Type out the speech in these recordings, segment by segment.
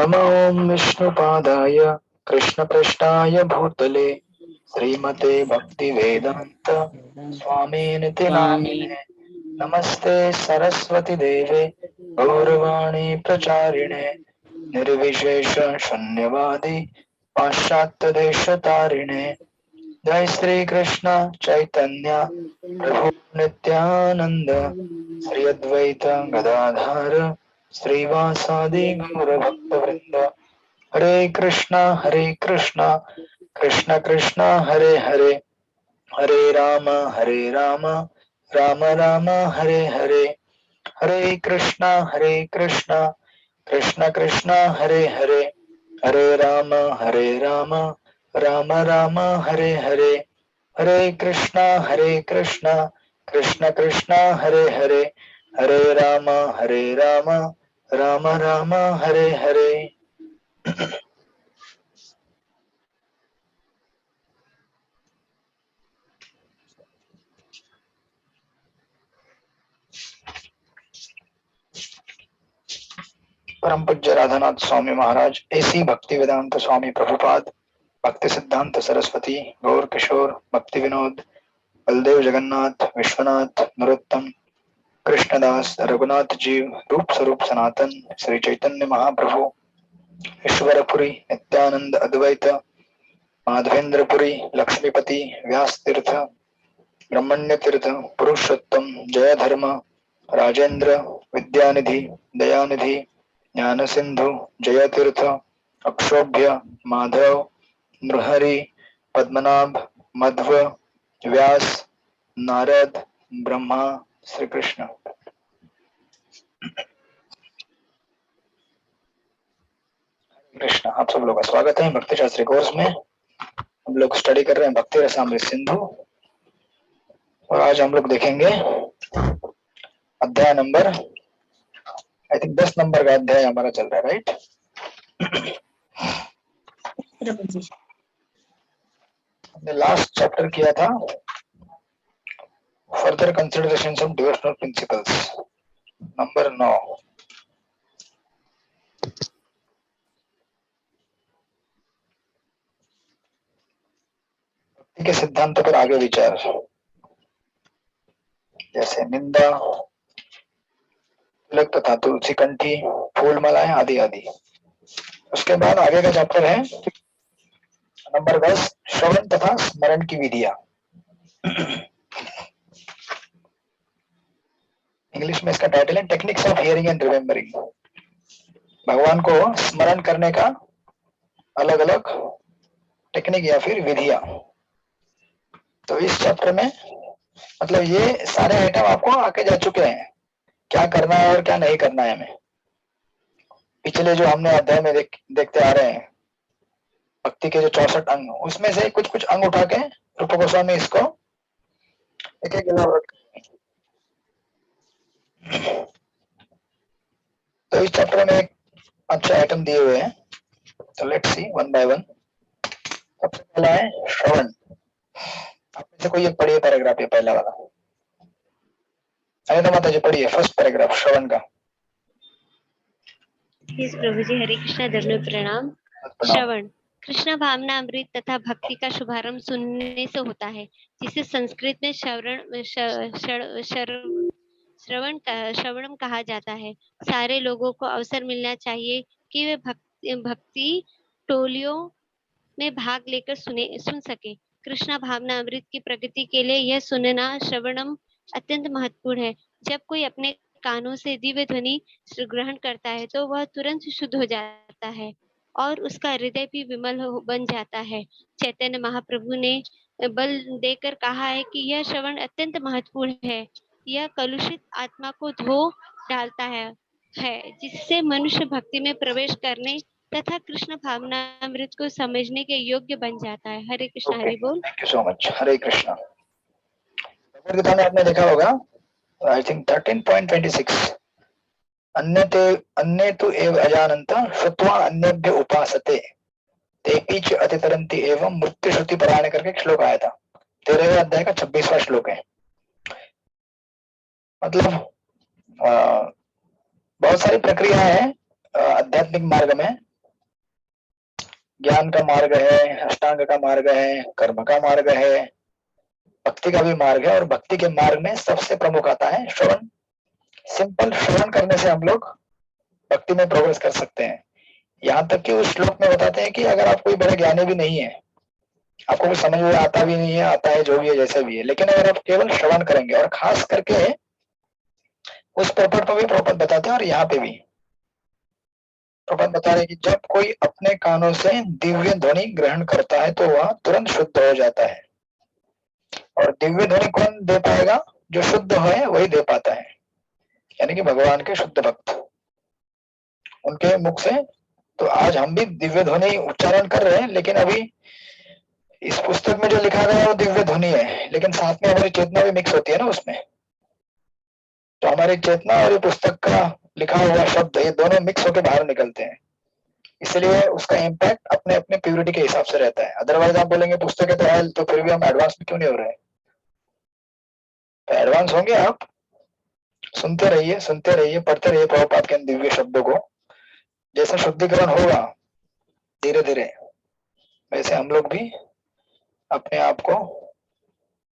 नमो ओम विष्णुपादाय कृष्णपृष्ठाय भूतले श्रीमते भक्तिवेदांत स्वामिनिति नामिने। नमस्ते सरस्वती देवे गौरवाणी प्रचारिणे निर्विशेष शून्यवादी पाश्चात्य देश तारिणे। जय श्री कृष्ण चैतन्य प्रभु नित्यानंद श्री अद्वैत गदाधर श्रीवासादि गौर भक्त वृंद। हरे कृष्णा कृष्ण कृष्ण हरे हरे हरे राम राम राम हरे हरे। हरे कृष्णा कृष्ण कृष्ण हरे हरे हरे राम राम राम हरे हरे। हरे कृष्णा कृष्ण कृष्ण हरे राम राम राम हरे हरे। परम पूज्य राधानाथ स्वामी महाराज ऐसी भक्ति वेदांत स्वामी प्रभुपाद भक्ति सिद्धांत सरस्वती गौर किशोर भक्ति विनोद बलदेव जगन्नाथ विश्वनाथ नरोत्तम कृष्णदास रघुनाथ जीव रूप स्वरूप सनातन श्री चैतन्य महाप्रभु ईश्वरपुरी नित्यानंद अद्वैत माधवेंद्रपुरी लक्ष्मीपति व्यास तीर्थ ब्रह्मण्य तीर्थ पुरुषोत्तम जय धर्म राजेंद्र विद्यानिधि दयानिधि ज्ञान सिंधु जय तीर्थ अक्षोभ्य माधव नृहरि पद्मनाभ मध्व व्यास नारद ब्रह्मा श्री कृष्ण। कृष्ण आप सब लोग का स्वागत है भक्ति शास्त्री कोर्स में। हम लोग स्टडी कर रहे हैं भक्ति रसामृत सिंधु और आज हम लोग देखेंगे अध्याय नंबर आई थिंक 10 नंबर का अध्याय हमारा चल रहा है राइट। हमने लास्ट चैप्टर किया था further consideration of devotional principles number 9। भक्ति के सिद्धांतों पर आगे विचार जैसे निंदा तिलक तथा तुलसी कंठी फूल मालाएं आदि आदि। उसके बाद आगे का चैप्टर है नंबर 10 श्रवण तथा स्मरण की विधियां। इंग्लिश में इसका टाइटल है techniques of hearing and remembering. भगवान को स्मरण करने का अलग अलग टेक्निक या फिर विधियां। तो इस चैप्टर में मतलब ये सारे आइटम आपको आके जा चुके हैं क्या करना है और क्या नहीं करना है हमें। पिछले जो हमने अध्याय में देखते आ रहे हैं भक्ति के जो 64 अंग उसमें से कुछ कुछ अंग उठा के रूप गोस्वामी इसको एक एक तो इस चैप्टर में एक अच्छे आइटम दिए हुए हैं तो let's see one by one. सबसे पहला है श्रवण। आप में से कोई एक पढ़िए पैराग्राफ ये पहला वाला। अनिता माता जी पढ़िए फर्स्ट पैराग्राफ श्रवण का। प्रभु जी हरे कृष्णा धन्यवाद प्रणाम। श्रवण कृष्ण भावना अमृत तथा भक्ति का शुभारंभ सुनने से होता है जिसे संस्कृत में श्रवणम कहा जाता है। सारे लोगों को अवसर मिलना चाहिए कि वे भक्ति टोलियों में भाग लेकर सुन सके। कृष्णा भावना अमृत की प्रगति के लिए यह सुनना श्रवणम अत्यंत महत्वपूर्ण है। जब कोई अपने कानों से दिव्य ध्वनि ग्रहण करता है तो वह तुरंत शुद्ध हो जाता है और उसका हृदय भी विमल बन जाता है। चैतन्य महाप्रभु ने बल देकर कहा है कि यह श्रवण अत्यंत महत्वपूर्ण है। यह कलुषित आत्मा को धो डालता है जिससे मनुष्य भक्ति में प्रवेश करने तथा कृष्ण भावनामृत को समझने के योग्य बन जाता है। हरे कृष्ण हरि बोल। Thank you so much. Hare Krishna. Bhagavad Gita में आपने देखा होगा आई थिंक 13.26 अन्य तो एव अजानन्त श्रुत्वा अन्येभ्य उपासते तेपि च अतितरन्ति एवं मृत्यु श्रुति परायण करके एक श्लोक आया था। 13वें अध्याय का 26वां श्लोक है। मतलब बहुत सारी प्रक्रिया है आध्यात्मिक मार्ग में ज्ञान का मार्ग है, अष्टांग का मार्ग है, कर्म का मार्ग है, भक्ति का भी मार्ग है। और भक्ति के मार्ग में सबसे प्रमुख आता है श्रवण। सिंपल श्रवण करने से हम लोग भक्ति में प्रोग्रेस कर सकते हैं। यहाँ तक कि उस श्लोक में बताते हैं कि अगर आप कोई बड़े ज्ञानी भी नहीं है, आपको कुछ समझ में आता भी नहीं है, आता है जो भी है जैसे भी है, लेकिन अगर आप केवल श्रवण करेंगे, और खास करके उस पेपर पर भी प्रॉपर बताते हैं और यहाँ पे भी प्रॉपर बता रहे हैं कि जब कोई अपने कानों से दिव्य ध्वनि ग्रहण करता है तो वह तुरंत शुद्ध हो जाता है। और दिव्य ध्वनि कौन दे पाएगा? जो शुद्ध है वही दे पाता है, यानी कि भगवान के शुद्ध भक्त, उनके मुख से। तो आज हम भी दिव्य ध्वनि उच्चारण कर रहे हैं, लेकिन अभी इस पुस्तक में जो लिखा गया है वो दिव्य ध्वनि है, लेकिन साथ में हमारी चेतना भी मिक्स होती है ना उसमें। तो हमारी चेतना और ये पुस्तक का लिखा हुआ शब्द, ये दोनों मिक्स होकर बाहर निकलते हैं, इसलिए उसका इम्पैक्ट अपने अपने प्योरिटी के हिसाब से रहता है। अदरवाइज आप बोलेंगे पुस्तकें तो है, तो फिर भी हम एडवांस में क्यों नहीं हो रहे हैं? तो एडवांस होंगे आप, सुनते रहिए, पढ़ते रहिए प्रभुपाद के इन दिव्य शब्दों को। जैसे शुद्धिकरण होगा धीरे धीरे, वैसे हम लोग भी अपने आप को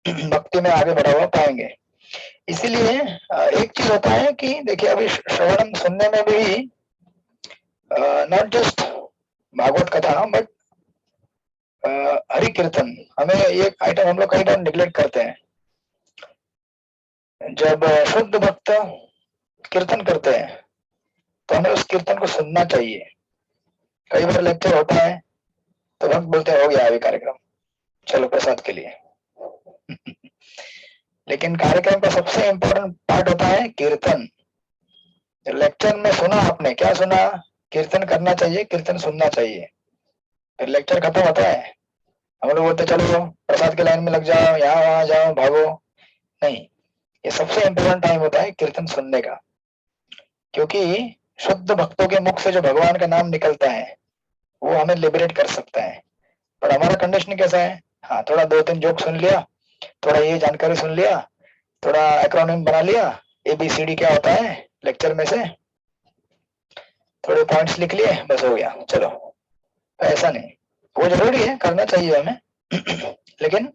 भक्ति में आगे बढ़ा हुआ पाएंगे। इसीलिए एक चीज होता है कि देखिए, अभी श्रवण सुनने में भी नॉट जस्ट भागवत कथा, बट हरि कीर्तन, हमें ये आइटम हम लोग कई बार निग्लेक्ट करते हैं। जब शुद्ध भक्त कीर्तन करते हैं तो हमें उस कीर्तन को सुनना चाहिए। कई बार लेक्चर होता है तो भक्त बोलते हैं हो गया अभी कार्यक्रम, चलो प्रसाद के लिए। लेकिन कार्यक्रम का सबसे इम्पोर्टेंट पार्ट होता है कीर्तन। लेक्चर में सुना आपने, क्या सुना? कीर्तन करना चाहिए, कीर्तन सुनना चाहिए। फिर लेक्चर खत्म होता है, हम लोग बोलते चलो प्रसाद के लाइन में लग जाओ, यहाँ वहां जाओ, भागो। नहीं, ये सबसे इम्पोर्टेंट टाइम होता है कीर्तन सुनने का, क्योंकि शुद्ध भक्तों के मुख से जो भगवान का नाम निकलता है वो हमें लिबरेट कर सकता है। पर हमारा कंडीशन कैसा है? हाँ, थोड़ा दो तीन जोक सुन लिया, थोड़ा ये जानकारी सुन लिया, थोड़ा एक्रोनिम बना लिया, ABCD क्या होता है लेक्चर में से थोड़े पॉइंट्स लिख लिए, बस हो गया चलो। ऐसा नहीं, वो जरूरी है, करना चाहिए हमें लेकिन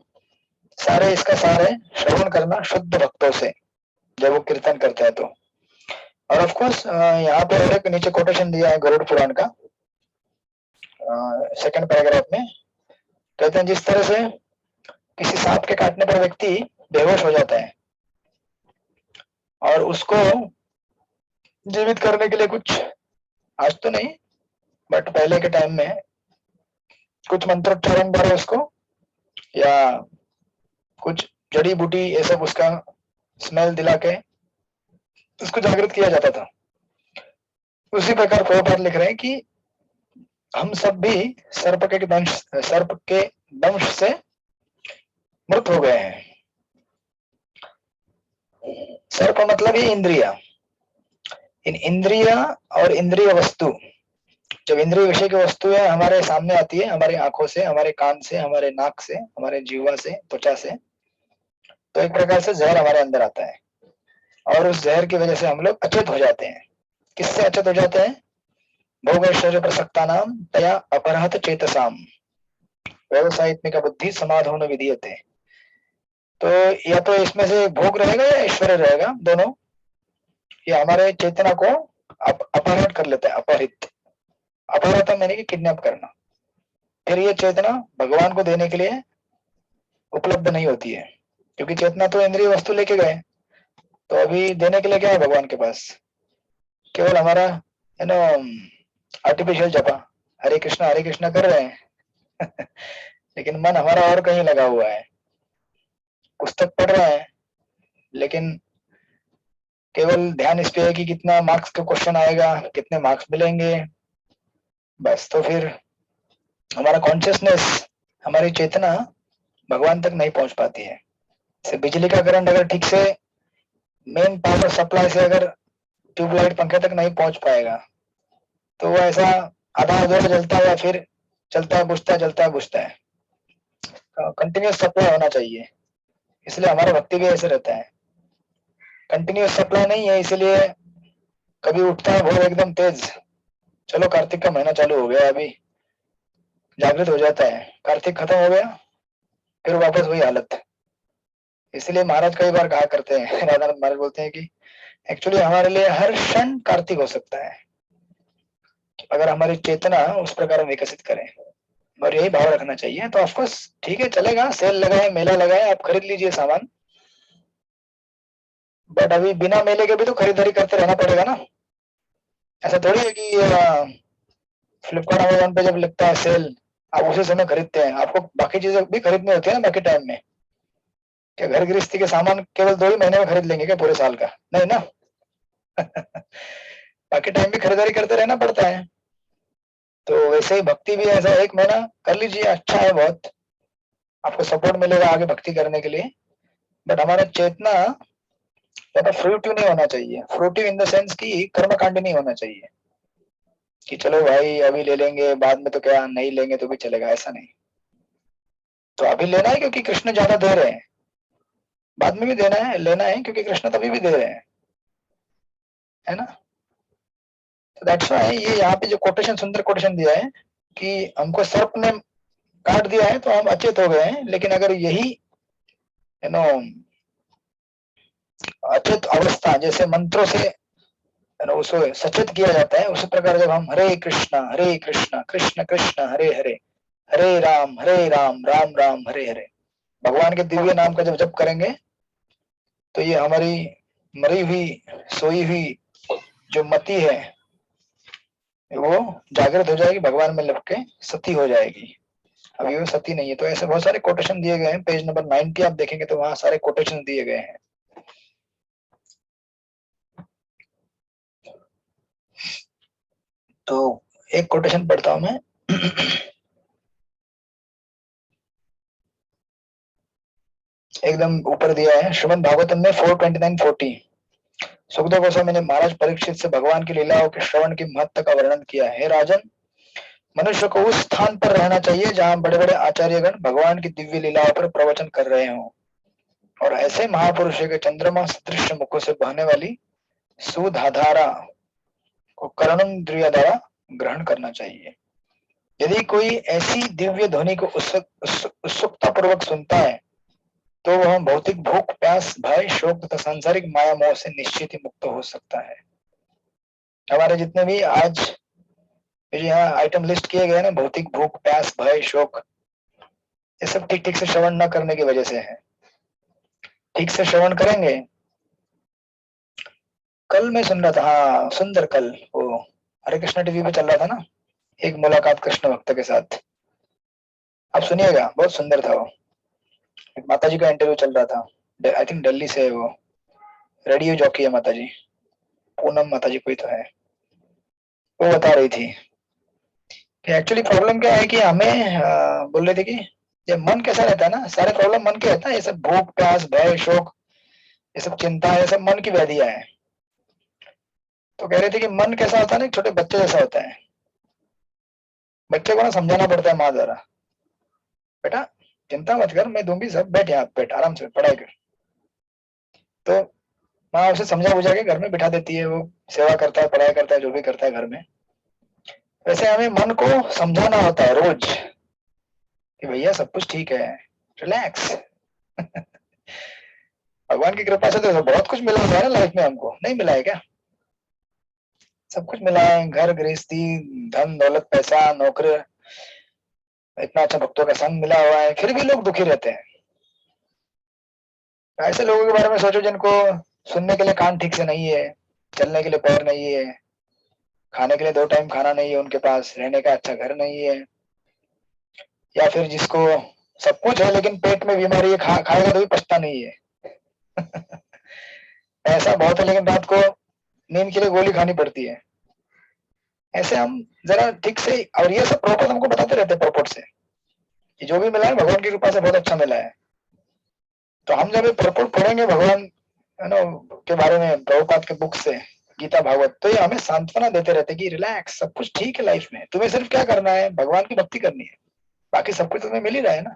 सारे इसका सार है श्रवण करना शुद्ध भक्तों से, जब वो कीर्तन करते हैं तो। और ऑफ कोर्स यहाँ पे और एक नीचे कोटेशन दिया है गरुड़ पुराण का, सेकंड पैराग्राफ में कहते हैं जिस तरह से किसी सांप के काटने पर व्यक्ति बेहोश हो जाता है और उसको जीवित करने के लिए कुछ, आज तो नहीं बट पहले के टाइम में कुछ मंत्रोच्चारण द्वारा उसको, या कुछ जड़ी बूटी ये सब उसका स्मेल दिला के उसको जागृत किया जाता था। उसी प्रकार प्रभुपाद लिख रहे हैं कि हम सब भी सर्प के दंश से मृत हो गए हैं। सर्प मतलब ही इंद्रिया, इन इंद्रिया और इंद्रिय वस्तु, जब इंद्रिय विषय की वस्तुएं हमारे सामने आती है, हमारी आंखों से, हमारे कान से, हमारे नाक से, हमारे जीवा से, त्वचा से, तो एक प्रकार से जहर हमारे अंदर आता है और उस जहर की वजह से हम लोग अचेत हो जाते हैं। किससे अचेत हो जाते हैं? भोग ऐश्वर्य प्रसक्ता नाम तया अपरहत चेतसाम व्यवसायित्मिका बुद्धि समाधो न विधीयते। तो या तो इसमें से भोग रहेगा या ऐश्वर्य रहेगा, दोनों ये हमारे चेतना को अपहरण कर लेता है। अपहरित यानी कि किडनैप करना। फिर ये चेतना भगवान को देने के लिए उपलब्ध नहीं होती है, क्योंकि चेतना तो इंद्रिय वस्तु लेके गए, तो अभी देने के लिए क्या है भगवान के पास? केवल हमारा है ना आर्टिफिशियल जपा, हरे कृष्णा कर रहे हैं लेकिन मन हमारा और कहीं लगा हुआ है। पुस्तक पढ़ रहे हैं लेकिन केवल ध्यान इस पे है कि कितना मार्क्स का क्वेश्चन आएगा, कितने मार्क्स मिलेंगे, बस। तो फिर हमारा कॉन्शियसनेस, हमारी चेतना भगवान तक नहीं पहुंच पाती है। जैसे बिजली का करंट अगर ठीक से मेन पावर सप्लाई से अगर ट्यूबलाइट पंखे तक नहीं पहुंच पाएगा तो वो ऐसा आधा अधूरा जलता है, या फिर चलता है बुझता है। कंटिन्यूस सप्लाई होना चाहिए, इसलिए हमारा भक्ति भी ऐसे रहता है। कंटिन्यूस सप्लाई नहीं है, इसलिए कभी उठता है भोर एकदम तेज, चलो कार्तिक का महीना चालू हो गया, अभी जागृत हो जाता है। कार्तिक खत्म हो गया, फिर वापस वही हालत। इसलिए महाराज कई बार कहा करते हैं, राधानाथ महाराज बोलते हैं कि एक्चुअली हमारे लिए हर क्षण कार्तिक हो सकता है, अगर हमारी चेतना उस प्रकार हम विकसित करें और यही भाव रखना चाहिए। तो ऑफकोर्स ठीक है, चलेगा, सेल लगाए, मेला लगाए, आप खरीद लीजिए सामान, बट अभी बिना मेले के भी तो खरीदारी करते रहना पड़ेगा ना। ऐसा थोड़ी है कि फ्लिपकार्ट अमेजोन पे जब लगता है सेल आप उसी समय खरीदते हैं, आपको बाकी चीजें भी खरीदनी होती है ना बाकी टाइम में। क्या घर गृहस्थी के सामान केवल 2 ही महीने में खरीद लेंगे क्या पूरे साल का? नहीं ना। बाकी टाइम भी खरीदारी करते रहना पड़ता है। तो वैसे ही भक्ति भी ऐसा 1 महीना कर लीजिए, अच्छा है बहुत, आपको सपोर्ट मिलेगा आगे भक्ति करने के लिए। बट हमारा चेतना ज्यादा फ्रूटिव नहीं होना चाहिए। फ्रूटिव इन द सेंस की कर्मकांड नहीं होना चाहिए कि चलो भाई अभी ले लेंगे, बाद में तो क्या, नहीं लेंगे तो भी चलेगा, ऐसा नहीं। तो अभी लेना है क्योंकि कृष्ण ज्यादा दे रहे हैं, बाद में भी देना है, लेना है क्योंकि कृष्ण तभी भी दे रहे हैं, है ना। तो दैट्स व्हाई ये यहाँ पे जो कोटेशन, सुंदर कोटेशन दिया है कि हमको सर्प ने काट दिया है तो हम अचेत हो गए हैं, लेकिन अगर यही यू नो अचेत अवस्था जैसे मंत्रों से उसको सचेत किया जाता है, उसी प्रकार जब हम हरे कृष्णा कृष्ण कृष्ण हरे हरे, हरे राम राम राम हरे हरे, भगवान के दिव्य नाम का जब जप करेंगे तो ये हमारी मरी हुई, सोई हुई जो मति है वो जागृत हो जाएगी, भगवान में लपके सती हो जाएगी। अभी वो सती नहीं है। तो ऐसे बहुत सारे कोटेशन दिए गए हैं, पेज नंबर 90 आप देखेंगे तो वहां सारे कोटेशन दिए गए हैं। तो एक कोटेशन पढ़ता हूं मैं। एकदम ऊपर दिया है श्रीमद् भागवतम में 429-40। सुखदेव गोस्वामी ने महाराज परीक्षित से भगवान की लीलाओं के श्रवण की महत्ता का वर्णन किया है। राजन, मनुष्य को उस स्थान पर रहना चाहिए जहां बड़े बड़े आचार्यगण भगवान की दिव्य लीलाओं पर प्रवचन कर रहे हों और ऐसे महापुरुषों के चंद्रमा सदृश मुखों से बहने वाली सुधाधारा को कर्णेंद्रिय द्वारा ग्रहण करना चाहिए। यदि कोई ऐसी दिव्य ध्वनि को उत्सुकता पूर्वक सुनता है तो वह भौतिक भूख, प्यास, भय, शोक तथा सांसारिक माया मोह से निश्चित ही मुक्त हो सकता है। हमारे जितने भी आज यहाँ आइटम लिस्ट किए गए ना, भौतिक भूख, प्यास, भय, शोक, ये सब ठीक ठीक से श्रवण न करने की वजह से है। ठीक से श्रवण करेंगे। कल मैं सुन रहा था, हाँ सुंदर, कल वो हरे कृष्णा टीवी पे चल रहा था ना, एक मुलाकात कृष्ण भक्त के साथ, आप सुनिएगा, बहुत सुंदर था वो। एक माता जी का इंटरव्यू चल रहा था, आई थिंक दिल्ली से है वो, रेडियो जॉकी है माता जी, पूनम माता जी कोई तो है। वो बता रही थी कि एक्चुअली प्रॉब्लम क्या है कि हमें बोल रहे थे कि जब मन कैसा रहता है ना, सारे प्रॉब्लम मन के रहता है, ये सब भूख, प्यास, भय, शोक, ये सब चिंता, ये सब मन की व्याधियां है। तो कह रहे थे कि मन कैसा होता है ना, एक छोटे बच्चे जैसा होता है। बच्चे को ना समझाना पड़ता है माँ द्वारा, बेटा चिंता मत कर, मैं दूंगी सब, बैठ यहाँ, बैठ आराम से पढ़ाई कर। तो माँ उसे समझा बुझा के घर में बिठा देती है, वो सेवा करता है, पढ़ाई करता है, जो भी करता है घर में। वैसे हमें मन को समझाना होता है रोज कि भैया सब कुछ ठीक है, रिलैक्स। भगवान की कृपा से तो बहुत कुछ मिला हुआ है ना लाइफ में, हमको नहीं मिला है क्या? सब कुछ मिला है, घर गृहस्थी, धन दौलत, पैसा, नौकरी, इतना अच्छा भक्तों का संग मिला हुआ है, फिर भी लोग दुखी रहते हैं। ऐसे लोगों के बारे में सोचो जिनको सुनने के लिए कान ठीक से नहीं है, चलने के लिए पैर नहीं है, खाने के लिए 2 टाइम खाना नहीं है उनके पास, रहने का अच्छा घर नहीं है, या फिर जिसको सब कुछ है लेकिन पेट में बीमारी है, खाएगा तो भी पछता नहीं है। पैसा बहुत है लेकिन रात को नींद के लिए गोली खानी पड़ती है। ऐसे हम जरा ठीक से, और ये सब प्रॉपर हमको बताते रहते हैं प्रॉपर से कि जो भी मिला है भगवान की कृपा से बहुत अच्छा मिला है। तो हम जब प्रॉपर पढ़ेंगे भगवान के बारे में प्रभुपाद के बुक से, गीता भागवत, तो ये हमें सांत्वना देते रहते कि रिलैक्स, सब कुछ ठीक है लाइफ में, तुम्हें सिर्फ क्या करना है, भगवान की भक्ति करनी है, बाकी सब कुछ तुम्हें मिल ही रहा है ना।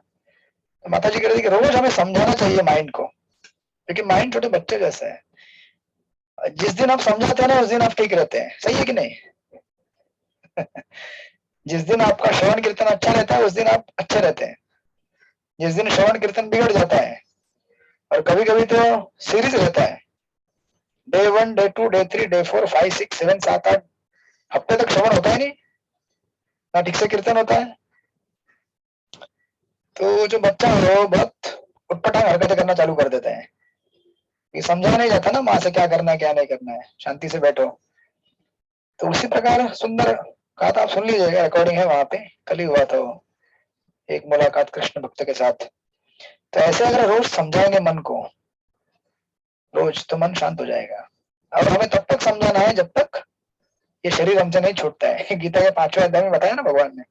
तो माता जी कह रही थी कि रोज हमें समझाना चाहिए माइंड को, क्योंकि माइंड छोटे बच्चे जैसा है, जिस दिन आप समझाते हैं ना उस दिन आप ठीक रहते हैं, सही है कि नहीं? जिस दिन आपका श्रवण कीर्तन अच्छा रहता है उस दिन आप अच्छे रहते हैं। जिस दिन श्रवण कीर्तन बिगड़ जाता है, और कभी कभी तो सीरीज रहता है, डे 1, डे 2, डे 3, डे 4, 5, 6, 7, 7, 8 हफ्ते तक श्रवण होता ही नहीं, ना ठीक से कीर्तन होता है। तो जो बच्चा है वो बहुत उटपटांग हरकतें करना चालू कर देते हैं। ये समझा नहीं जाता ना माँ से क्या करना है क्या नहीं करना है, शांति से बैठो। तो उसी प्रकार सुंदर कहा था, आप सुन लीजिएगा, रिकॉर्डिंग है वहां पे, कल ही हुआ था वो, एक मुलाकात कृष्ण भक्त के साथ। तो ऐसे अगर रोज समझाएंगे मन को, रोज, तो मन शांत हो जाएगा। और हमें तब तक समझाना है जब तक ये शरीर हमसे नहीं छूटता है। गीता के 5वें अध्याय में बताया ना भगवान ने,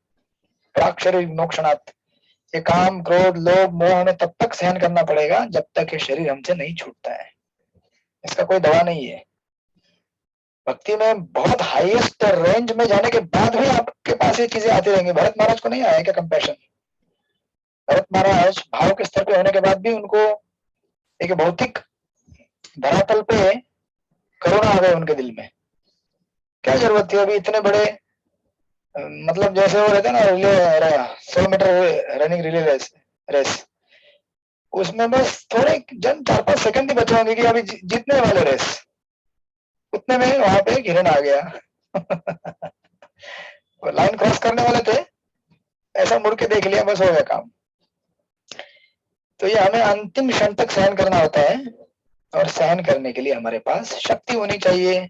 प्राक शरीर मोक्षणात्, ये काम क्रोध लोभ मोह हमें तब तक सहन करना पड़ेगा जब तक ये शरीर हमसे नहीं छूटता है। इसका कोई दवा नहीं है। भक्ति में बहुत हाईएस्ट रेंज में जाने के बाद भी आपके पास ये चीजें आती रहेंगी। भरत महाराज को नहीं आया क्या कंपैशन? भरत महाराज भाव के स्तर पे होने के बाद भी उनको एक भौतिक धरातल पे करुणा आ गई उनके दिल में। क्या जरूरत थी अभी इतने बड़े, मतलब जैसे वो रहते ना relay, 100 meter running relay race, उसमें बस थोड़े जन 4-5 सेकंड ही बचे होंगे कि अभी जीतने वाले रेस, उतने में वहां पे एक हिरण आ गया। लाइन क्रॉस करने वाले थे, ऐसा मुड़ के देख लिया, बस हो गया काम। तो ये हमें अंतिम क्षण तक सहन करना होता है, और सहन करने के लिए हमारे पास शक्ति होनी चाहिए।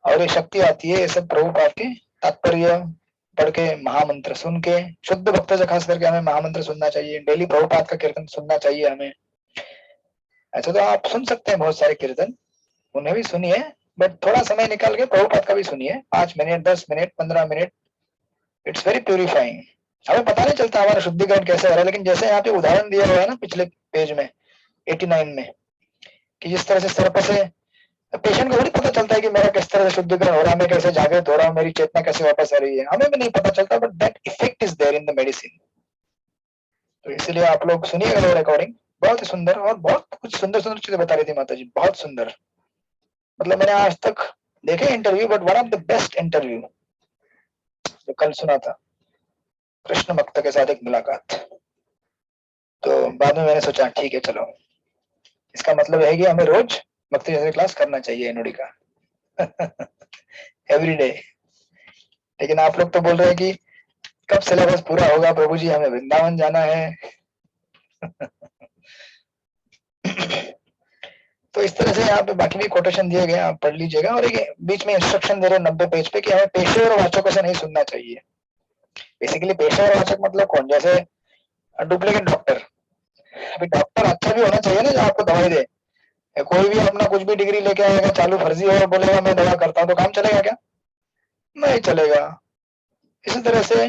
और ये शक्ति आती है ये सब प्रभुपाद के तात्पर्य पढ़ के, महामंत्र सुन के। शुद्ध भक्तों से खास करके हमें महामंत्र सुनना चाहिए, डेली प्रभुपाद का कीर्तन सुनना चाहिए हमें। ऐसे तो आप सुन सकते हैं बहुत सारे कीर्तन, उन्हें भी सुनिए, बट थोड़ा समय निकाल के प्रभुपाद का भी सुनिए, 5 minute, 10 minute, 15 minute. It's very purifying. हमें पता नहीं चलता हमारा शुद्धिकरण कैसे हो रहा है, लेकिन जैसे यहाँ पे उदाहरण दिया हुआ है ना पिछले पेज में 89 में, कि जिस तरह से सर्प से पेशेंट को थोड़ी पता चलता है कि मेरा किस तरह से शुद्धिकरण हो रहा है, मैं कैसे जागृत हो रहा हूँ, मेरी चेतना कैसे वापस आ रही है, हमें भी नहीं पता चलता, but that effect is there in the medicine. तो इसलिए आप लोग सुनिएगा रिकॉर्डिंग, बहुत ही सुंदर, और बहुत कुछ सुंदर सुंदर चीजें बता रही थी माता जी, बहुत सुंदर। मतलब मैंने आज तक देखे interview, but one of the best interview जो कल सुना था, कृष्ण भक्त के साथ एक मुलाकात। तो बाद में मैंने सोचा ठीक है चलो, इसका मतलब है कि हमें रोज भक्ति जैसे क्लास करना चाहिए एनोडी का। Every day. लेकिन आप लोग तो बोल रहे हैं कि कब सिलेबस पूरा होगा प्रभु जी, हमें वृंदावन जाना है। तो इस तरह से यहाँ पे बाकी भी कोटेशन दिए गए, आप पढ़ लीजिएगा। और एक बीच में इंस्ट्रक्शन दे रहे 90 पेज पे कि हमें पेशेवर वाचकों से नहीं सुनना चाहिए। बेसिकली पेशेवर वाचक मतलब कौन? जैसे डुप्लीकेट डॉक्टर। अभी डॉक्टर अच्छा भी होना चाहिए ना जो आपको दवाई दे। कोई भी अपना कुछ भी डिग्री लेके आएगा, चालू फर्जी है, और बोलेगा मैं दवा करता हूँ, तो काम चलेगा क्या? नहीं चलेगा। इसी तरह से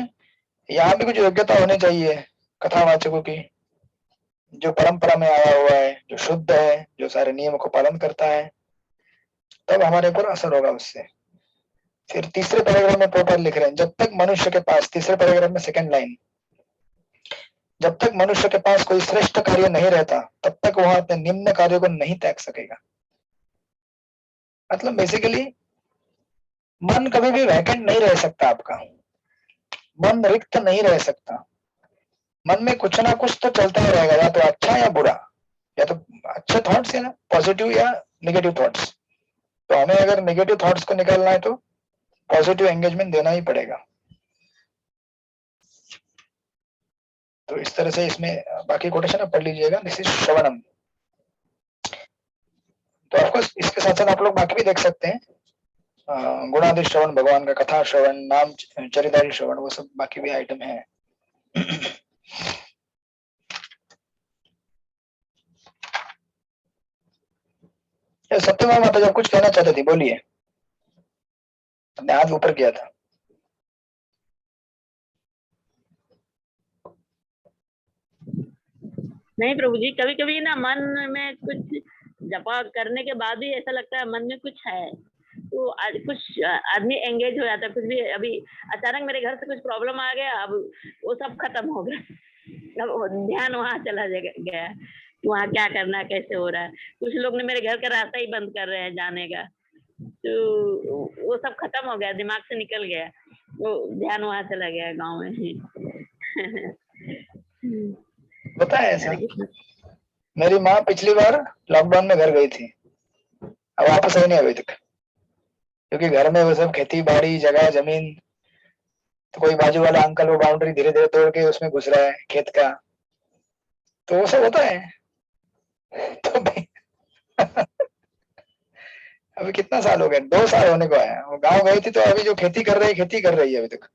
यहाँ भी कुछ योग्यता होनी चाहिए कथावाचकों की, जो परंपरा में आया हुआ है, जो शुद्ध है, जो सारे नियमों को पालन करता है, तब हमारे ऊपर असर होगा उससे। फिर तीसरे पैराग्राफ में प्रॉपर लिख रहे हैं, जब तक मनुष्य के पास, तीसरे पैराग्राफ में सेकंड लाइन, जब तक मनुष्य के पास कोई श्रेष्ठ कार्य नहीं रहता तब तक वह अपने निम्न कार्यों को नहीं त्याग सकेगा। मतलब बेसिकली मन कभी भी वैकेंट नहीं रह सकता आपका, मन रिक्त नहीं रह सकता। मन में कुछ ना कुछ तो चलता ही रहेगा, या तो अच्छा या बुरा, या तो अच्छे थॉट्स या पॉजिटिव या नेगेटिव थॉट्स। तो हमें अगर नेगेटिव थॉट्स को निकालना है तो पॉजिटिव एंगेजमेंट देना ही पड़ेगा। तो इस तरह से इसमें बाकी कोटेशन आप पढ़ लीजिएगा। दिस इज श्रवणम। तो ऑफकोर्स इसके साथ साथ आप लोग बाकी भी देख सकते हैं, गुणादि श्रवण, भगवान का कथा श्रवण, नाम चरितादि श्रवण, वो सब बाकी भी आइटम है। सत्यमा माता जब कुछ कहना चाहती थी, बोलिए। हमने हाथ ऊपर किया था। नहीं प्रभु जी, कभी कभी ना मन में कुछ जपा करने के बाद भी ऐसा लगता है मन में कुछ है, तो कुछ आदमी एंगेज हो जाता है। कुछ भी अभी अचानक मेरे घर से कुछ प्रॉब्लम आ गया, अब वो सब खत्म हो गया, अब ध्यान वहां चला गया, वहां क्या करना, कैसे हो रहा है। कुछ लोग ने मेरे घर का रास्ता ही बंद कर रहे हैं जाने का, तो वो सब खत्म हो गया, दिमाग से निकल गया। वो ध्यान वहां चला गया गाँव में। होता है ऐसा। हरे कृष्ण। मेरी माँ पिछली बार लॉकडाउन में घर गई थी, अब वापस आई नहीं अभी तक, क्योंकि घर में वो सब खेती बाड़ी जगह जमीन, तो कोई बाजू वाला अंकल वो बाउंड्री धीरे धीरे तोड़ के उसमें घुस रहा है खेत का, तो वो सब होता है। तो भाई अभी कितना साल हो गए, 2 साल होने को आया, वो गाँव गई थी तो अभी जो खेती कर रही है अभी तक,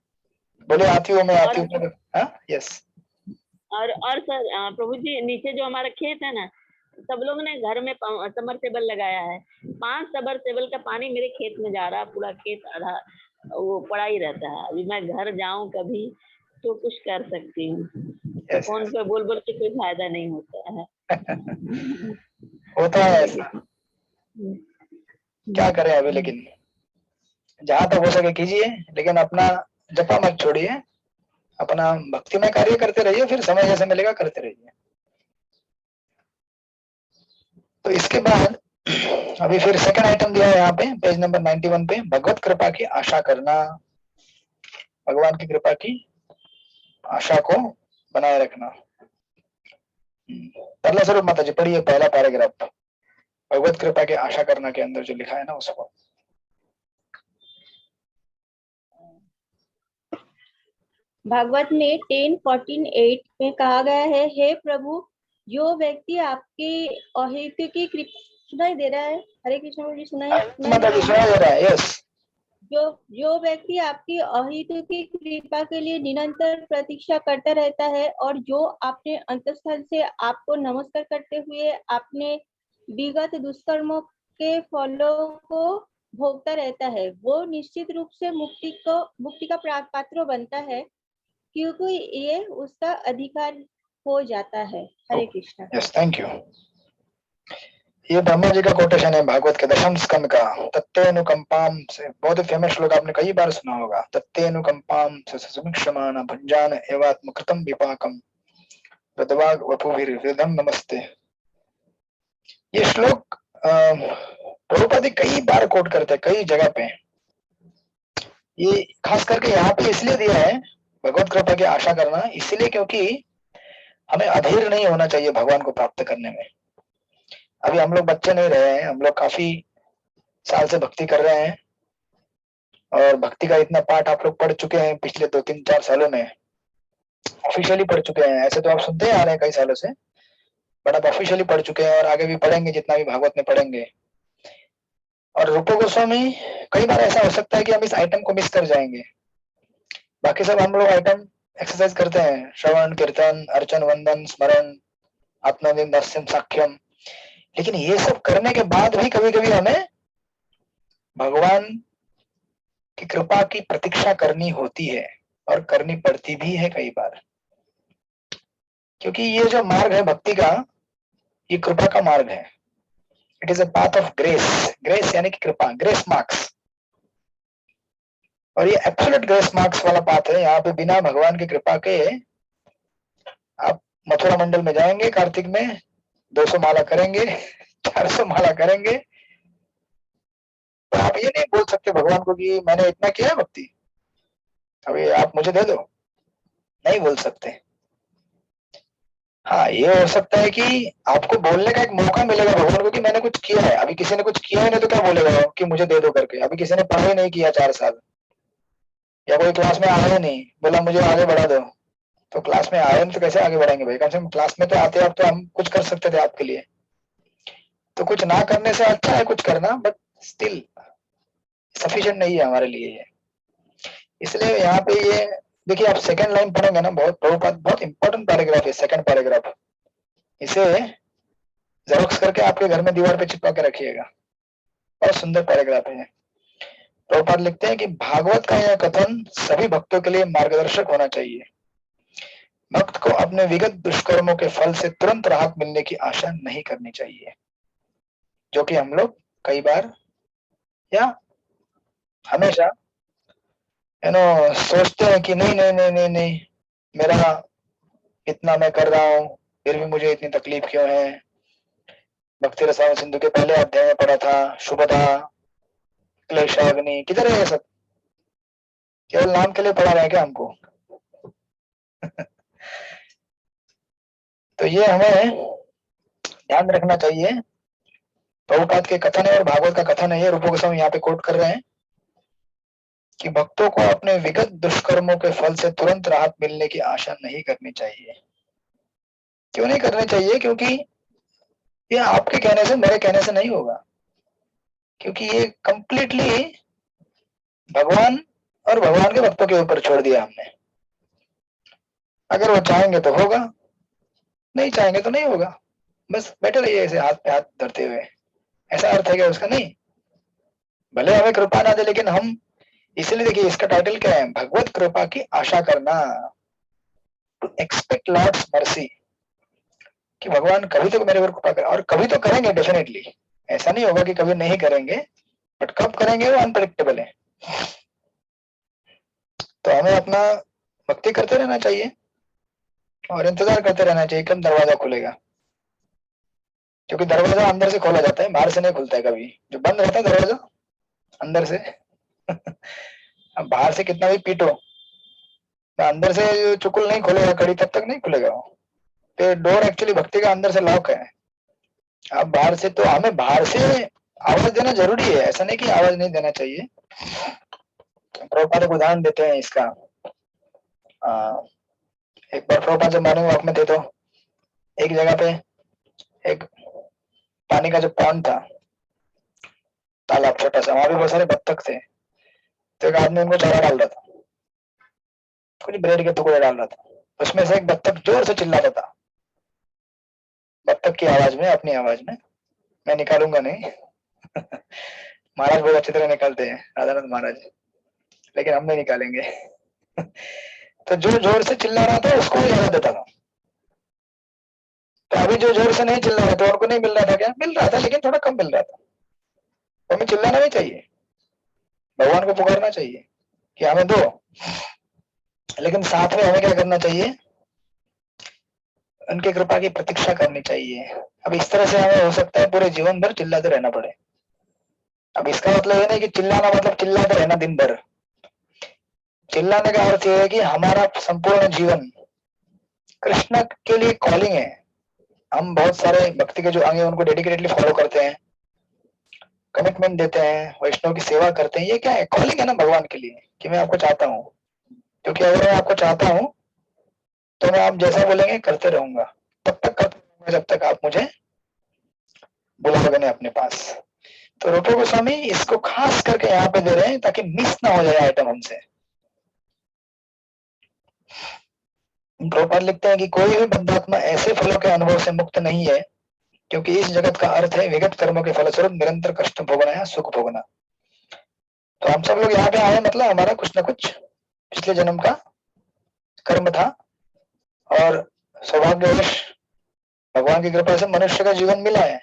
बोले आती हूँ मैं आती और हूँ। हाँ यस। और सर प्रभु जी, नीचे जो हमारा खेत है ना, सब लोग ने घर में सबमर्सिबल लगाया है। 5 सबमर्सिबल का पानी मेरे खेत में जा रहा है, पूरा खेत आधा वो पड़ा ही रहता है। अभी मैं घर जाऊं कभी तो कुछ कर सकती हूँ, तो यस फोन पे बोल बोल के कोई फायदा नहीं होता है। होता है हरे ऐसा, कृष्ण। क्या करें अभी, लेकिन जहां तक हो सके कीजिए, लेकिन अपना जपा मत छोड़िए, अपना भक्तिमय कार्य करते रहिए, फिर समय जैसे मिलेगा करते रहिए। तो इसके बाद अभी फिर सेकंड आइटम दिया है यहाँ पे पेज नंबर 91 पे, भगवत कृपा की आशा करना, भगवान की कृपा की आशा को बनाए रखना। पहला स्वरूप माता जी पढ़िए, पहला पैराग्राफ भगवत कृपा की आशा करना के अंदर जो लिखा है ना उसको। भागवत में 10:14-8 में कहा गया है, हे प्रभु, जो व्यक्ति आपकी अहेतुकी कृपा, सुनाई दे रहा है? हरे कृष्ण जी, सुनाई माता जी सुना दे रहा है, यस। जो व्यक्ति आपकी अहेतुकी कृपा के लिए निरंतर प्रतीक्षा करता रहता है और जो अपने अंतःस्थल से आपको नमस्कार करते हुए अपने विगत दुष्कर्मों के फलों को भोगता रहता है, वो निश्चित रूप से मुक्ति का पात्र बनता है, क्योंकि ये उसका अधिकार हो जाता है। Hare Krishna. Yes, thank you. ये ब्रह्मा जी का कोटेशन है भागवत के 10वें स्कंद का। तत्तेनुकंपाम से, बहुत ही फेमस श्लोक आपने कई बार सुना होगा। तत्तेनुकंपाम से समीक्षमाण भंजान एवात्मकृतम विपाकम प्रदवाग वपुभिर्हृदम नमस्ते। ये श्लोक प्रभुपाद कई बार कोट करते हैं कई जगह पे। ये खास करके यहाँ पे इसलिए दिया है भगवत कृपा की आशा करना, इसलिए क्योंकि हमें अधीर नहीं होना चाहिए भगवान को प्राप्त करने में। अभी हम लोग बच्चे नहीं रहे हैं, हम लोग काफी साल से भक्ति कर रहे हैं और भक्ति का इतना पाठ आप लोग पढ़ चुके हैं पिछले 2-3-4 सालों में, ऑफिशियली पढ़ चुके हैं। ऐसे तो आप सुनते आ रहे हैं कई सालों से, बट आप ऑफिशियली पढ़ चुके हैं और आगे भी पढ़ेंगे, जितना भी भागवत में पढ़ेंगे। और रूप गोस्वामी, कई बार ऐसा हो सकता है कि हम इस आइटम को मिस कर जाएंगे। बाकी सब हम लोग आइटम एक्सरसाइज करते हैं, श्रवण कीर्तन अर्चन वंदन स्मरण आत्मनिर्भर दास्यम साख्यम, लेकिन ये सब करने के बाद भी कभी कभी हमें भगवान की कृपा की प्रतीक्षा करनी होती है और करनी पड़ती भी है कई बार, क्योंकि ये जो मार्ग है भक्ति का, ये कृपा का मार्ग है। It is a path of grace. Grace यानी कि कृपा, ग्रेस मार्क्स, और ये एब्सोल्यूट ग्रेस मार्क्स वाला पाथ है। यहाँ पे बिना भगवान की कृपा के आप मथुरा मंडल में जाएंगे कार्तिक में, 200 माला करेंगे 400 माला करेंगे, तो आप ये नहीं बोल सकते भगवान को कि मैंने इतना किया है भक्ति, अभी आप मुझे दे दो, नहीं बोल सकते। हाँ, ये हो सकता है कि आपको बोलने का एक मौका मिलेगा भगवान को कि मैंने कुछ किया है। अभी किसी ने कुछ किया है नहीं तो क्या बोलेगा कि मुझे दे दो करके। अभी किसी ने पढ़ाई नहीं किया 4 साल, या कोई क्लास में आया नहीं, बोला मुझे आगे बढ़ा दो, तो क्लास में आए नहीं तो कैसे आगे बढ़ेंगे भाई? कम से कम क्लास में तो आते आप तो हम कुछ कर सकते थे आपके लिए। तो कुछ ना करने से अच्छा है कुछ करना, बट स्टिल सफिशिएंट नहीं है हमारे लिए ये। इसलिए यहाँ पे ये देखिए, आप सेकंड लाइन पढ़ेंगे ना, बहुत इंपॉर्टेंट पैराग्राफ है सेकंड पैराग्राफ। इसे जेरोक्स करके आपके घर में दीवार पे चिपका के रखिएगा, बहुत सुंदर पैराग्राफ है। प्रभुपाद लिखते हैं कि भागवत का यह कथन सभी भक्तों के लिए मार्गदर्शक होना चाहिए। भक्त को अपने विगत दुष्कर्मों के फल से तुरंत राहत मिलने की आशा नहीं करनी चाहिए, जो कि हम लोग कई बार या हमेशा सोचते हैं कि नहीं नहीं नहीं नहीं नहीं, मेरा इतना मैं कर रहा हूँ फिर भी मुझे इतनी तकलीफ क्यों है। भक्ति रसायन सिंधु के पहले अध्याय में पढ़ा था, शुभदा क्लेशाग्नि, किधर है ये सब? केवल नाम के लिए पढ़ा रहे हैं क्या हमको? तो ये हमें ध्यान रखना चाहिए। प्रभुपाद के कथन है और भागवत का कथन है, ये रूप गोस्वामी यहाँ पे कोट कर रहे हैं कि भक्तों को अपने विगत दुष्कर्मों के फल से तुरंत राहत मिलने की आशा नहीं करनी चाहिए। क्यों नहीं करनी चाहिए? क्योंकि ये आपके कहने से, मेरे कहने से नहीं होगा, क्योंकि ये कंप्लीटली भगवान और भगवान के भक्तों के ऊपर छोड़ दिया हमने। अगर वो चाहेंगे तो होगा, नहीं चाहेंगे तो नहीं होगा। बस बैठे रहिए ऐसे हाथ पे हाथ धरते हुए। ऐसा अर्थ है क्या उसका? नहीं। भले हमें कृपा ना दे, लेकिन हम, इसलिए देखिए इसका टाइटल क्या है, भगवत कृपा की आशा करना, टू एक्सपेक्ट लॉर्ड्स मर्सी, कि भगवान कभी तो मेरे ऊपर कृपा करें, और कभी तो करेंगे डेफिनेटली। ऐसा नहीं होगा कि कभी नहीं करेंगे, बट कब करेंगे वो अनप्रेडिक्टेबल है। तो हमें अपना भक्ति करते रहना चाहिए और इंतजार करते रहना चाहिए कब दरवाजा खुलेगा, क्योंकि दरवाजा अंदर से खोला जाता है, बाहर से नहीं खुलता है कभी। जो बंद रहता है दरवाजा अंदर से अब बाहर से कितना भी पीटो, तो अंदर से चुकुल नहीं खोलेगा कड़ी, तब तक नहीं खुलेगा वो। तो डोर एक्चुअली भक्ति का अंदर से लॉक है। अब बाहर से, तो हमें बाहर से आवाज देना जरूरी है, ऐसा नहीं कि आवाज नहीं देना चाहिए। प्रभुपाद एक उदाहरण देते हैं इसका। एक बार प्रभुपाद जब मॉर्निंग वॉक में थे, तो एक जगह पे एक पानी का जो पॉन्ड था, तालाब छोटा सा, वहां भी बहुत सारे बत्तख थे। तो एक आदमी उनको चारा डाल रहा था, कुछ ब्रेड के टुकड़े डाल रहा था। उसमें से एक बत्तख जोर से चिल्लाता था, बत्तख की आवाज में, अपनी आवाज में। मैं निकालूंगा नहीं महाराज बहुत अच्छी तरह निकालते हैं, राधानंद महाराज, लेकिन हम नहीं निकालेंगे तो जो जोर से चिल्ला रहा था उसको ही याद देता था। तो अभी जो जोर से नहीं चिल्ला रहा था, उनको नहीं मिल रहा था क्या? मिल रहा था, लेकिन थोड़ा कम मिल रहा था। तो हमें चिल्लाना नहीं चाहिए, भगवान को पुकारना चाहिए कि हमें दो, लेकिन साथ में हमें क्या करना चाहिए? उनकी कृपा की प्रतीक्षा करनी चाहिए। अब इस तरह से हमें हो सकता है पूरे जीवन भर चिल्लाते रहना पड़े। अब इसका मतलब ये नहीं कि चिल्लाना मतलब चिल्लाते रहना दिन भर। चिल्लाने का अर्थ ये है कि हमारा संपूर्ण जीवन कृष्ण के लिए कॉलिंग है। हम बहुत सारे भक्ति के जो अंग हैं उनको डेडिकेटेडली फॉलो करते हैं, कमिटमेंट देते हैं, वैष्णव की सेवा करते हैं। ये क्या है? कॉलिंग है ना भगवान के लिए, कि मैं आपको चाहता हूँ। क्योंकि अगर मैं आपको चाहता हूँ तो मैं आप जैसा बोलेंगे करते रहूंगा, तब तक करते रहूंगा जब तक आप मुझे बुलाओगे नहीं अपने पास। तो रूप गोस्वामी इसको खास करके यहाँ पे दे रहे हैं ताकि मिस ना हो जाए आइटम हमसे। प्रभुपाद लिखते हैं कि कोई भी बद्धात्मा ऐसे फलों के अनुभव से मुक्त नहीं है, क्योंकि इस जगत का अर्थ है विगत कर्मों के फलस्वरूप निरंतर कष्ट भोगना या सुख भोगना। तो हम सब लोग यहाँ पे आए मतलब हमारा कुछ ना कुछ पिछले जन्म का कर्म था, और सौभाग्यवश भगवान की कृपा से मनुष्य का जीवन मिला है।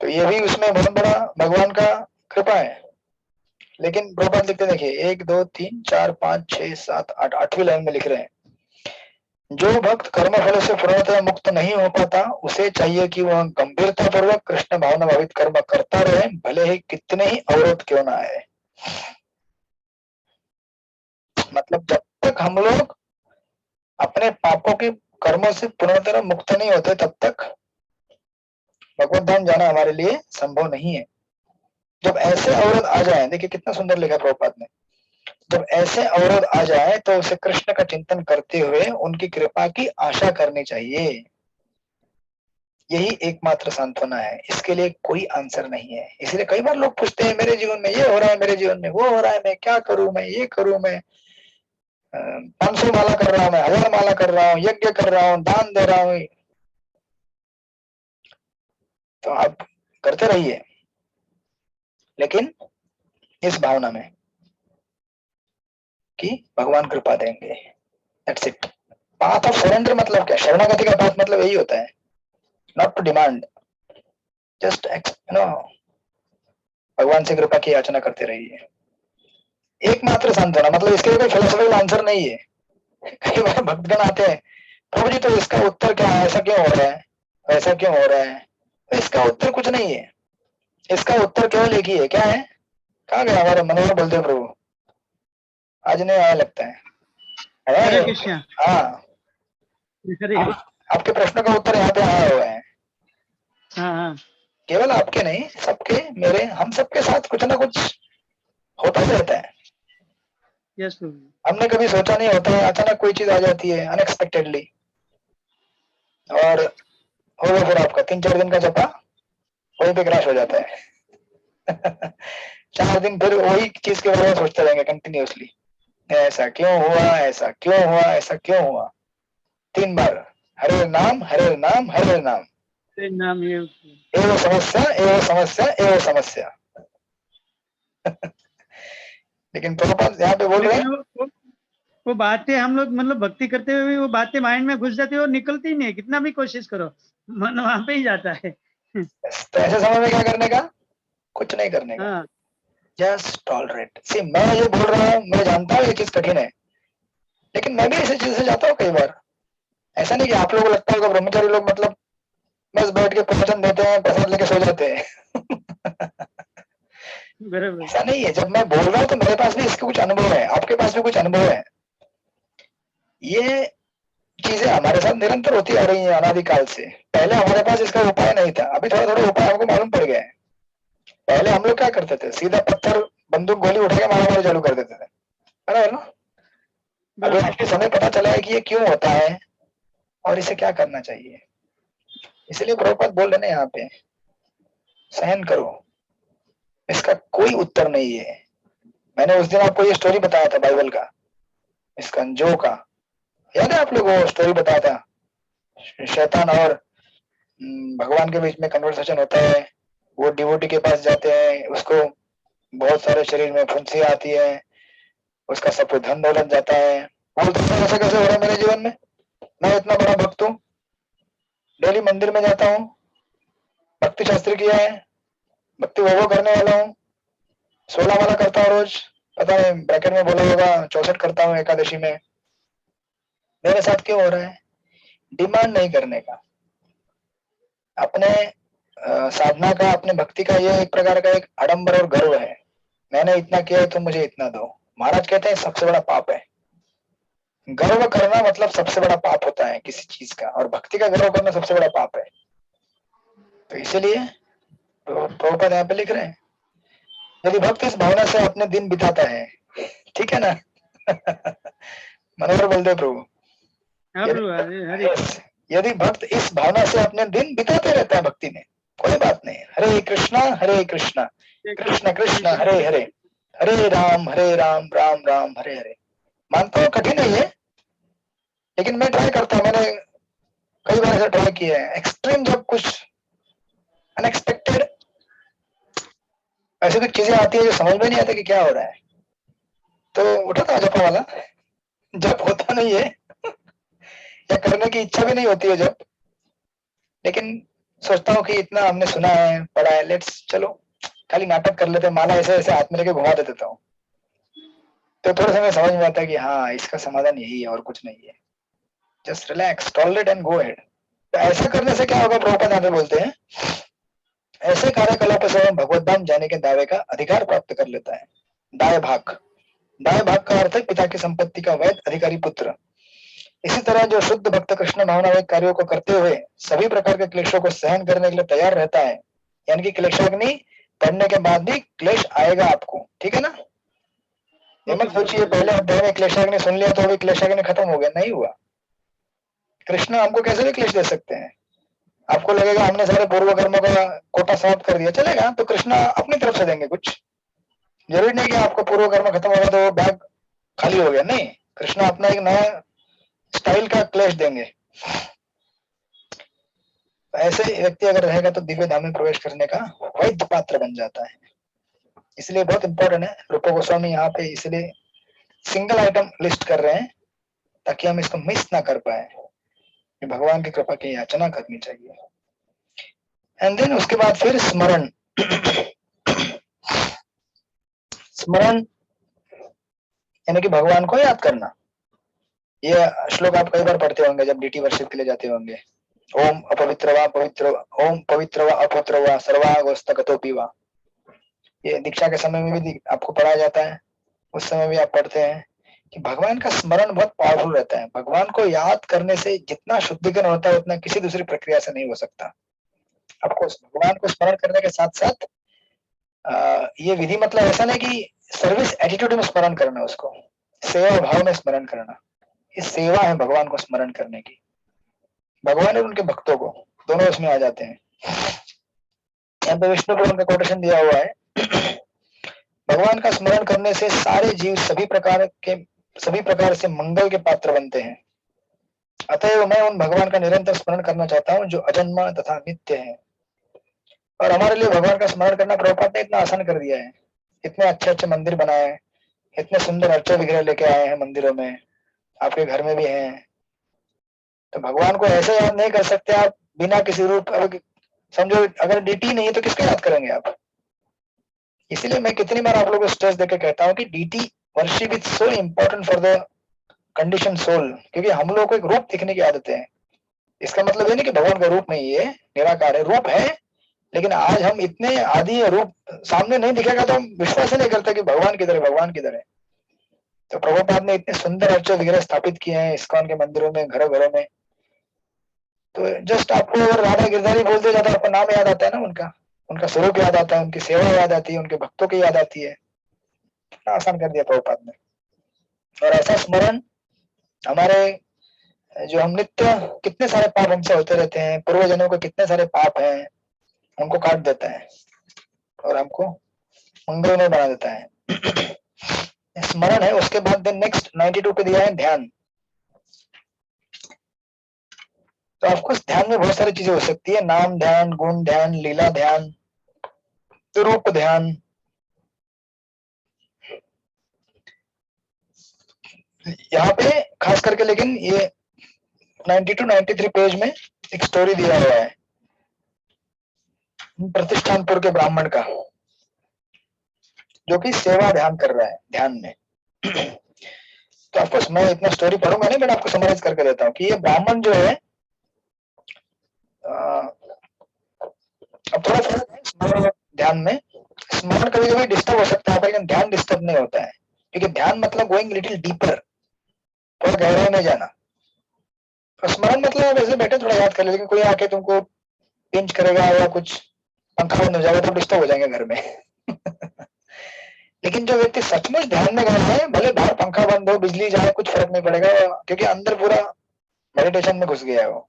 तो ये भी उसमें बहुत बड़ा भगवान का कृपा है। लेकिन प्रभुपाद लिखते देखिए 1 2 3 4 5 6 7 8, 8वीं लाइन में लिख रहे हैं, जो भक्त कर्म फल से पूर्णतः मुक्त नहीं हो पाता, उसे चाहिए कि वह गंभीरता पूर्वक कृष्ण भावना भावित कर्म करता रहे, भले ही कितने ही अवरोध क्यों ना आए। मतलब जब तक हम लोग अपने पापों के कर्मों से पूर्णतः मुक्त नहीं होते, तब तक भगवत धाम जाना हमारे लिए संभव नहीं है। जब ऐसे अवरोध आ जाए, देखिए कितना सुंदर लिखा प्रभुपाद ने, जब ऐसे अवरोध आ जाए तो उसे कृष्ण का चिंतन करते हुए उनकी कृपा की आशा करनी चाहिए। यही एकमात्र सांत्वना है, इसके लिए कोई आंसर नहीं है। इसलिए कई बार लोग पूछते हैं मेरे जीवन में ये हो रहा है, मेरे जीवन में वो हो रहा है, मैं क्या करूं, मैं ये करूं, मैं 500 माला कर रहा हूं, मैं 1000 माला कर रहा हूं, यज्ञ कर रहा हूं, दान दे रहा हूं। तो आप करते रहिए, लेकिन इस भावना में कि भगवान कृपा देंगे। That's it. Path of surrender मतलब क्या? शरणागति का पाथ मतलब यही होता है, नॉट टू डिमांड, जस्ट भगवान से कृपा की याचना करते रहिए। एकमात्र सांत्वना मतलब इसके लिए कोई फिलोसॉफिकल आंसर नहीं है। कई बार भक्तगण आते हैं, प्रभु जी तो इसका उत्तर क्या है, ऐसा क्यों हो रहा है, ऐसा क्यों हो रहा है? तो इसका उत्तर कुछ नहीं है, इसका उत्तर केवल एक ही है। क्या है? कहाँ गया हमारे मनोहर बलदेव प्रभु? आज नहीं आया लगता है हरे कृष्णा। हाँ, हरे आपके प्रश्न का उत्तर यहाँ पे आया हुआ है। हाँ हाँ केवल आपके नहीं, सबके, मेरे, हम सबके साथ कुछ ना कुछ होता ही रहता है। यस प्रभु। हमने कभी सोचा नहीं होता है, अचानक कोई चीज आ जाती है अनएक्सपेक्टेडली, और हो गया फिर आपका 3-4 दिन का जपा वहीं पे क्रैश हो जाता है। 4 दिन फिर वही चीज के बारे में सोचते रहेंगे कंटिन्यूअसली, ऐसा क्यों हुआ, ऐसा क्यों हुआ, ऐसा क्यों हुआ। 3 बार हरे नाम हरे नाम हरे नाम, तेरे नाम ये एवं समस्या एवं समस्या एवं समस्या। लेकिन प्रभुपाद यहाँ पे बोल रहे लेकिन हैं, वो बातें हम लोग मतलब भक्ति करते हुए भी वो बातें माइंड में घुस जाती है और निकलती ही नहीं, कितना भी कोशिश करो मन वहां पे ही जाता है। तो ऐसे समय में क्या करने का, कुछ नहीं करने का, हाँ जस्ट टॉलरेट। सी, मैं ये बोल रहा हूँ, मैं जानता हूँ ये चीज कठिन है, लेकिन मैं भी ऐसी चीज से जाता हूँ कई बार। ऐसा नहीं कि आप लोगों को लगता होगा ब्रह्मचारी लोग मतलब बस बैठ के प्रवचन देते हैं, प्रसाद लेके सो जाते हैं। बराबर। ऐसा नहीं है। जब मैं बोल रहा हूँ तो मेरे पास भी इसके कुछ अनुभव है, आपके पास भी कुछ अनुभव है। ये चीजें हमारे साथ निरंतर होती आ रही हैं अनादिकाल से। पहले हमारे पास इसका उपाय नहीं था, अभी थोड़ा थोड़ा उपाय हमको मालूम पड़ गया है। पहले हम लोग क्या करते थे, सीधा पत्थर बंदूक गोली उठा के मारा चालू कर देते थे, बराबर ना। अभी बराबर। आपके समय पता चला है कि ये क्यों होता है और इसे क्या करना चाहिए। इसलिए प्रभुपाद बोल रहे हैं यहाँ पे, सहन करो, इसका कोई उत्तर नहीं है। मैंने उस दिन आपको ये स्टोरी बताया था बाइबल का, इसका जो का, याद है आप लोग वो स्टोरी बताया था, शैतान और भगवान के बीच में कन्वर्सेशन होता है। वो डिवोटी के पास जाते हैं, उसको बहुत सारे शरीर में फुंसी आती है, उसका सब कुछ धन दौलत जाता है। बोलते हैं ऐसा कैसे हो रहा है मेरे जीवन में, मैं इतना बड़ा भक्त हूँ, डेली मंदिर में जाता हूँ, भक्ति शास्त्र किया है, भक्ति वैभव करने वाला हूँ, 16 माला करता हूँ रोज, पता है ब्रैकेट में बोला होगा 64 करता हूँ एकादशी में। मेरे साथ क्यों हो रहा है? डिमांड नहीं करने का, अपने साधना का, अपने भक्ति का ये एक प्रकार का एक आडंबर और गर्व है। मैंने इतना किया है तो मुझे इतना दो। महाराज कहते हैं सबसे बड़ा पाप है गर्व करना, मतलब सबसे बड़ा पाप होता है किसी चीज का, और भक्ति का गर्व करना सबसे बड़ा पाप है। तो इसीलिए प्रभुपाद यहाँ पे लिख रहे हैं, यदि भक्त इस भावना से अपने दिन बिताता है, ठीक है ना। मनोहर बलदेव प्रभु, हाँ प्रभु। हरे यदि भक्त इस भावना से अपने दिन बिताते रहता है भक्ति में, कोई बात नहीं। हरे कृष्णा कृष्ण कृष्ण हरे हरे, हरे राम राम राम हरे हरे। मानता हूँ कठिन है ये, लेकिन मैं ट्राई करता हूँ। मैंने कई बार ऐसा ट्राई किया है। एक्सट्रीम जब कुछ अनएक्सपेक्टेड ऐसी कुछ चीजें आती है जो समझ में नहीं आता कि क्या हो रहा है, तो उठाता हूँ जपा वाला। जब होता नहीं है या करने की इच्छा भी नहीं होती है जब, लेकिन सोचता हूँ कि इतना हमने सुना है, पढ़ा है, लेट्स चलो खाली नाटक कर लेते हैं, माला ऐसे ऐसे हाथ में लेके घुमा देता हूँ, तो थोड़ा सा मैं समझ में आता है कि हाँ इसका समाधान यही है और कुछ नहीं है। Just relax, tolerate and go ahead. तो ऐसा करने से क्या होगा, प्रभुपाद यहाँ पे बोलते हैं, ऐसे कार्यकलाप से हम भगवत धाम जाने के दावे का अधिकार प्राप्त कर लेता है। दाय भाग, दाय भाग का अर्थ है पिता की संपत्ति का वैध अधिकारी पुत्र। इसी तरह जो शुद्ध भक्त कृष्ण भावनावेग कार्यों को करते हुए सभी प्रकार के क्लेशों को सहन करने के लिए तैयार रहता है, यानी कि क्लेशाग्नि पढ़ने के बाद भी क्लेश आएगा आपको, ठीक है ना। ये मत सोचिए पहले अध्याय में क्लेशाग्नि सुन लिया तो अभी क्लेशाग्नि खत्म हो गया, नहीं हुआ। कृष्ण हमको कैसे भी क्लेश दे सकते हैं। आपको लगेगा हमने सारे पूर्व कर्मों का कोटा समाप्त कर दिया, चलेगा, तो कृष्ण अपनी तरफ से देंगे कुछ। जरूरी नहीं कि आपको पूर्व कर्म खत्म होगा तो बैग खाली हो गया, नहीं। कृष्ण अपना एक नया स्टाइल का क्लेश देंगे। ऐसे व्यक्ति अगर रहेगा तो दिव्य धाम में प्रवेश करने का वैध पात्र बन जाता है। इसलिए बहुत इंपॉर्टेंट है। रूप गोस्वामी यहाँ पे इसलिए सिंगल आइटम लिस्ट कर रहे हैं ताकि हम इसको मिस ना कर पाए। भगवान की कृपा की याचना करनी चाहिए। एंड देन उसके बाद फिर स्मरण। स्मरण यानी कि भगवान को याद करना। ये श्लोक आप कई बार पढ़ते होंगे जब डीटी वर्शिप के लिए जाते होंगे। ओम अपवित्र वा पवित्र, ओम पवित्र वा अपवित्र वा सर्वागोस्तगतोपि वा। ये दीक्षा के समय में भी आपको पढ़ाया जाता है, उस समय भी आप पढ़ते हैं। कि भगवान का स्मरण बहुत पावरफुल रहता है। भगवान को याद करने से जितना शुद्धिकरण होता है उतना किसी दूसरी प्रक्रिया से नहीं हो सकता। आपको भगवान को स्मरण करने के साथ साथ ये विधि मतलब ऐसा नहीं कि सर्विस एटीट्यूड में स्मरण करना, उसको सेवा भाव में स्मरण करना, ये सेवा है भगवान को स्मरण करने की। भगवान और उनके भक्तों को दोनों उसमें आ जाते हैं। यहाँ पे विष्णु पुराण का कोटेशन दिया हुआ है, भगवान का स्मरण करने से सारे जीव सभी प्रकार से मंगल के पात्र बनते हैं। अतएव मैं उन भगवान का निरंतर स्मरण करना चाहता हूँ जो अजन्मा तथा नित्य है। और हमारे लिए भगवान का स्मरण करना प्रभुपाद ने इतना आसान कर दिया है। इतने अच्छे अच्छे मंदिर बनाए हैं, इतने सुंदर अर्चा विग्रह लेके आए हैं मंदिरों में, आपके घर में भी हैं। तो भगवान को ऐसे याद नहीं कर सकते आप बिना किसी रूप। समझो अगर डीटी नहीं है तो किसको याद करेंगे आप? इसीलिए मैं कितनी बार आप लोगों को स्ट्रेस देकर कहता हूँ कि deity worship is so important for the condition soul, क्योंकि हम लोगों को एक रूप दिखने की आदत है। इसका मतलब ये नहीं कि भगवान का रूप नहीं है, निराकार है, रूप है, लेकिन आज हम इतने आदि है, रूप सामने नहीं दिखेगा तो हम विश्वास ही नहीं करते कि भगवान किधर है, भगवान किधर है। तो प्रभुपाद ने इतने सुंदर अर्चा विग्रह स्थापित किए हैं इस्कॉन के मंदिरों में, घरों घरों में। तो जस्ट आपको अगर राधा गिरधारी बोल दिया जाता है, आपका नाम याद आता है ना, उनका स्वरूप याद आता है, उनकी सेवा याद आती है, उनके भक्तों की याद आती है। कितना आसान कर दिया प्रभुपाद ने। और ऐसा स्मरण हमारे जो हम नित्य कितने सारे पाप हमसे होते रहते हैं, पूर्वजन्मों के कितने सारे पाप हैं, उनको काट देता है और हमको मंगलमय बना देता है। स्मरण है। उसके बाद नेक्स्ट 92 पे दिया है ध्यान। तो ऑफकोर्स ध्यान में बहुत सारी चीजें हो सकती है, नाम ध्यान, गुण ध्यान, लीला ध्यान, रूप ध्यान। यहाँ पे खास करके लेकिन ये 92-93 पेज में एक स्टोरी दिया हुआ है प्रतिष्ठानपुर के ब्राह्मण का, जो कि सेवा ध्यान कर रहा है ध्यान में। तो ऑफकोर्स मैं इतना स्टोरी पढ़ूंगा नहीं, मैं आपको समराइज करके देता हूँ कि ये ब्राह्मण जो है अब थोड़ा सा ध्यान में स्मरण कभी कभी डिस्टर्ब हो सकता है, लेकिन ध्यान डिस्टर्ब नहीं होता है, क्योंकि ध्यान मतलब गोइंग लिटिल डीपर, थोड़ा गहराई में जाना। तो स्मरण मतलब ऐसे बैठे थोड़ा याद कर ले, लेकिन कोई आके तुमको पिंच करेगा या कुछ पंखा बंद हो जाएगा तो डिस्टर्ब हो जाएंगे घर में। लेकिन जो व्यक्ति सचमुच ध्यान में गया है, भले बाहर पंखा बंद हो, बिजली जाए, कुछ फर्क नहीं पड़ेगा, क्योंकि अंदर पूरा मेडिटेशन में घुस गया है वो।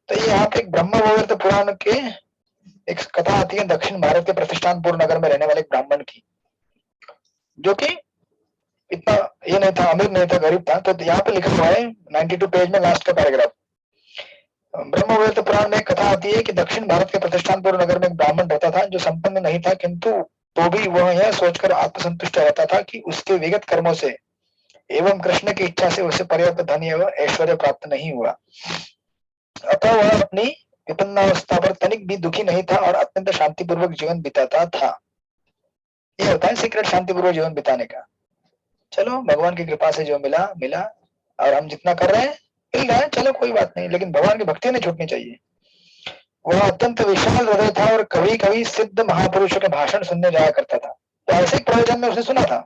तो ये यहाँ पे एक ब्रह्म वैवर्त पुराण के एक कथा आती है दक्षिण भारत के प्रतिष्ठानपुर नगर में रहने वाले एक ब्राह्मण की, जो कि इतना ये नहीं था, अमीर नहीं था, गरीब था। तो यहाँ पे लिखा हुआ है 92 पेज में लास्ट का पैराग्राफ, ब्रह्म वैवर्त पुराण में एक कथा आती है कि दक्षिण भारत के प्रतिष्ठानपुर नगर में एक ब्राह्मण रहता था जो संपन्न नहीं था, किंतु तो भी वह यह सोचकर आत्मसंतुष्ट रहता था कि उसके विगत कर्मों से एवं कृष्ण की इच्छा से उसे पर्याप्त धन एवं ऐश्वर्य प्राप्त नहीं हुआ। अतः वह अपनी विपन्नावस्था पर तनिक भी दुखी नहीं था और अत्यंत शांतिपूर्वक जीवन बिताता था। ये होता है सीक्रेट शांतिपूर्वक जीवन बिताने का। चलो भगवान की कृपा से जो मिला मिला, और हम जितना कर रहे हैं मिल रहा है, चलो कोई बात नहीं, लेकिन भगवान की भक्ति नहीं छूटनी चाहिए। वह अत्यंत विशाल हृदय था और कभी कभी सिद्ध महापुरुषों के भाषण सुनने जाया करता था। तो ऐसे ही प्रवचन में उसने सुना था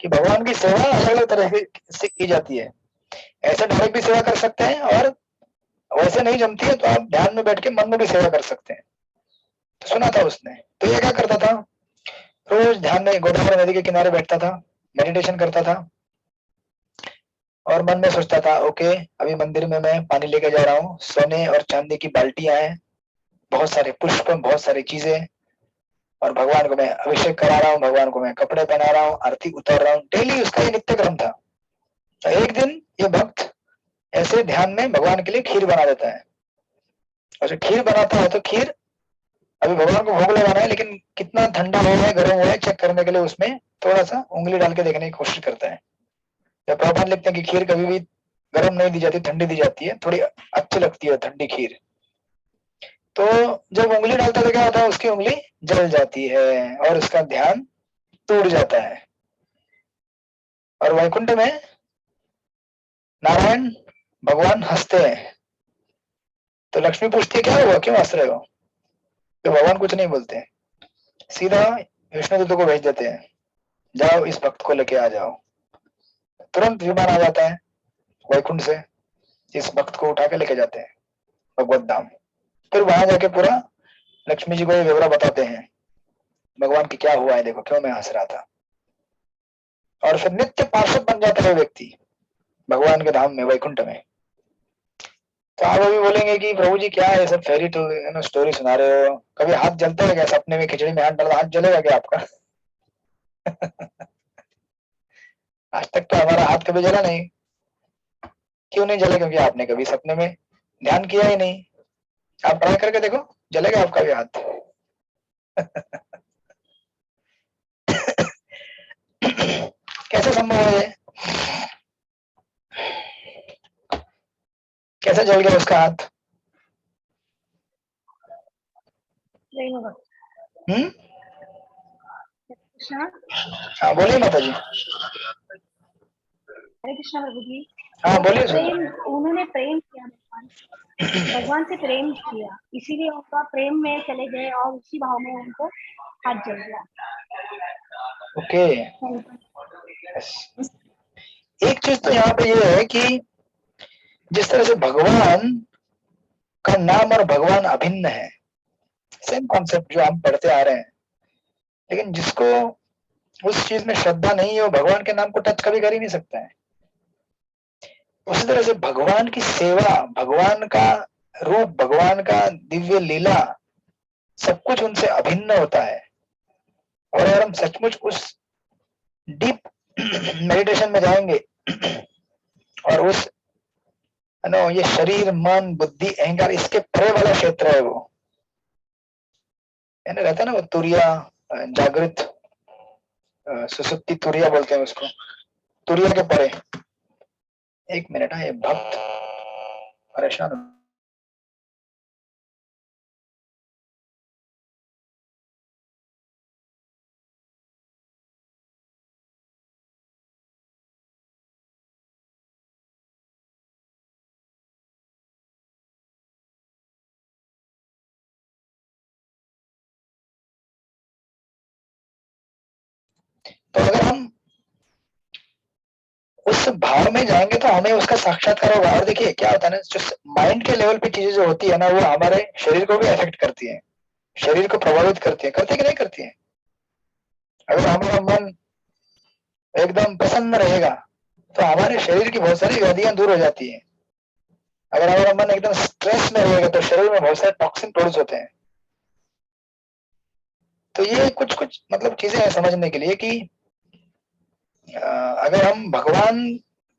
कि भगवान की सेवा अलग अलग तरह से की जाती है। ऐसे डायरेक्ट भी सेवा कर सकते हैं, और वैसे नहीं जमती है तो आप ध्यान में बैठ के मन में भी सेवा कर सकते हैं। तो सुना था उसने। तो ये क्या करता था, रोज ध्यान में गोदावरी नदी के किनारे बैठता था, मेडिटेशन करता था और मन में सोचता था, ओके अभी मंदिर में मैं पानी लेके जा रहा हूँ, सोने और चांदी की बाल्टियां हैं, बहुत सारे पुष्प, बहुत सारी चीजें, और भगवान को मैं अभिषेक करा रहा हूँ, भगवान को मैं कपड़े पहना रहा हूँ, आरती उतार रहा हूँ। डेली उसका ये नित्य क्रम था। तो एक दिन ये भक्त ऐसे ध्यान में भगवान के लिए खीर बना देता है। और जब खीर बनाता है तो खीर अभी भगवान को भोग लगाना है, लेकिन कितना ठंडा हुआ है, गर्म हुआ है, चेक करने के लिए उसमें थोड़ा सा उंगली डाल के देखने की कोशिश करता है। जब प्रभुपाद लिखते हैं कि खीर कभी भी गर्म नहीं दी जाती, ठंडी दी जाती है, थोड़ी अच्छी लगती है ठंडी खीर। तो जब उंगली डालता तो क्या होता है, उसकी उंगली जल जाती है और उसका ध्यान टूट जाता है। और वैकुंठ में नारायण भगवान हंसते हैं। तो लक्ष्मी पूछती है, क्या हुआ, क्यों हंस रहे हो? तो भगवान कुछ नहीं बोलते, सीधा विष्णु दूत को भेज देते हैं, जाओ इस भक्त को लेके आ जाओ। तुरंत विमान आ जाता है वैकुंठ से, इस भक्त को उठा के लेके जाते हैं भगवत धाम। फिर वहां जाके पूरा लक्ष्मी जी को ये विवरण बताते हैं, भगवान की क्या हुआ है, देखो क्यों मैं हंस रहा था। और फिर नित्य पार्षद बन जाता है व्यक्ति भगवान के धाम में, वैकुंठ में। तो आप अभी बोलेंगे कि प्रभु जी क्या है सब फेरी टू स्टोरी सुना रहे हो, कभी हाथ जलता है क्या? सपने में खिचड़ी में हाथ डाला, हाथ जलेगा क्या आपका? आज तक तो हमारा हाथ कभी जला नहीं। क्यों नहीं जला? क्योंकि आपने कभी सपने में ध्यान किया ही नहीं। आप ट्राई करके देखो, जलेगा आपका भी हाथ। कैसे संभव है ये? कैसे जल गया उसका हाथ? हम्म, कृष्णा, हाँ बोलिए माता जी। हरे कृष्णा प्रभु जी। हाँ बोलिए प्रेम, सुन। उन्होंने प्रेम किया भगवान से प्रेम किया, इसीलिए उनका प्रेम में चले गए और उसी भाव में उनको हाथ जल गया। ओके, एक चीज तो यहाँ पे ये है कि जिस तरह से भगवान का नाम और भगवान अभिन्न है, सेम कॉन्सेप्ट जो हम पढ़ते आ रहे हैं, लेकिन जिसको उस चीज में श्रद्धा नहीं है वो भगवान के नाम को टच कभी कर ही नहीं सकता है। उसी तरह से भगवान की सेवा, भगवान का रूप, भगवान का दिव्य लीला, सब कुछ उनसे अभिन्न होता है। और अगर हम सचमुच उस डीप मेडिटेशन में जाएंगे और उस ये शरीर, मन, बुद्धि, अहंकार, इसके परे वाला क्षेत्र है वो, रहता है ना वो तुरिया, जागृत, सुसुप्ति तुरिया बोलते हैं उसको, तुरिया के परे। एक मिनट, ये भक्त परेशान हो। तो अगर हम उस भाव में जाएंगे तो हमें उसका साक्षात्कार होगा। और देखिए क्या होता है ना, जो माइंड के लेवल पे चीजें जो होती है ना, वो हमारे शरीर को भी अफेक्ट करती है, शरीर को प्रभावित करती है। करती है कि नहीं करती है? अगर हमारा मन एकदम प्रसन्न रहेगा तो हमारे शरीर की बहुत सारी व्याधियां दूर हो जाती है। अगर हमारा मन एकदम स्ट्रेस में रहेगा तो शरीर में बहुत सारे टॉक्सिन प्रोड्यूस होते हैं। तो ये कुछ कुछ मतलब चीजें हैं समझने के लिए कि अगर हम भगवान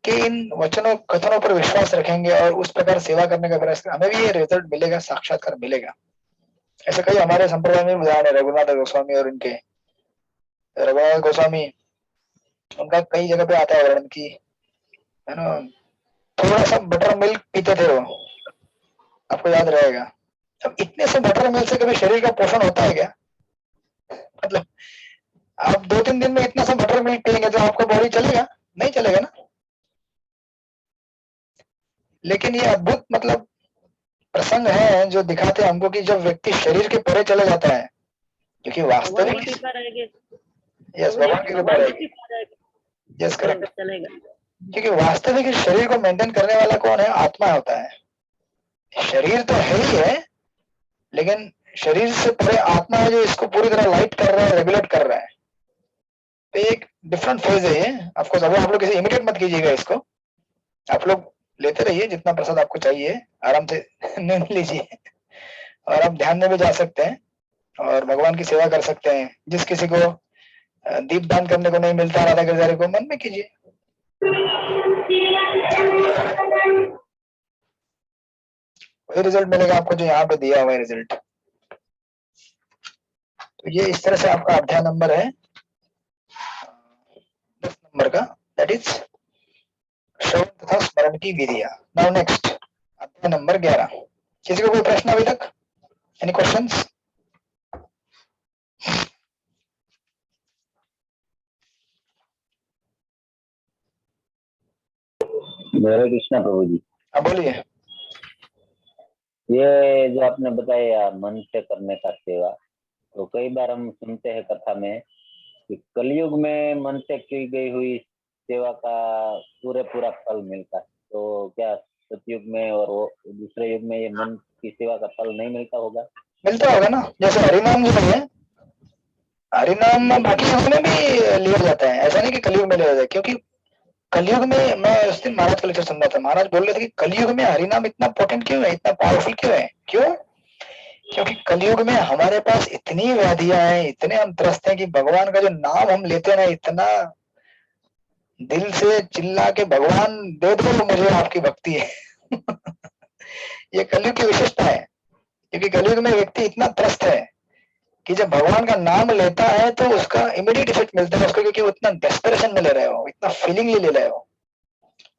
के इन वचनों कथनों पर विश्वास रखेंगे और उस प्रकार सेवा करने का प्रयास करें, हमें भी ये रिजल्ट मिलेगा, साक्षात्कार मिलेगा। ऐसे कई हमारे संप्रदाय में उदाहरण है, रघुनाथ गोस्वामी और इनके। रघुनाथ गोस्वामी, उनका कई जगह पे आता है वर्णन की, है ना, थोड़ा सा बटर मिल्क पीते थे वो, आपको याद रहेगा। अब इतने से बटर मिल्क से कभी शरीर का पोषण होता है क्या? मतलब आप 2-3 दिन में इतना सा बटर मिल्क पिएंगे तो आपका बॉडी चलेगा? नहीं चलेगा ना। लेकिन ये अद्भुत मतलब प्रसंग है जो दिखाते हैं हमको कि जब व्यक्ति शरीर के परे चले जाता है, क्योंकि भगवान वास्तविक, की कृपा रहेगी, यस भगवान की कृपा भगवान की रहेगी, कृपा रहेगी यस तो करेक्ट। सब चलेगा। क्योंकि वास्तविक इस शरीर को मेंटेन करने वाला कौन है? आत्मा होता है। शरीर तो है ही है, लेकिन शरीर से परे आत्मा है जो इसको पूरी तरह लाइट कर रहा है, रेगुलेट कर रहा है। तो एक डिफरेंट फेज है ये। ऑफकोर्स अभी आप लोग किसी इमिटेट मत कीजिएगा इसको, आप लोग लेते रहिए जितना प्रसाद आपको चाहिए, आराम से नींद लीजिए और आप ध्यान में भी जा सकते हैं और भगवान की सेवा कर सकते हैं। जिस किसी को दीप दान करने को नहीं मिलता राधा गिरधारी को, मन में कीजिए, वही रिजल्ट मिलेगा आपको जो यहाँ पे दिया हुआ है रिजल्ट। तो ये इस तरह से आपका अध्याय नंबर है 10 नंबर का, दैट इज श्रवण तथा स्मरण की विधियां। नाउ नेक्स्ट अध्याय नंबर 11। किसी को कोई प्रश्न अभी तक? Any questions? हरे कृष्णा प्रभु जी। हाँ बोलिए। ये जो आपने बताया मन से करने का सेवा, तो कई बार हम सुनते हैं कथा में कि कलयुग में मन से की गई हुई सेवा का पूरा फल मिलता है, तो क्या सतयुग में और वो दूसरे युग में ये मन की सेवा का फल नहीं मिलता होगा? मिलता होगा ना, जैसे हरिनाम जो है, हरिनाम बाकी युग में भी लिया जाता है, ऐसा नहीं कि कलयुग में लिया जाता है, क्योंकि कलयुग में, मैं उस दिन महाराज का लेक्चर सुन रहा था, महाराज बोल रहे थे कि कलयुग में हरिनाम इतना पोटेंट क्यों है, इतना पावरफुल क्यों है, क्यों? क्योंकि कलयुग में हमारे पास इतनी व्याधियां हैं, इतने हम त्रस्त हैं कि भगवान का जो नाम हम लेते हैं ना, इतना दिल से चिल्ला के, भगवान दे दो मुझे आपकी भक्ति है। ये कलयुग की विशेषता है, क्योंकि कलयुग में व्यक्ति इतना त्रस्त है कि जब भगवान का नाम लेता है तो उसका इमीडिएट इफेक्ट मिलता है उसको, क्योंकि वो इतना डेस्परेशन में ले रहे हो, इतना फीलिंगली ले रहे हो।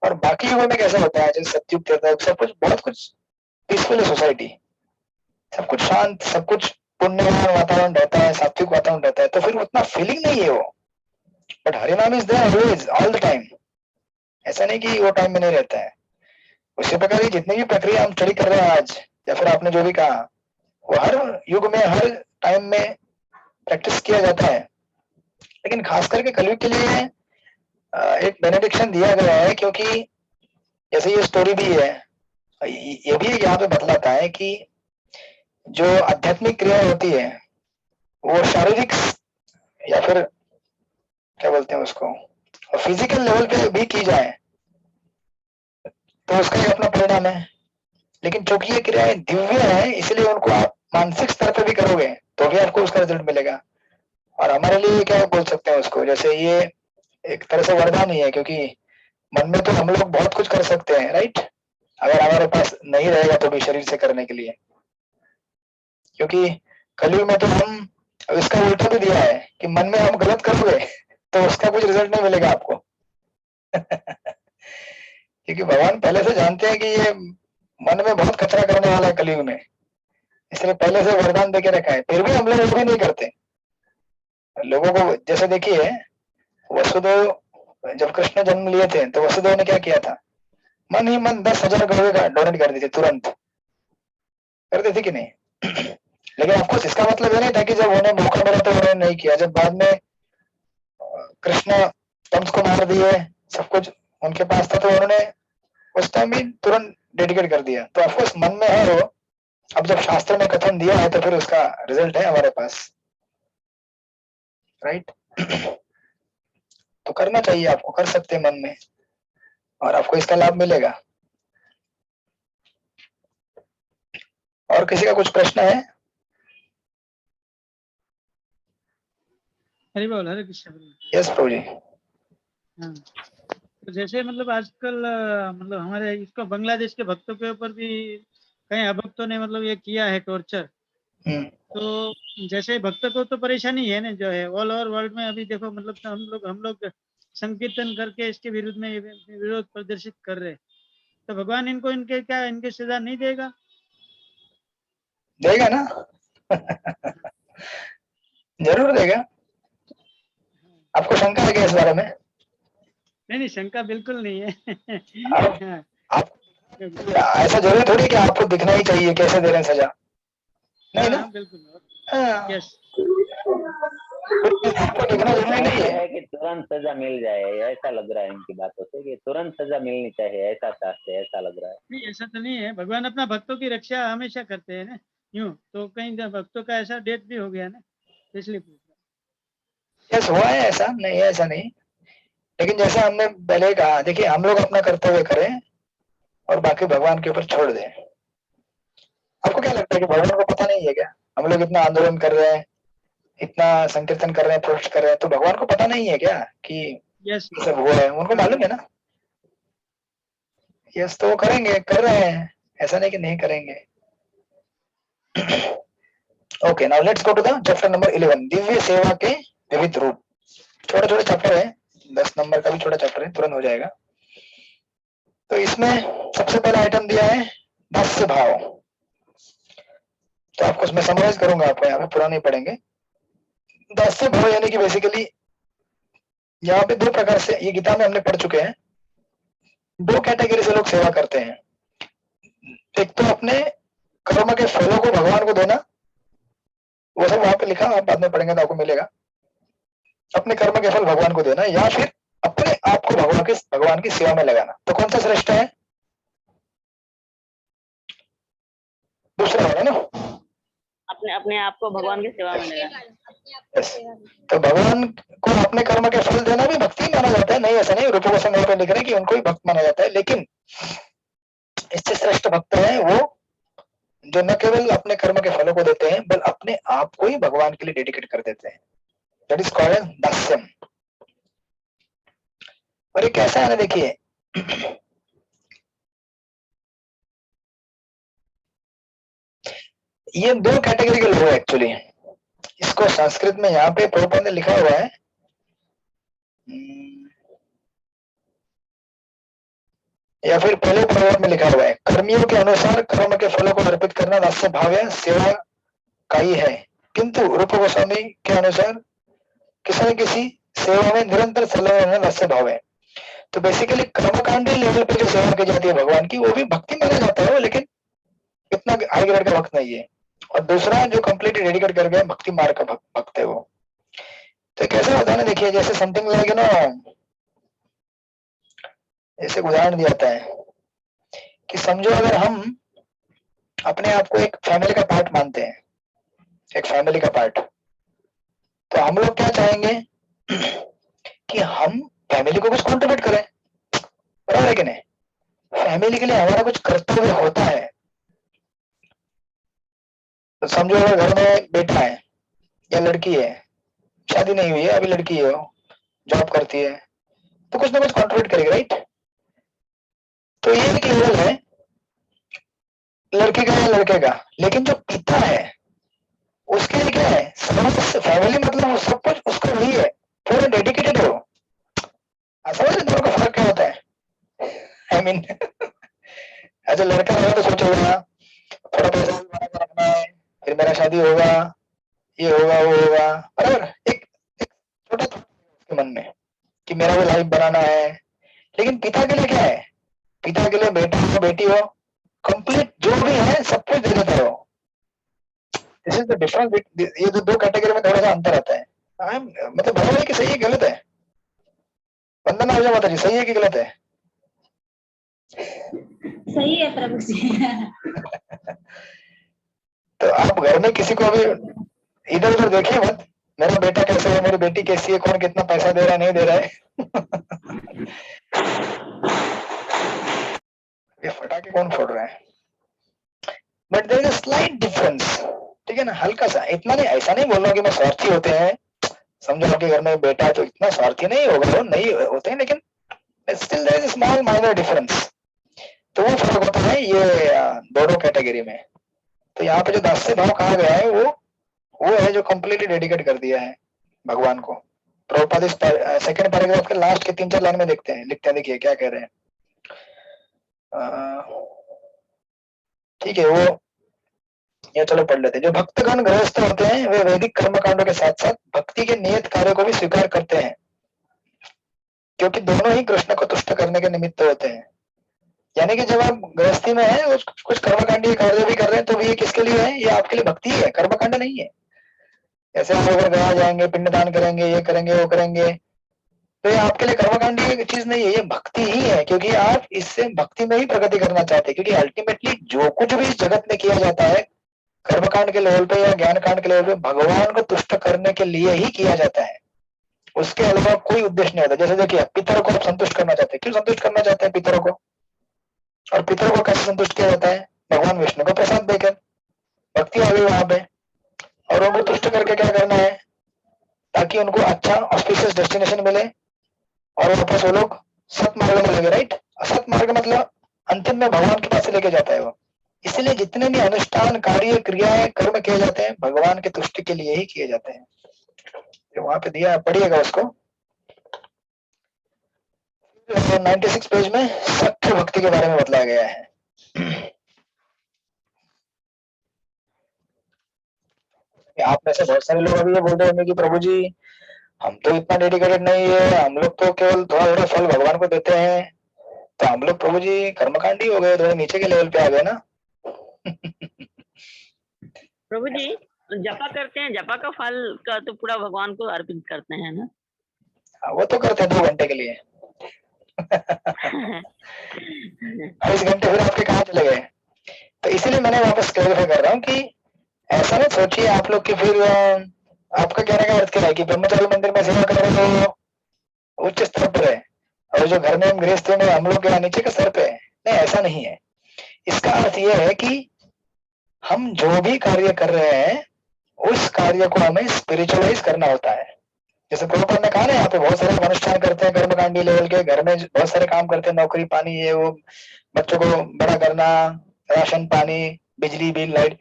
और बाकी युगों में कैसा होता है, जैसे सतयुग कहता है, सब कुछ बहुत कुछ पीसफुल है सोसाइटी, सब कुछ शांत, सब कुछ पुण्यवान वातावरण रहता है, सात्विक वातावरण रहता है, तो फिर उतना फीलिंग नहीं है वो। But Harinam is there always, all the time, ऐसा नहीं कि वो टाइम में नहीं रहता है। उसी प्रकार की जितनी भी प्रक्रिया हम स्टडी कर रहे हैं आज, या फिर आपने जो भी कहा, वो हर युग में, हर टाइम में प्रैक्टिस किया जाता है। लेकिन खास करके कलयुग के लिए एक बेनेडिक्शन दिया गया है, क्योंकि जैसे ये स्टोरी भी है, ये भी यहाँ पे बतलाता है कि जो आध्यात्मिक क्रिया होती है वो शारीरिक या फिर क्या बोलते हैं उसको, फिजिकल लेवल पे भी की जाए तो उसका एक अपना परिणाम है। लेकिन चूंकि ये क्रियाएं दिव्य है, इसलिए उनको आप मानसिक स्तर पे भी करोगे तो भी आपको उसका रिजल्ट मिलेगा। और हमारे लिए क्या बोल सकते हैं उसको, जैसे ये एक तरह से वरदान ही है, क्योंकि मन में तो हम लोग बहुत कुछ कर सकते हैं, राइट, अगर हमारे पास नहीं रहेगा तो भी शरीर से करने के लिए। क्योंकि कलयुग में तो हम, अब इसका उल्टा भी दिया है कि मन में हम गलत करोगे तो उसका कुछ रिजल्ट नहीं मिलेगा आपको। क्योंकि भगवान पहले से जानते हैं कि ये मन में बहुत कचरा करने वाला है कलयुग में, इसलिए पहले से वरदान देके रखा है। फिर भी हम लोग वो भी नहीं करते लोगों को। जैसे देखिए, वसुदेव, जब कृष्ण जन्म लिए थे तो वसुदेव ने क्या किया था, मन ही मन 10,000 करोड़ का डोनेट कर दी थी, तुरंत कर दी थी कि नहीं? लेकिन ऑफकोर्स इसका मतलब ये नहीं था कि जब उन्हें मौका मिला तो उन्होंने नहीं किया। जब बाद में कृष्ण कंस को मार दिए, सब कुछ उनके पास था, तो उन्होंने उस टाइम भी तुरंत डेडिकेट कर दिया। तो ऑफकोर्स मन में है वो, अब जब शास्त्र में कथन दिया है तो फिर उसका रिजल्ट है हमारे पास, राइट। तो करना चाहिए आपको, कर सकते हैं मन में, और आपको इसका लाभ मिलेगा। और किसी का कुछ प्रश्न है? हरि बोल, हरे कृष्ण। यस प्रभु जी। हाँ, तो जैसे मतलब आजकल मतलब हमारे इसको बांग्लादेश के भक्तों के ऊपर भी कई अभक्तों ने मतलब ये किया है टॉर्चर। तो जैसे भक्त को तो परेशानी है ना, जो है ऑल ओवर वर्ल्ड में अभी देखो, मतलब हम लोग संकीर्तन करके इसके विरुद्ध में विरोध प्रदर्शित कर रहे हैं, तो भगवान इनको इनके सजा नहीं देगा? देगा ना। जरूर देगा। आपको शंका है क्या इस बारे में? नहीं, शंका बिल्कुल नहीं है। आप ऐसा जरूरी थोड़ी कि आपको दिखना ही चाहिए कैसे दे रहे हैं सजा, नहीं ना? बिल्कुल। यस, आपको दिखना जरूरी नहीं है कि तुरंत सजा मिल जाए, ऐसा लग रहा है इनकी बातों से कि तुरंत सजा मिलनी चाहिए, ऐसा चाहते, ऐसा लग रहा है। नहीं, ऐसा तो नहीं है। भगवान अपना भक्तों की रक्षा हमेशा करते हैं ना, यूं तो कहीं भक्तों का ऐसा डेथ भी हो गया ना, इसलिए पूछ रहा। यस, हुआ है ऐसा, नहीं है ऐसा नहीं। लेकिन जैसे हमने पहले कहा, देखिए हम लोग अपना कर्तव्य करें और बाकी भगवान के ऊपर छोड़ दें। आपको क्या लगता है कि भगवान को पता नहीं है क्या? हम लोग इतना आंदोलन कर रहे हैं, इतना संकीर्तन कर रहे हैं, प्रोटेस्ट कर रहे हैं, तो भगवान को पता नहीं है क्या कि यस, ये सब हुआ है? उनको मालूम है ना। यस, तो वो करेंगे, कर रहे हैं, ऐसा नहीं कि नहीं करेंगे। Okay, now let's go to the chapter number 11, दिव्य सेवा के विविध रूप। छोटे छोटे चैप्टर है, 10 नंबर का भी छोटा चैप्टर है, तुरंत हो जाएगा। तो इसमें सबसे पहला आइटम दिया है दास्य भाव। तो आपको मैं समराइज करूंगा, आपको यहाँ पे पूरा नहीं पढ़ेंगे। दास्य भाव यानी कि बेसिकली यहाँ पे दो प्रकार से, ये गीता में हमने पढ़ चुके हैं, दो कैटेगरी से लोग सेवा करते हैं। एक तो अपने कर्म के फलों को भगवान को देना, वो सब वहां पे लिखा, आप बाद में पढ़ेंगे तो आपको मिलेगा। अपने कर्म के फल भगवान को देना, या फिर अपने आप को भगवान की सेवा में लगाना। तो कौन सा श्रेष्ठ है? दूसरा वाला ना, अपने अपने आप को भगवान की सेवा में लगा। Yes. तो भगवान को अपने कर्म के फल देना भी भक्ति माना जाता है, नहीं ऐसा नहीं। रूप गोस्वामी यहाँ पे लिख रहे हैं कि उनको भी भक्त माना जाता है, लेकिन इससे श्रेष्ठ भक्त है वो जो न केवल अपने कर्म के फलों को देते हैं, बल्कि अपने आप को ही भगवान के लिए डेडिकेट कर देते हैं। दैट इज कॉल्ड दास्यम। और ये कैसा है ना, देखिए ये दो कैटेगरी के लोग हैं एक्चुअली। इसको संस्कृत में यहाँ पे प्रभुपाद ने लिखा हुआ है, या फिर पहले प्रवर्त में लिखा हुआ है, कर्मियों के अनुसार कर्म के फलों को अर्पित करना दास्य भाव है, सेवा का ही है। किंतु रूप गोस्वामी के अनुसार किसी न किसी सेवा में निरंतर संलग्न रहना दास्य भाव है। तो बेसिकली कर्मकांडी लेवल पे जो सेवा की जाती है भगवान की, वो भी भक्ति माना जाता है, लेकिन इतना हाई ग्रेड का भक्त नहीं है। और दूसरा जो कंप्लीटली डेडिकेट कर गया भक्ति मार्ग का भक्त है वो। तो कैसे होता है ना, देखिए जैसे समथिंग लाइक ना, ऐसे उदाहरण दिया जाता है कि समझो अगर हम अपने आप को एक फैमिली का पार्ट मानते हैं, एक फैमिली का पार्ट, तो हम लोग क्या चाहेंगे कि हम फैमिली को कुछ कंट्रीब्यूट करें, बराबर है कि नहीं? फैमिली के लिए हमारा कुछ कर्तव्य होता है। तो समझो अगर घर में बेटा है या लड़की है, शादी नहीं हुई है अभी, लड़की है, जॉब करती है, तो कुछ ना कुछ कंट्रीब्यूट करेगी, राइट? तो ये एक लेवल है लड़के का या लड़के का। लेकिन जो पिता है उसके लिए क्या है, समस्त फैमिली मतलब वो सब कुछ उसको नहीं है, पूरा डेडिकेटेड हो। समझ रहे दोनों का फर्क क्या होता है? आई मीन ऐसे लड़का होगा तो सोचेगा थोड़ा पैसा भी बना के रखना है, फिर मेरा शादी होगा, ये होगा वो होगा, बराबर। एक छोटा उसके मन में कि मेरा भी लाइफ बनाना है। लेकिन पिता के लिए क्या है, पिता के लिए बेटा हो बेटी हो, कंप्लीट जो भी है सब कुछ दे देता है वो। This is the difference. ये जो दो कैटेगरी में थोड़ा सा अंतर आता है। मतलब बराबर है कि सही है गलत है? वंदना हो जाए माता जी, सही है कि गलत है? सही है प्रभु जी। तो आप घर में किसी को भी इधर उधर देखिए मत, मेरा बेटा कैसे है, मेरी बेटी कैसी है, कौन कितना पैसा दे रहा है नहीं दे रहा है। ये फटाके कौन फोड़ रहा है? But there is a slight difference, ठीक है ना, हल्का सा। इतना नहीं, ऐसा नहीं बोल रहा कि मैं स्वार्थी होते हैं, समझो आपके घर में बेटा है तो इतना स्वार्थी नहीं होगा, वो नहीं होते हैं, लेकिन still there is a small minor difference. तो वो फर्क होता है ये दोनों कैटेगरी में। तो यहाँ पे जो दास्य भाव कहा गया है वो है जो कंप्लीटली डेडिकेट कर दिया है भगवान को। प्रभुपाद इस सेकंड पैराग्राफ के लास्ट के 3-4 लाइन में लिखते हैं, देखिए क्या कह रहे हैं। ठीक है, वो ये चलो पढ़ लेते हैं। जो भक्तगण गृहस्थ होते हैं वे वैदिक कर्मकांडों के साथ साथ भक्ति के नियत कार्यों को भी स्वीकार करते हैं, क्योंकि दोनों ही कृष्ण को तुष्ट करने के निमित्त होते हैं। यानी कि जब आप गृहस्थी में है, कुछ कर्मकांडी कार्य भी कर रहे हैं, तो ये किसके लिए है? ये आपके लिए भक्ति है, कर्मकांड नहीं है। ऐसे आप अगर गया जाएंगे, पिंडदान करेंगे, ये करेंगे वो करेंगे, तो ये आपके लिए कर्मकांडी की चीज नहीं है, ये भक्ति ही है, क्योंकि आप इससे भक्ति में ही प्रगति करना चाहते हैं। क्योंकि अल्टीमेटली जो कुछ भी इस जगत में किया जाता है कर्मकांड के लेवल पे या ज्ञान कांड के लेवल पे, भगवान को तुष्ट करने के लिए ही किया जाता है, उसके अलावा कोई उद्देश्य नहीं होता। जैसे देखिए पितरों को आप संतुष्ट करना चाहते हैं, क्यों संतुष्ट करना चाहते हैं पितरों को? और पितरों को कैसे संतुष्ट किया जाता है? भगवान विष्णु को प्रसाद देकर, भक्ति आ गई वहां पे। और उनको तुष्ट करके क्या करना है, ताकि उनको अच्छा ऑस्पिशियस डेस्टिनेशन मिले और वापस वो लोग सतमार्ग में लगे, राइट? सतमार्ग मतलब अंतिम में भगवान के पास से लेके जाता है वो। इसलिए जितने भी अनुष्ठान कार्य क्रियाएं कर्म किए जाते हैं भगवान के तुष्टि के लिए ही किए जाते हैं। जो वहां पे दिया पढ़िएगा उसको। 96 पेज में सख्य भक्ति के बारे में बतलाया गया है। आप में से बहुत सारे लोग अभी ये बोलते होंगे कि प्रभु जी हम तो इतना डेडिकेटेड नहीं है, हम लोग तो केवल थोड़ा थोड़ा फल भगवान को देते हैं, तो हम लोग प्रभु जी कर्मकांडी हो गए, थोड़े नीचे के लेवल पे आ गए ना। प्रभु जी जपा करते हैं, जपा का फल का तो पूरा भगवान को अर्पित करते हैं ना? वो तो करते हैं 2 घंटे के लिए। 22 घंटे फिर आपके कहाँ चले गए? तो इसीलिए मैंने वापस क्लैरिफाई कर रहा हूँ कि ऐसा ना सोचिए आप लोग की फिर आपका कहने का अर्थ क्या है कि ब्रह्मचारी मंदिर में सेवा कर रहे तो उच्च स्तर पर है और जो घर में हम गृहस्थ में हम लोग के नीचे के स्तर पे है। नहीं, ऐसा नहीं है। इसका अर्थ यह है कि हम जो भी कार्य कर रहे हैं उस कार्य को हमें स्पिरिचुअलाइज करना होता है। जैसे प्रभुपाद ने कहा ना, यहाँ पे बहुत सारे अनुष्ठान करते हैं कर्मकांडी लेवल के, घर में बहुत सारे काम करते हैं, नौकरी पानी ये वो, बच्चों को बड़ा करना, राशन पानी, बिजली बिल, लाइट,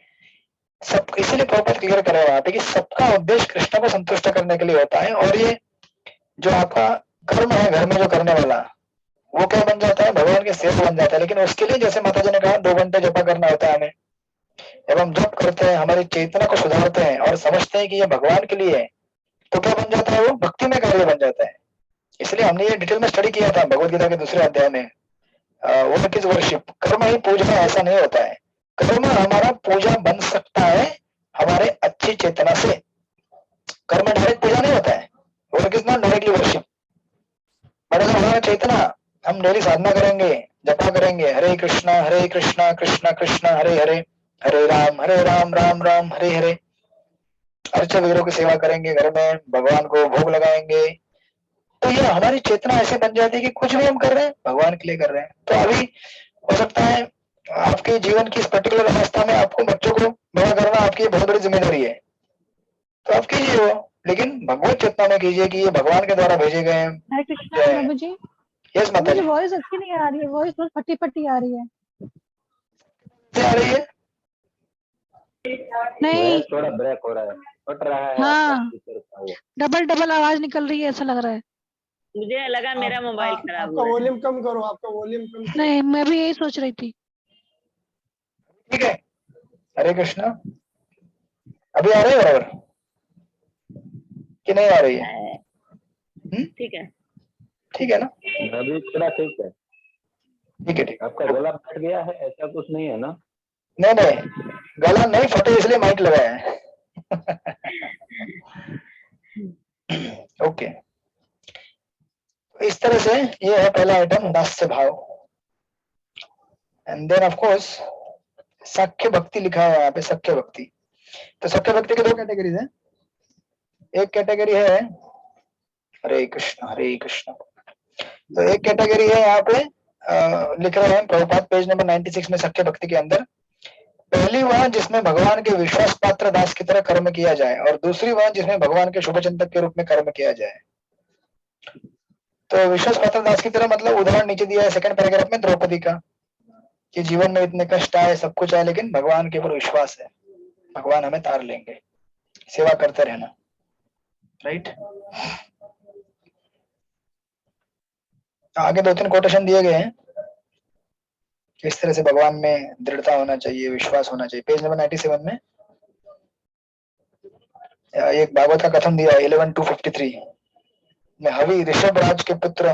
सब। इसीलिए प्रभुपाद क्लियर कर रहे हैं वहां पे कि सबका उद्देश्य कृष्ण को संतुष्ट करने के लिए होता है। और ये जो आपका कर्म है घर में जो करने वाला, वो क्या बन जाता है? भगवान के सेवक बन जाता है। लेकिन उसके लिए जैसे माता जी ने कहा 2 घंटे जपा करना होता है हमें। जब हम जप करते हैं, हमारी चेतना को सुधारते हैं और समझते हैं कि ये भगवान के लिए है, तो क्या बन जाता है? वो भक्ति में कार्य बन जाता है। इसलिए हमने ये डिटेल में स्टडी किया था भगवद गीता के दूसरे अध्याय में। वर्क इज वर्शिप, कर्म ही पूजा, ऐसा नहीं होता है। कर्म हमारा पूजा बन सकता है हमारे अच्छी चेतना से। कर्म डायरेक्ट पूजा नहीं होता है। Work is not directly worship. But अगर हमारा चेतना, हम डेली साधना करेंगे, जपा करेंगे, हरे कृष्णा कृष्णा कृष्णा हरे हरे, हरे राम राम राम हरे हरे, अर्चा वगैरह की सेवा करेंगे, घर में भगवान को भोग लगाएंगे, तो ये हमारी चेतना ऐसे बन जाती है कि कुछ भी हम कर रहे हैं भगवान के लिए कर रहे हैं। तो अभी हो सकता है आपके जीवन की इस पर्टिकुलर अवस्था में आपको बच्चों को बड़ा करना आपकी बहुत बड़ी जिम्मेदारी है, तो आप कीजिए वो, लेकिन भगवत चेतना में कीजिए कि ये भगवान के द्वारा भेजे गए हैं। हरे कृष्णा प्रभु जी। यस माता जी। वॉइस अच्छी नहीं आ रही है, वॉइस बहुत फटी फटी आ रही है। क्या आ रही है? नहीं, थोड़ा ब्रेक हो रहा है, फट रहा है। हाँ, डबल आवाज निकल रही है, ऐसा लग रहा है। मुझे लगा मेरा मोबाइल खराब आपका वॉल्यूम कम करो, आपका वॉल्यूम कम करो। नहीं, मैं भी यही सोच रही थी। ठीक है, हरे कृष्णा। अभी आ रही है बराबर कि नहीं आ रही है? ठीक है, ठीक है ना? अभी थोड़ा ठीक है। ठीक है, ठीक। आपका गला फट गया है ऐसा कुछ नहीं है ना? नहीं नहीं, गला नहीं फटे इसलिए माइक लगाया है। ओके, इस तरह से ये है पहला आइटम, दास्य भाव। एंड देन ऑफ कोर्स सख्य भक्ति लिखा है यहाँ पे, सख्य भक्ति। तो सख्य भक्ति के 2 कैटेगरीज हैं। एक कैटेगरी है हरे कृष्ण। तो एक कैटेगरी है यहाँ पे लिख रहे हैं प्रभुपाद पेज नंबर 96 में सख्य भक्ति के अंदर। पहली वह जिसमें भगवान के विश्वास पात्र दास की तरह कर्म किया जाए, और दूसरी वह जिसमें भगवान के शुभ चिंतक के रूप में कर्म किया जाए। तो विश्वास पात्र दास की तरह मतलब उदाहरण नीचे दिया है सेकंड पैराग्राफ में द्रौपदी का, कि जीवन में इतने कष्ट आए, सब कुछ आए, लेकिन भगवान के ऊपर विश्वास है, भगवान हमें तार लेंगे, सेवा करते रहना। राइट। आगे 2-3 कोटेशन दिए गए हैं किस तरह से भगवान में दृढ़ता होना चाहिए, विश्वास होना चाहिए। पेज नंबर 97 में एक भागवत का कथन दिया है 11:253 में। हवि ऋषभ राज के पुत्र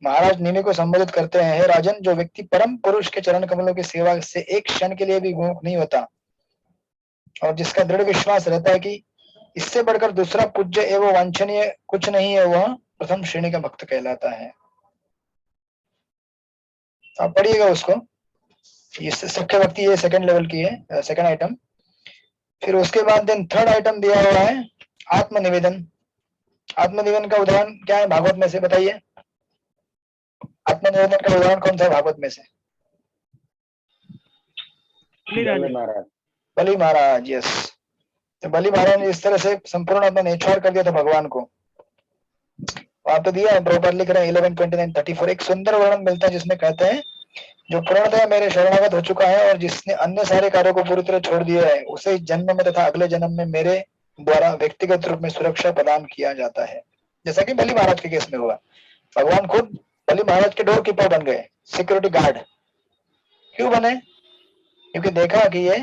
महाराज निमि को संबोधित करते हैं, हे राजन, जो व्यक्ति परम पुरुष के चरण कमलों की सेवा से एक क्षण के लिए भी विमुख नहीं होता और जिसका दृढ़ विश्वास रहता है कि इससे बढ़कर दूसरा पूज्य एवं वांछनीय कुछ नहीं है, वह प्रथम श्रेणी का भक्त कहलाता है। आप पढ़िएगा उसको। ये सख्य भक्ति ये सेकंड लेवल की है, सेकंड आइटम। फिर उसके बाद देन थर्ड आइटम दिया हुआ है आत्मनिवेदन। आत्मनिवेदन का उदाहरण क्या है भागवत में से, बताइए। आत्मनिवेदन का उदाहरण कौन सा है भागवत में से? बलि महाराज। यस, तो बलि महाराज ने इस तरह से संपूर्ण अपना निछावर कर दिया था भगवान को। वहां पे दिया है, प्रभुपाद लिख रहे हैं 11:29-34 एक सुंदर वर्णन मिलता है जिसमें कहते हैं, जो पूर्णतः मेरे शरणागत हो चुका है और जिसने अन्य सारे कार्यों को पूरी तरह छोड़ दिया है, उसे इस जन्म में तथा अगले जन्म में मेरे द्वारा व्यक्तिगत रूप में सुरक्षा प्रदान किया जाता है। जैसा कि बलि महाराज के केस में हुआ, भगवान खुद बलि महाराज के डोर कीपर बन गए, सिक्योरिटी गार्ड। क्यों बने? क्योंकि देखा कि ये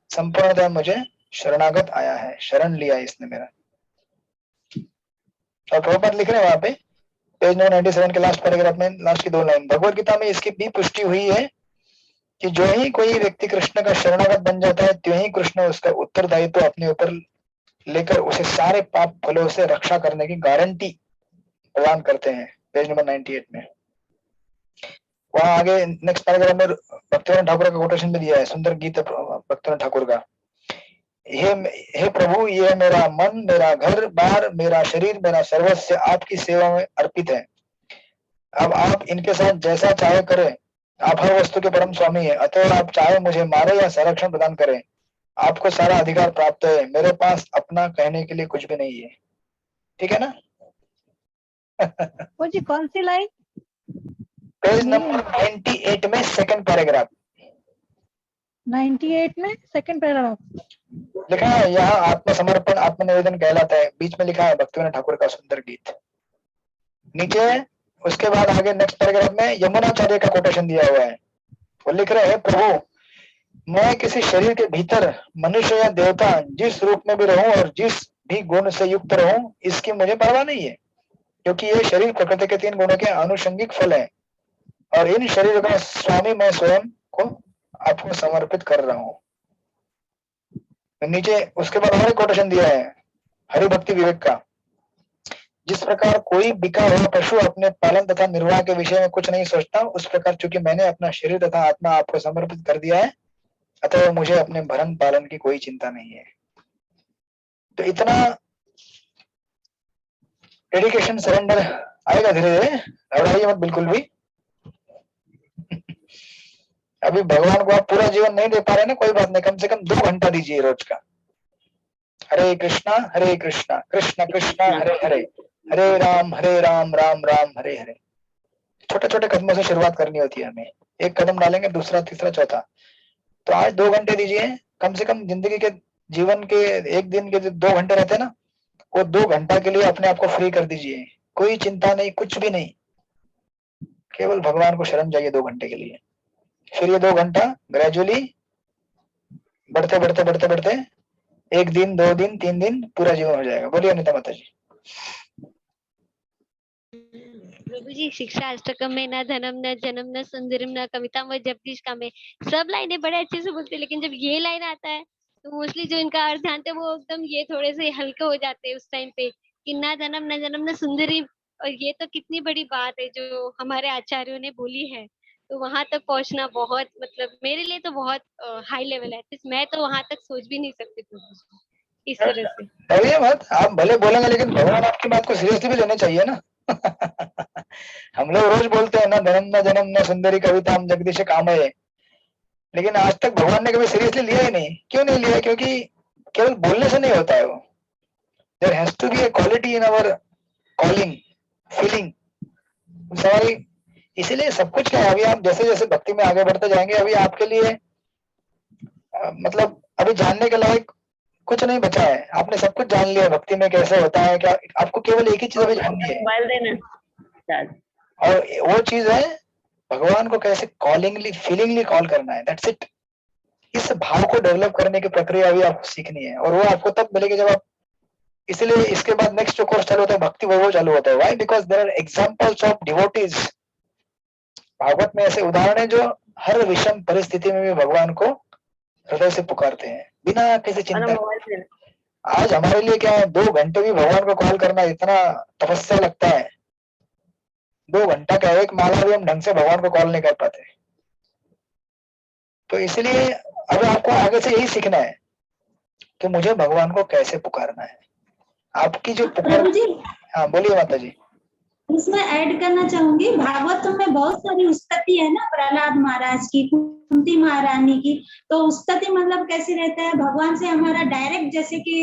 संपूर्णतः मुझे शरणागत आया है, शरण लिया इसने मेरा। और प्रभुपाद लिख रहे हैं वहां पे पेज नंबर 97 के लास्ट पैराग्राफ में लास्ट की 2 लाइन, भगवत गीता में इसकी भी पुष्टि हुई है कि जो ही कोई व्यक्ति कृष्ण का शरणागत बन जाता है, त्यों ही कृष्ण उसका उत्तरदायित्व अपने ऊपर लेकर उसे सारे पाप फलों से रक्षा करने की गारंटी प्रदान करते हैं। पेज नंबर 98 में वहां आगे नेक्स्ट पैराग्राफ में भक्तिवेदांत ठाकुर का कोटेशन भी दिया है, सुंदर गीत भक्तिवेदांत ठाकुर का। हे प्रभु, ये मेरा मन, मेरा घर बार, मेरा शरीर, मेरा सर्वस्व आपकी सेवा में अर्पित है। अब आप इनके साथ जैसा चाहे करें। आप हर वस्तु के परम स्वामी है, अतः आप चाहे मुझे मारे या संरक्षण प्रदान करें, आपको सारा अधिकार प्राप्त है। मेरे पास अपना कहने के लिए कुछ भी नहीं है। ठीक है ना? वो जी कौन सी लाइन? पेज नंबर 98 में सेकंड पैराग्राफ। 98 में सेकंड पैराग्राफ लिखा है यहाँ, आत्मसमर्पण आत्मनिवेदन कहलाता है। बीच में लिखा है भक्तिवेदांत ठाकुर का सुंदर गीत। नीचे उसके बाद आगे नेक्स्ट पैराग्राफ में यमुनाचार्य का कोटेशन दिया हुआ है। वो लिख रहे हैं, प्रभु मैं किसी शरीर के भीतर मनुष्य या देवता जिस रूप में भी रहूं और जिस भी गुण से युक्त रहूं, इसकी मुझे परवाह नहीं है, क्योंकि ये शरीर प्रकृति के 3 गुणों के आनुषंगिक फल है और इन शरीरों का स्वामी मैं स्वयं को आपको समर्पित कर रहा हूं। तो नीचे उसके बाद और कोटेशन दिया है हरि भक्ति विवेक का। जिस प्रकार कोई बिका हुआ पशु अपने पालन तथा निर्वाह के विषय में कुछ नहीं सोचता, उस प्रकार चूंकि मैंने अपना शरीर तथा आत्मा आपको समर्पित कर दिया है, अतः मुझे अपने भरण पालन की कोई चिंता नहीं है। तो इतना डेडिकेशन सरेंडर आएगा धीरे धीरे, घबराइए मत बिल्कुल भी। अभी भगवान को आप पूरा जीवन नहीं दे पा रहे ना, कोई बात नहीं, कम से कम 2 घंटा दीजिए रोज का। हरे कृष्णा कृष्ण कृष्ण हरे हरे, हरे राम राम राम हरे हरे। छोटे छोटे कदमों से शुरुआत करनी होती है हमें। एक कदम डालेंगे, दूसरा, तीसरा, चौथा। तो आज 2 घंटे दीजिए कम से कम। जिंदगी के जीवन के एक दिन के जो 2 घंटे रहते हैं ना, वो 2 घंटा के लिए अपने आप को फ्री कर दीजिए। कोई चिंता नहीं, कुछ भी नहीं, केवल भगवान को शरण जाइए 2 घंटे के लिए। फिर ये 2 घंटा ग्रेजुअली बढ़ते बढ़ते बढ़ते बढ़ते 1 दिन, 2 दिन, 3 दिन, पूरा जीवन हो जाएगा। बोलिए अनिता माता जी। प्रभु जी, शिक्षा अष्टकम में न धनम न जन्म न सुंदरम न कविता व जगदीश का में सब लाइनें बड़े अच्छे से बोलते हैं, लेकिन जब ये लाइन आता है तो मोस्टली जो इनका अर्थ जानते हैं वो एकदम ये थोड़े से हल्के हो जाते हैं उस टाइम पे, कि न धनम न जन्म न सुंदरी। और ये तो कितनी बड़ी बात है जो हमारे आचार्यों ने बोली है। तो वहां तक पहुंचना बहुत, मतलब मेरे लिए तो बहुत हाई लेवल है। मैं तो वहां तक सोच भी नहीं सकती प्रभु जी, इस तरह से। डरिए मत, आप भले बोलेंगे लेकिन भगवान आपकी बात को सीरियसली भी लेना चाहिए ना। हम लोग रोज बोलते हैं ना, धनम न जन्म न सुंदरी कविता हम जगदीश काम है, लेकिन आज तक भगवान ने कभी सीरियसली लिया ही नहीं। क्यों नहीं लिया? क्योंकि केवल बोलने से नहीं होता है वो। There has to be a quality in our calling, feeling. सवाल इसीलिए सब कुछ क्या है, अभी आप जैसे जैसे भक्ति में आगे बढ़ते जाएंगे, अभी आपके लिए मतलब अभी जानने के लायक कुछ नहीं बचा है। आपने सब कुछ जान लिया, भक्ति में कैसे होता है क्या। आपको केवल एक ही चीज अभी जाननी है, और वो चीज है भगवान को कैसे कॉलिंगली, फीलिंगली कॉल करना है। That's it. इस भाव को डेवलप करने की प्रक्रिया अभी आपको सीखनी है, और वो आपको तब मिलेगी जब आप, इसलिए इसके बाद नेक्स्ट जो कोर्स चालू होता है भक्ति वैभव चालू होता है। Why? Because there are examples of devotees. Bhagwat में ऐसे उदाहरण है जो हर विषम परिस्थिति में भी भगवान को हृदय से पुकारते हैं बिना किसी चिंता। आज हमारे लिए क्या है, 2 घंटे भी भगवान को कॉल करना इतना तपस्या लगता है। 2 घंटा का एक माला भी हम ढंग से भगवान को कॉल नहीं कर पाते। तो इसलिए अब आपको आगे से यही सीखना है कि मुझे भगवान को कैसे पुकारना है। आपकी जो पुकार। हाँ बोलिए माता जी। इसमें ऐड करना चाहूंगी, भागवत में बहुत सारी स्तुति है ना, प्रहलाद महाराज की, कुंती महारानी की। तो स्तुति मतलब कैसे रहता है, भगवान से हमारा डायरेक्ट जैसे कि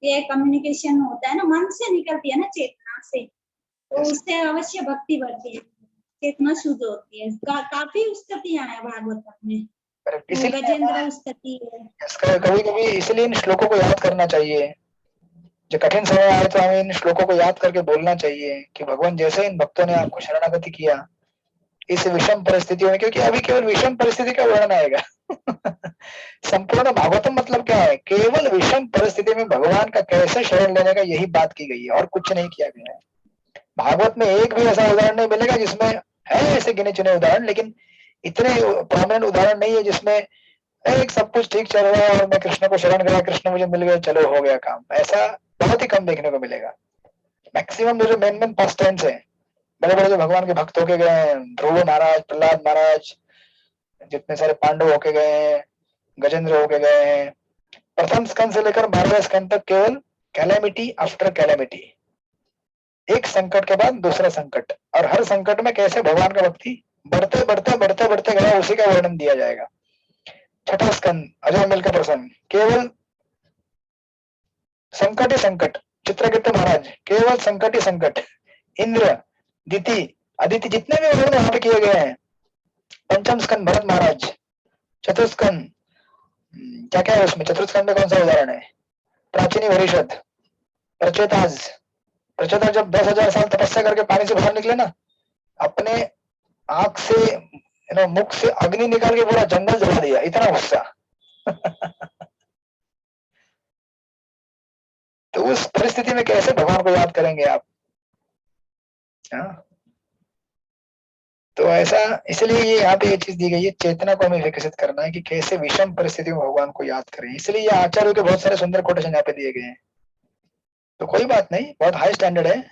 ये कम्युनिकेशन होता है ना, मन से निकलती है ना, चेतना से, तो उससे अवश्य भक्ति बढ़ती है, चेतना शुद्ध होती है। काफी स्तुतियां हैं भागवत में, गजेंद्र स्तुति है। कभी कभी इसलिए इन श्लोकों को याद करना चाहिए। जो कठिन समय आए तो हमें इन श्लोकों को याद करके बोलना चाहिए कि भगवान जैसे इन भक्तों ने आपको शरणागति किया इस विषम परिस्थितियों में, क्योंकि अभी केवल विषम परिस्थिति का वर्णन आएगा। संपूर्ण भागवतम मतलब क्या है, केवल विषम परिस्थिति में भगवान का कैसे शरण लेने का यही बात की गई है, और कुछ नहीं किया गया है। भागवत में एक भी ऐसा उदाहरण नहीं मिलेगा जिसमें, है ऐसे गिने चुने उदाहरण, लेकिन इतने प्रोमिनेंट उदाहरण नहीं है जिसमें एक सब कुछ ठीक चल रहा है और मैं कृष्ण को शरण गया, कृष्ण मुझे मिल गए, चलो हो गया काम। ऐसा बहुत ही कम देखने को मिलेगा। मैक्सिमम जो मेन पास टेंस है, बड़े बड़े जो भगवान के भक्त होके गए हैं, ध्रुव महाराज, प्रहलाद महाराज, जितने सारे पांडव होके गए हैं, गजेंद्र होके गए हैं, प्रथम स्कंद से लेकर 12वें स्कंद तक केवल कैलेमिटी आफ्टर कैलेमिटी, एक संकट के बाद दूसरा संकट, और हर संकट में कैसे भगवान का भक्ति बढ़ते बढ़ते बढ़ते बढ़ते गया, उसी का वर्णन दिया जाएगा। छठा स्कंद अजयमिल का प्रसंग, केवल संकट ही संकट, चित्रगुप्त महाराज केवल संकट ही संकट, इंद्र, दिति, अदिति, जितने भी वर्णन वहां पे किए गए हैं। पंचम स्कंद भरत महाराज, चतुस्कंद क्या क्या है उसमें, चतुस्कंद में कौन सा उदाहरण है, प्राचीनी परिषद, प्रचेताज, प्रचेता जब 10,000 साल तपस्या करके पानी से बाहर निकले ना, अपने आंख से मुख से अग्नि निकाल के पूरा जंगल जला दिया, इतना गुस्सा। तो उस परिस्थिति में कैसे भगवान को याद करेंगे आप? तो ऐसा, इसलिए ये यहाँ पे ये चीज दी गई है, चेतना को हमें विकसित करना है कि कैसे विषम परिस्थितियों में भगवान को याद करें। इसलिए ये आचार्यों के बहुत सारे सुंदर कोटेशन यहाँ पे दिए गए हैं। तो कोई बात नहीं, बहुत हाई स्टैंडर्ड है,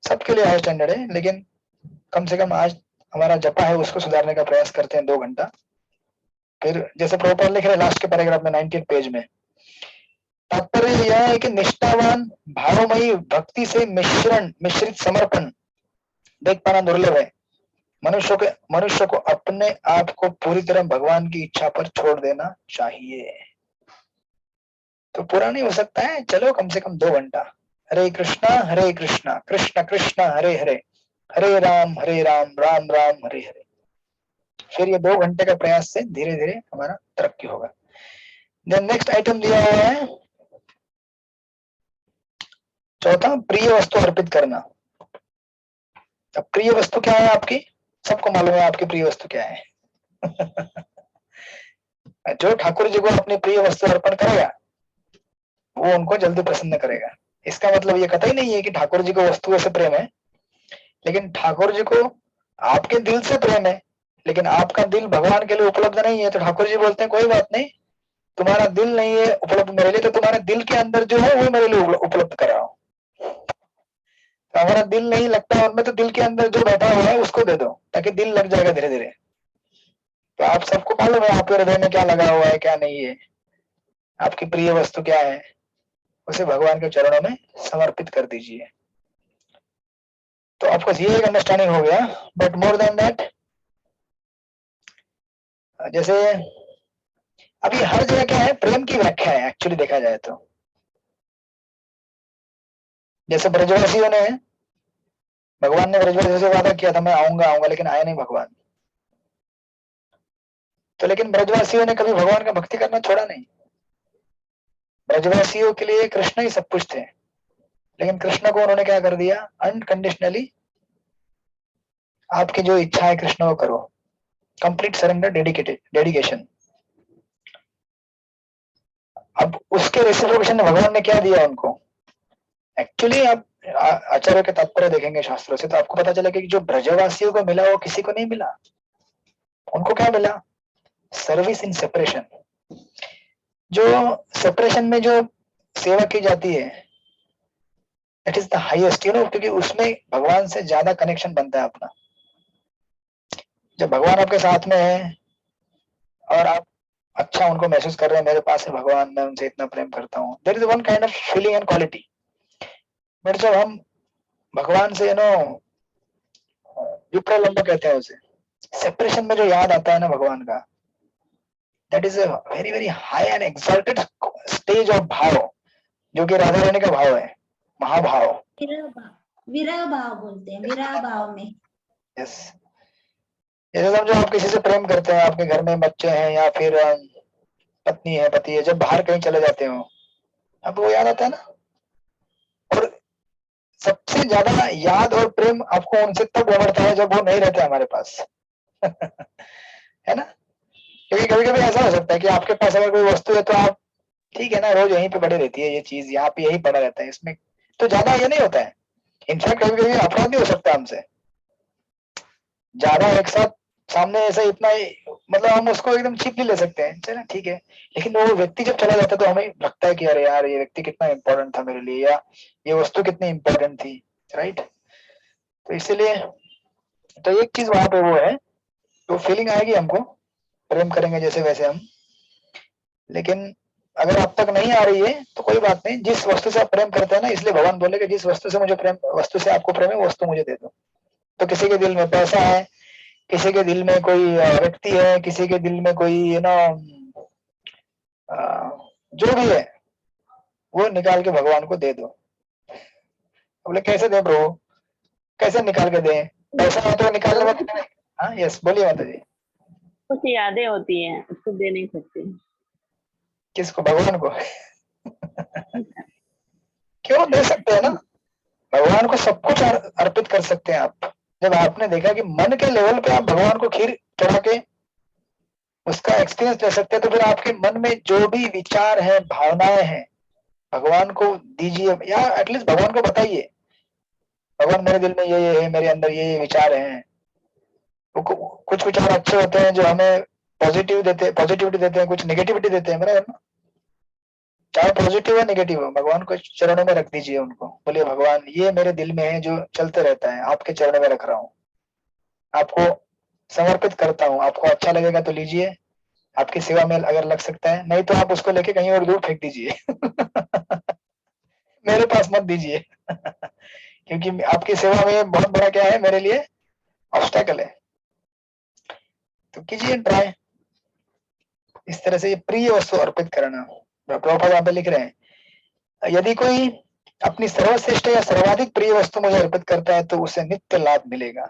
सबके लिए हाई स्टैंडर्ड है, लेकिन कम से कम आज हमारा जपा है उसको सुधारने का प्रयास करते हैं 2 घंटा। फिर जैसे प्रभुपाद लिख रहे लास्ट के पैराग्राफ में 19 पेज में, तात्पर्य यह है कि निष्ठावान भावमयी भक्ति से मिश्रित समर्पण देख पाना दुर्लभ है। मनुष्य को अपने आप को पूरी तरह भगवान की इच्छा पर छोड़ देना चाहिए। तो पूरा नहीं हो सकता है, चलो कम से कम 2 घंटा हरे कृष्णा कृष्ण कृष्ण हरे हरे, हरे राम राम राम हरे हरे। फिर ये 2 घंटे का प्रयास से धीरे धीरे हमारा तरक्की होगा। नेक्स्ट आइटम दिया हुआ है चौथा, प्रिय वस्तु अर्पित करना। अब प्रिय वस्तु क्या है आपकी? सबको मालूम है आपकी प्रिय वस्तु क्या है। जो ठाकुर जी को अपनी प्रिय वस्तु अर्पण करेगा वो उनको जल्दी प्रसन्न करेगा। इसका मतलब ये कतई नहीं है कि ठाकुर जी को वस्तुओं से प्रेम है, लेकिन ठाकुर जी को आपके दिल से प्रेम है, लेकिन आपका दिल भगवान के लिए उपलब्ध नहीं है। तो ठाकुर जी बोलते हैं कोई बात नहीं, तुम्हारा दिल नहीं है उपलब्ध मेरे लिए, तो तुम्हारे दिल के अंदर जो है वो मेरे लिए उपलब्ध कराओ। तो हमारा दिल नहीं लगता है उनमें, तो दिल के अंदर जो बैठा हुआ है उसको दे दो, ताकि दिल लग जाएगा धीरे धीरे। तो आप सबको मालूम है आपके हृदय में क्या लगा हुआ है, क्या नहीं है, आपकी प्रिय वस्तु क्या है, उसे भगवान के चरणों में समर्पित कर दीजिए। तो आपको ये एक अंडरस्टैंडिंग हो गया। बट मोर देन दैट, जैसे अभी हर जगह क्या है, प्रेम की व्याख्या है एक्चुअली देखा जाए तो। जैसे ब्रजवासियों ने, भगवान ने ब्रजवासियों से वादा किया था मैं आऊंगा, लेकिन आए नहीं भगवान। तो लेकिन ब्रजवासियों ने कभी भगवान का भक्ति करना छोड़ा नहीं। ब्रजवासियों के लिए कृष्ण ही सब कुछ थे, लेकिन कृष्ण को उन्होंने क्या कर दिया, अनकंडीशनली आपकी जो इच्छा है कृष्ण वो करो, कंप्लीट सरेंडर, डेडिकेशन। अब उसके रेसिप्रोकेशन में भगवान ने क्या दिया उनको? एक्चुअली आप आचार्य के तात्पर्य देखेंगे शास्त्रों से तो आपको पता चलेगा कि जो ब्रजवासियों को मिला वो किसी को नहीं मिला। उनको क्या मिला? Service in separation. जो सेपरेशन में जो सेवा की जाती है, दैट इज द हाईएस्ट, क्योंकि उसमें भगवान से ज्यादा कनेक्शन बनता है अपना। जब भगवान आपके साथ में है और आप अच्छा उनको महसूस कर रहे हैं, मेरे पास है भगवान, मैं उनसे इतना प्रेम करता हूँ, there is one kind of feeling and quality. But जब हम भगवान से विप्रलंब कहते हैं उसे, सेपरेशन में जो याद आता है ना भगवान का, that is a very very high and exalted stage of भाव, जो कि राधा रानी का भाव है, महाभाव, विरह भाव बोलते हैं, विरह भाव में। यस। जैसे समझो आप किसी से प्रेम करते हैं, आपके घर में बच्चे हैं या फिर पत्नी है, पति है, जब बाहर कहीं चले जाते हो आपको वो याद आता है ना। और सबसे ज्यादा याद और प्रेम आपको उनसे तब उमड़ता है जब वो नहीं रहते हमारे पास। है ना? क्योंकि कभी कभी ऐसा हो सकता है कि आपके पास अगर कोई वस्तु है तो आप ठीक है ना, रोज यहीं पे पड़ी रहती है ये चीज, यहाँ पे यही पड़ा रहता है, इसमें तो ज्यादा ये नहीं होता है। इनफैक्ट कभी कभी अपराध भी हो सकता है हमसे, ज्यादा एक साथ सामने ऐसा इतना मतलब हम उसको एकदम चीपली ले सकते हैं, चलो ठीक है, लेकिन वो व्यक्ति जब चला जाता है तो हमें लगता है कि अरे यार ये व्यक्ति कितना इम्पोर्टेंट था मेरे लिए, या ये वस्तु कितनी इम्पोर्टेंट थी, राइट। तो इसीलिए तो एक चीज वहां पे वो है, तो फीलिंग आएगी हमको, प्रेम करेंगे जैसे वैसे हम। लेकिन अगर अब तक नहीं आ रही है तो कोई बात नहीं, जिस वस्तु से आप प्रेम करते हैं ना, इसलिए भगवान बोले कि जिस वस्तु से मुझे प्रेम, वस्तु से आपको प्रेम है वो वस्तु मुझे दे दो। तो किसी के दिल में पैसा है, किसी के दिल में कोई व्यक्ति है, किसी के दिल में कोई जो भी है वो निकाल के भगवान को दे दो। बोले कैसे दे प्रभु, कैसे निकाल के दे, पैसा है तो निकालने में। हाँ यस, बोलिए माता जी। कुछ यादें होती हैं, उसको दे नहीं सकते। किसको? भगवान को? क्यों दे सकते हैं ना, भगवान को सब कुछ अर्पित कर सकते हैं आप। जब आपने देखा कि मन के लेवल पे आप भगवान को खीर चढ़ा के उसका एक्सपीरियंस ले सकते हैं, तो फिर आपके मन में जो भी विचार है, भावनाएं हैं, भगवान को दीजिए, या एटलीस्ट भगवान को बताइए, भगवान मेरे दिल में ये है, मेरे अंदर ये विचार हैं। कुछ विचार अच्छे होते हैं जो हमें पॉजिटिविटी देते हैं, कुछ नेगेटिविटी देते हैं, बराबर ना। चाहे पॉजिटिव है नेगेटिव हो, भगवान को चरणों में रख दीजिए उनको। बोलिए भगवान ये मेरे दिल में है जो चलते रहता है, आपके चरणों में रख रहा हूँ, आपको समर्पित करता हूँ। आपको अच्छा लगेगा तो लीजिए, आपकी सेवा में अगर लग सकता है, नहीं तो आप उसको लेके कहीं और दूर फेंक दीजिए। मेरे पास मत दीजिए। क्योंकि आपकी सेवा में बहुत बड़ा क्या है मेरे लिए, ऑब्स्टेकल है। तो कीजिए ट्राई इस तरह से, ये प्रिय वस्तु अर्पित करना। प्रभुपाद यहाँ पे लिख रहे हैं, यदि कोई अपनी सर्वश्रेष्ठ या सर्वाधिक प्रिय वस्तु मुझे अर्पित करता है तो उसे नित्य लाभ मिलेगा।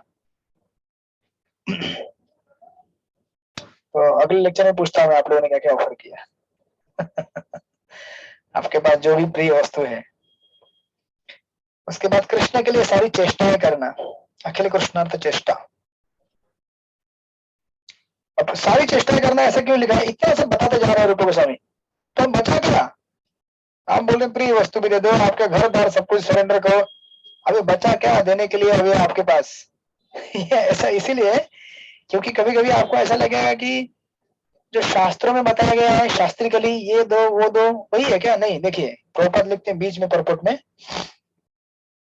तो अगले लेक्चर में पूछता हूँ आप लोगों ने क्या क्या ऑफर किया। आपके पास जो भी प्रिय वस्तु है। उसके बाद कृष्ण के लिए सारी चेष्टाएं करना, अखिल कृष्णार्थ चेष्टा। अब सारी चेष्टाएं करना ऐसा क्यों लिखा है, इतना सब बताते जा रहे हैं रूप गोस्वामी, तो बचा क्या? आप बोल रहे प्रिय वस्तु भी दे दो, आपके घर द्वार सब कुछ सरेंडर करो, अभी बचा क्या देने के लिए अभी आपके पास? ये ऐसा इसीलिए क्योंकि कभी कभी आपको ऐसा लगेगा कि जो शास्त्रों में बताया गया है शास्त्रिकली, ये दो वो दो, वही है क्या? नहीं, देखिए प्रभुपाद लिखते हैं बीच में परपोट में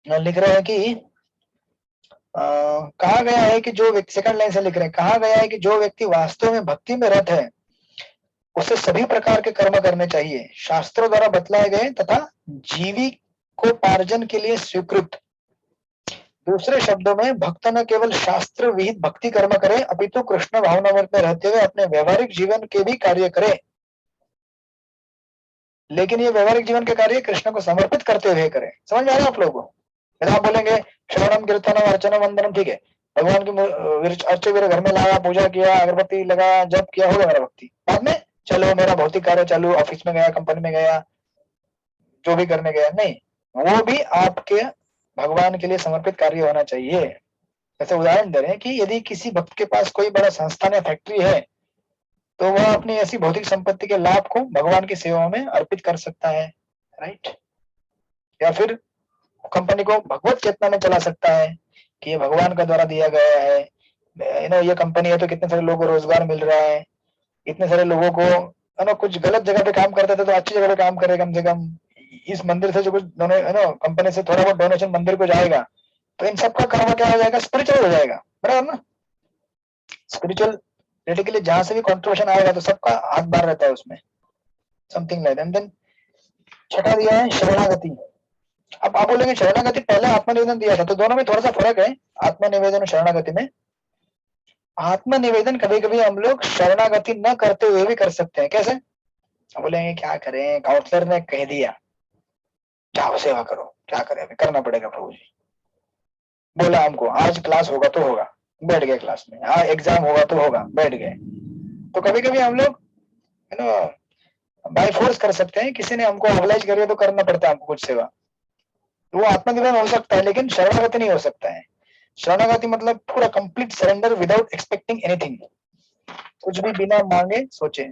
लिख रहे हैं कि कहा गया है कि जो व्यक्ति, सेकंड लाइन से लिख रहे हैं, कहा गया है कि जो व्यक्ति वास्तव में भक्ति में रत है उसे सभी प्रकार के कर्म करने चाहिए, शास्त्रों द्वारा बतलाए गए तथा जीविकोपार्जन के लिए स्वीकृत। दूसरे शब्दों में, भक्त न केवल शास्त्र विहित भक्ति कर्म करे अपितु कृष्ण भावनामृत में रहते हुए अपने व्यवहारिक जीवन के भी कार्य करे, लेकिन ये व्यवहारिक जीवन के कार्य कृष्ण को समर्पित करते हुए करे। समझ में आ रहा है आप लोगों को? आप बोलेंगे श्रवणम कीर्तनम अर्चनम वंदनम, ठीक है, भगवान की अर्चे मेरे घर में लाया, पूजा किया, अगरबत्ती लगाया, जप किया, हो गया मेरा भक्ति। बाद में चलो मेरा भौतिक कार्य चालू, ऑफिस में गया, कंपनी में गया, जो भी करने गया, नहीं, वो भी आपके भगवान के लिए समर्पित कार्य होना चाहिए। जैसे उदाहरण दे रहे हैं कि यदि किसी भक्त के पास कोई बड़ा संस्थान या फैक्ट्री है तो वह अपनी ऐसी भौतिक संपत्ति के लाभ को भगवान की सेवा में अर्पित कर सकता है, राइट। या फिर कंपनी को भगवत चेतना में चला सकता है कि ये भगवान का द्वारा दिया गया है, ये कंपनी है तो कितने सारे लोगों को रोजगार मिल रहा है, इतने सारे लोगों को कुछ गलत जगह पे काम करते थे तो अच्छी जगह पे काम करे, कम से कम इस मंदिर से जो कुछ कंपनी से थोड़ा बहुत डोनेशन मंदिर को जाएगा तो इन सबका कर्म क्या हो जाएगा, स्पिरिचुअल हो जाएगा, बराबर ना। स्पिरिचुअल के जहां से भी कॉन्ट्रीब्यूशन आएगा तो सबका हाथ बाहर रहता है उसमें, समथिंग लाइक दैट। देन छठा दिया है शरणागति। अब आप बोलेंगे शरणागति पहले आत्मनिवेदन दिया था, तो दोनों में थोड़ा सा फर्क है, आत्मनिवेदन और शरणागति में। आत्मनिवेदन कभी कभी हम लोग शरणागति न करते हुए भी कर सकते हैं। कैसे? बोलेंगे क्या करें, काउंसलर ने कह दिया जाओ सेवा करो, क्या करें, अभी करना पड़ेगा प्रभु जी, बोला हमको आज क्लास होगा तो होगा, बैठ गए क्लास में, हाँ एग्जाम होगा तो होगा, बैठ गए। तो कभी कभी हम लोग बाय फोर्स कर सकते हैं, किसी ने हमको ऑब्लाइज करिए तो करना पड़ता है हमको कुछ सेवा, तो वो आत्मनिवेदन हो सकता है, लेकिन शरणागति नहीं हो सकता है। शरणागति मतलब पूरा complete surrender without expecting anything, कुछ भी बिना मांगे सोचे,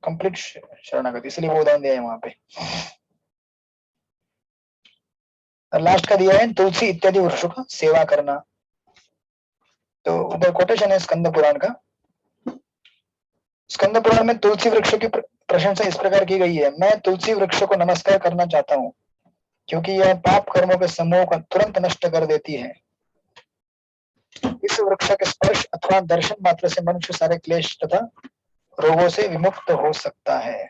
कंप्लीट शरणागति, इसलिए वो उदाहरण दिया है वहां पे। लास्ट का दिया है तुलसी इत्यादि वृक्षों का सेवा करना। तो उधर कोटेशन है स्कंद पुराण का, स्कंद पुराण में तुलसी वृक्ष की प्रशंसा इस प्रकार की गई है, मैं तुलसी वृक्ष को नमस्कार करना चाहता हूँ क्योंकि यह पाप कर्मों के समूह को तुरंत नष्ट कर देती है। इस वृक्ष के स्पर्श अथवा दर्शन मात्र से मनुष्य सारे क्लेश तथा रोगों से विमुक्त हो सकता है।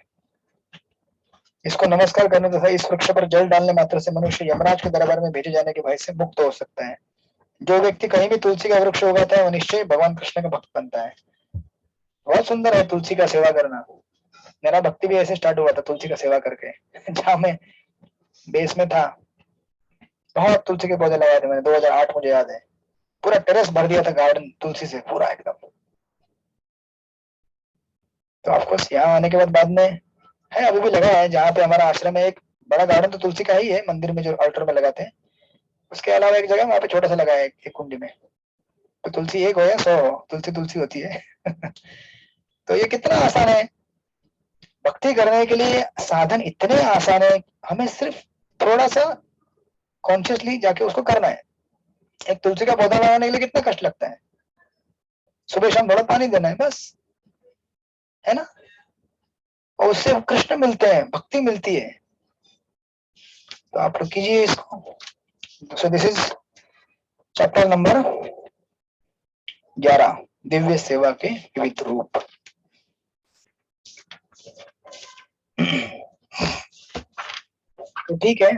इसको नमस्कार करने तथा इस वृक्ष पर जल डालने मात्र से मनुष्य यमराज के दरबार में भेजे जाने के भय से मुक्त हो सकता है। जो व्यक्ति कहीं भी तुलसी का वृक्ष उगाता है वो निश्चय भगवान कृष्ण का भक्त बनता है। बहुत सुंदर है तुलसी का सेवा करना। मेरा भक्ति भी ऐसे स्टार्ट हुआ था तुलसी का सेवा करके। जहाँ मैं बेस में था बहुत तुलसी के पौधे लगाए थे मैंने, 2008 मुझे याद है। पूरा टेरेस भर दिया था गार्डन तुलसी से, पूरा एकदम। तो आपको यहाँ आने के बाद में है, अभी भी लगा है जहाँ पे हमारा आश्रम है, एक बड़ा गार्डन तो तुलसी का ही है, मंदिर में जो अल्टर में लगाते हैं। उसके अलावा एक जगह वहाँ पे छोटा सा लगा है एक कुंडी में। तो तुलसी एक हो या 100 हो, तुलसी तुलसी होती है। तो ये कितना आसान है भक्ति करने के लिए, साधन इतने आसान है, हमें सिर्फ थोड़ा सा कॉन्शियसली जाके उसको करना है। एक तुलसी का पौधा लगाने के लिए कितना कष्ट लगता है, सुबह शाम थोड़ा पानी देना है बस, है ना। और उससे कृष्ण मिलते हैं, भक्ति मिलती है। तो आप लोग कीजिए इसको। So this is chapter number 11, दिव्य सेवा के विविध रूप। तो ठीक है,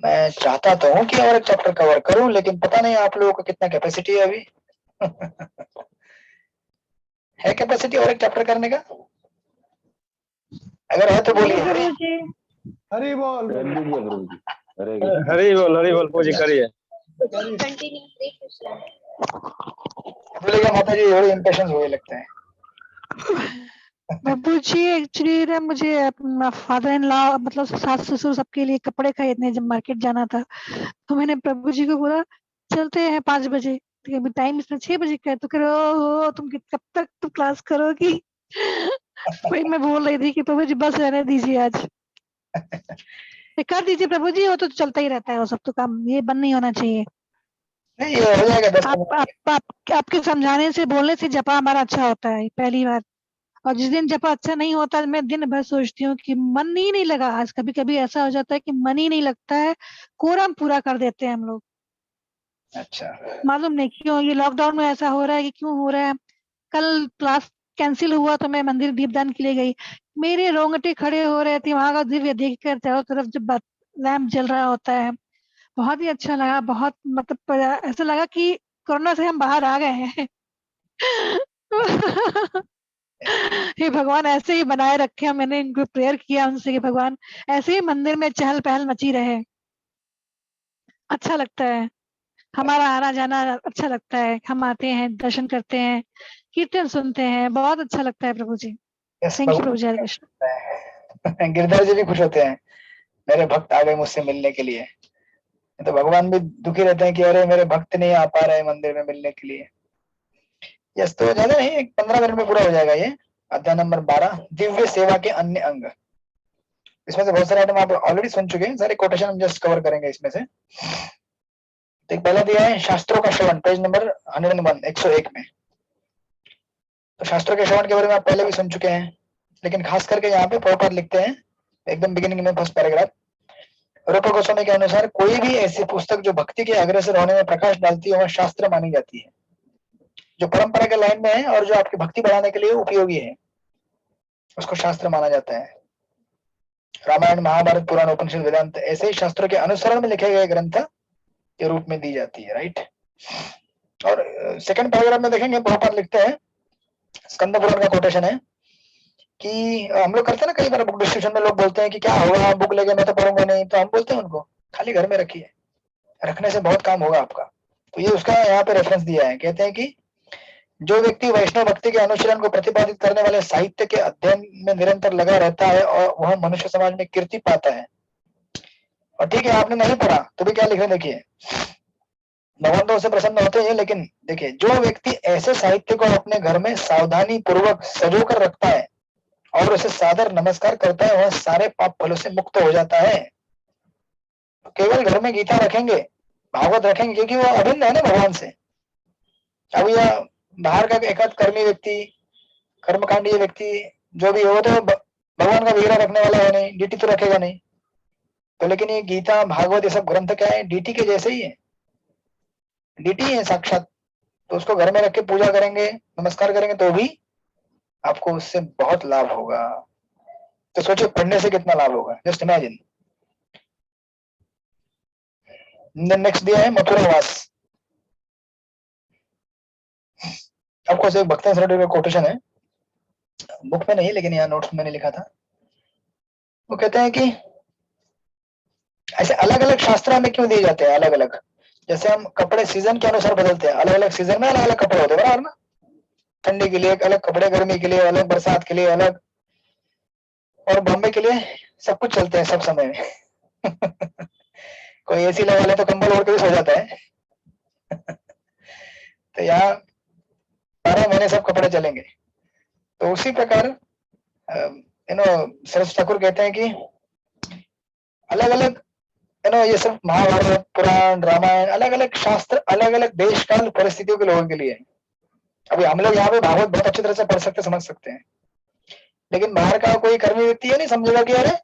मैं चाहता तो हूँ कि और एक चैप्टर कवर करूं, लेकिन पता नहीं आप लोगों को कितना कैपेसिटी है अभी। है कैपेसिटी और एक चैप्टर करने का? अगर है तो बोलिए। हरि बोल। हरि बोल पूजी करिए। बोलेगा माता जी थोड़ी इम्प्रेशन हुए लगता है। बाबू जी एक्चुअली ना मुझे फादर इन लॉ मतलब सास ससुर सबके लिए कपड़े खरीदने जब मार्केट जाना था, तो मैंने प्रभु जी को बोला चलते हैं 5 बजे। तो अभी टाइम इसमें 6 बजे का है। तो कह रहे हो तुम कब तक तुम क्लास करोगी? वही मैं बोल रही थी कि प्रभु जी बस रहने दीजिए आज। कर दीजिए प्रभु जी, वो तो चलता ही रहता है वो सब तो काम, ये बंद नहीं होना चाहिए। नहीं ये हो जाएगा। आपके समझाने से बोलने से जपा हमारा अच्छा होता है पहली बार। और जिस दिन जपा अच्छा नहीं होता मैं दिन भर सोचती हूँ कि मन ही नहीं लगा आज। कभी कभी ऐसा हो जाता है कि मन ही नहीं लगता है, कोरम पूरा कर देते हैं हम लोग। अच्छा, मालूम नहीं क्यों ये लॉकडाउन में ऐसा हो रहा है कि क्यों हो रहा है। कल क्लास कैंसिल हुआ तो मैं मंदिर दीपदान के लिए गई, मेरे रोंगटे खड़े हो रहे थे वहां का दिव्य देखकर। चारों तरफ जब लैंप जल रहा होता है बहुत ही अच्छा लगा। बहुत मतलब ऐसा लगा कि कोरोना से हम बाहर आ गए हैं। हे भगवान ऐसे ही बनाए रखे। मैंने इनको प्रेयर किया उनसे कि भगवान ऐसे ही मंदिर में चहल पहल मची रहे। अच्छा लगता है हमारा आना जाना, अच्छा लगता है। हम आते हैं, दर्शन करते हैं, कीर्तन सुनते हैं, बहुत अच्छा लगता है प्रभु जी। थैंक यू प्रभु जी। हरे कृष्ण। गिरधर जी भी खुश होते हैं, मेरे भक्त आ गए मुझसे मिलने के लिए। तो भगवान भी दुखी रहते हैं कि अरे मेरे भक्त नहीं आ पा रहे मंदिर में मिलने के लिए। यस, तो ज्यादा नहीं 15 मिनट में पूरा हो जाएगा ये अध्याय नंबर 12, दिव्य सेवा के अन्य अंग। इसमें से बहुत सारे आइटम आप ऑलरेडी सुन चुके हैं, सारे कोटेशन हम जस्ट कवर करेंगे इसमें से। तो एक पहला दिया है शास्त्रों का श्रवण, पेज नंबर 101 में। तो शास्त्रों के श्रवण के बारे में आप पहले भी सुन चुके हैं, लेकिन खास करके यहाँ पे प्रॉपर लिखते हैं एकदम बिगिनिंग में फर्स्ट पैराग्राफ। रूप गोस्वामी के अनुसार कोई भी ऐसी पुस्तक जो भक्ति के अग्रसर होने में प्रकाश डालती है वह शास्त्र मानी जाती है। जो परंपरा के लाइन में है और जो आपकी भक्ति बढ़ाने के लिए उपयोगी है उसको शास्त्र माना जाता है। रामायण, महाभारत, पुराण, उपनिषद, वेदांत ऐसे ही शास्त्रों के अनुसरण में लिखे गए ग्रंथ के रूप में दी जाती है, राइट। और सेकंड पैराग्राफ में देखेंगे प्रॉपर लिखते हैं, स्कंद पुराण का कोटेशन है कि हम लोग करते हैं ना कई बार बुक डिस्ट्रीब्यूशन में लोग बोलते हैं कि क्या होगा बुक लेके मैं तो पढ़ूंगा नहीं। तो हम बोलते हैं उनको खाली घर में रखिए, रखने से बहुत काम होगा आपका। तो ये उसका यहाँ पे रेफरेंस दिया है। कहते हैं कि जो व्यक्ति वैष्णव भक्ति के अनुशीलन को प्रतिपादित करने वाले साहित्य के अध्ययन में निरंतर लगा रहता है और वह मनुष्य समाज में कीर्ति पाता है। और ठीक है आपने नहीं पढ़ा तो भी क्या लिखे देखिए, भगवान तो उसे प्रसन्न होते हैं, लेकिन देखिए जो व्यक्ति ऐसे साहित्य को अपने घर में सावधानी पूर्वक सजो कर रखता है और उसे सादर नमस्कार करता है वह सारे पाप फलों से मुक्त हो जाता है। केवल घर में गीता रखेंगे, भागवत रखेंगे, क्योंकि वो अभिन्न है ना भगवान से। अब यह बाहर का एक कर्मी व्यक्ति कर्मकांडी व्यक्ति जो भी हो तो भगवान का विग्रह रखने वाला है नहीं, डीटी तो रखेगा नहीं। तो लेकिन ये गीता भागवत ये सब ग्रंथ क्या है, डीटी के जैसे ही है, डीटी है साक्षात। तो उसको घर में रख के पूजा करेंगे, नमस्कार करेंगे तो भी आपको उससे बहुत लाभ होगा। तो सोचो पढ़ने से कितना लाभ होगा, जस्ट इमेजिन। नेक्स्ट दिया है मथुरावास। आपको एक भक्त का कोटेशन है, बुक में नहीं लेकिन यहाँ नोट्स में मैंने लिखा था। वो कहते हैं कि ऐसे अलग अलग शास्त्र हमें क्यों दिए जाते हैं अलग अलग। जैसे हम कपड़े सीजन के अनुसार बदलते हैं, अलग अलग सीजन में अलग अलग कपड़े होते हैं, बराबर ना। ठंडी के लिए एक अलग कपड़े, गर्मी के लिए अलग, बरसात के लिए अलग, और बॉम्बे के लिए सब कुछ चलते हैं सब समय में कोई एसी लगा ले तो कंबल ओढ़ के भी सो जाता है तो यहाँ 12 महीने सब कपड़े चलेंगे। तो उसी प्रकार सरस ठाकुर कहते हैं कि अलग अलग ये सब महाभारत, पुराण, रामायण, अलग अलग शास्त्र अलग अलग देश काल परिस्थितियों के लोगों के लिए। अभी हम लोग यहाँ पे भागवत बहुत अच्छी तरह से पढ़ सकते समझ सकते हैं, लेकिन बाहर का कोई कर्मी व्यक्ति है नहीं समझेगा कि अरे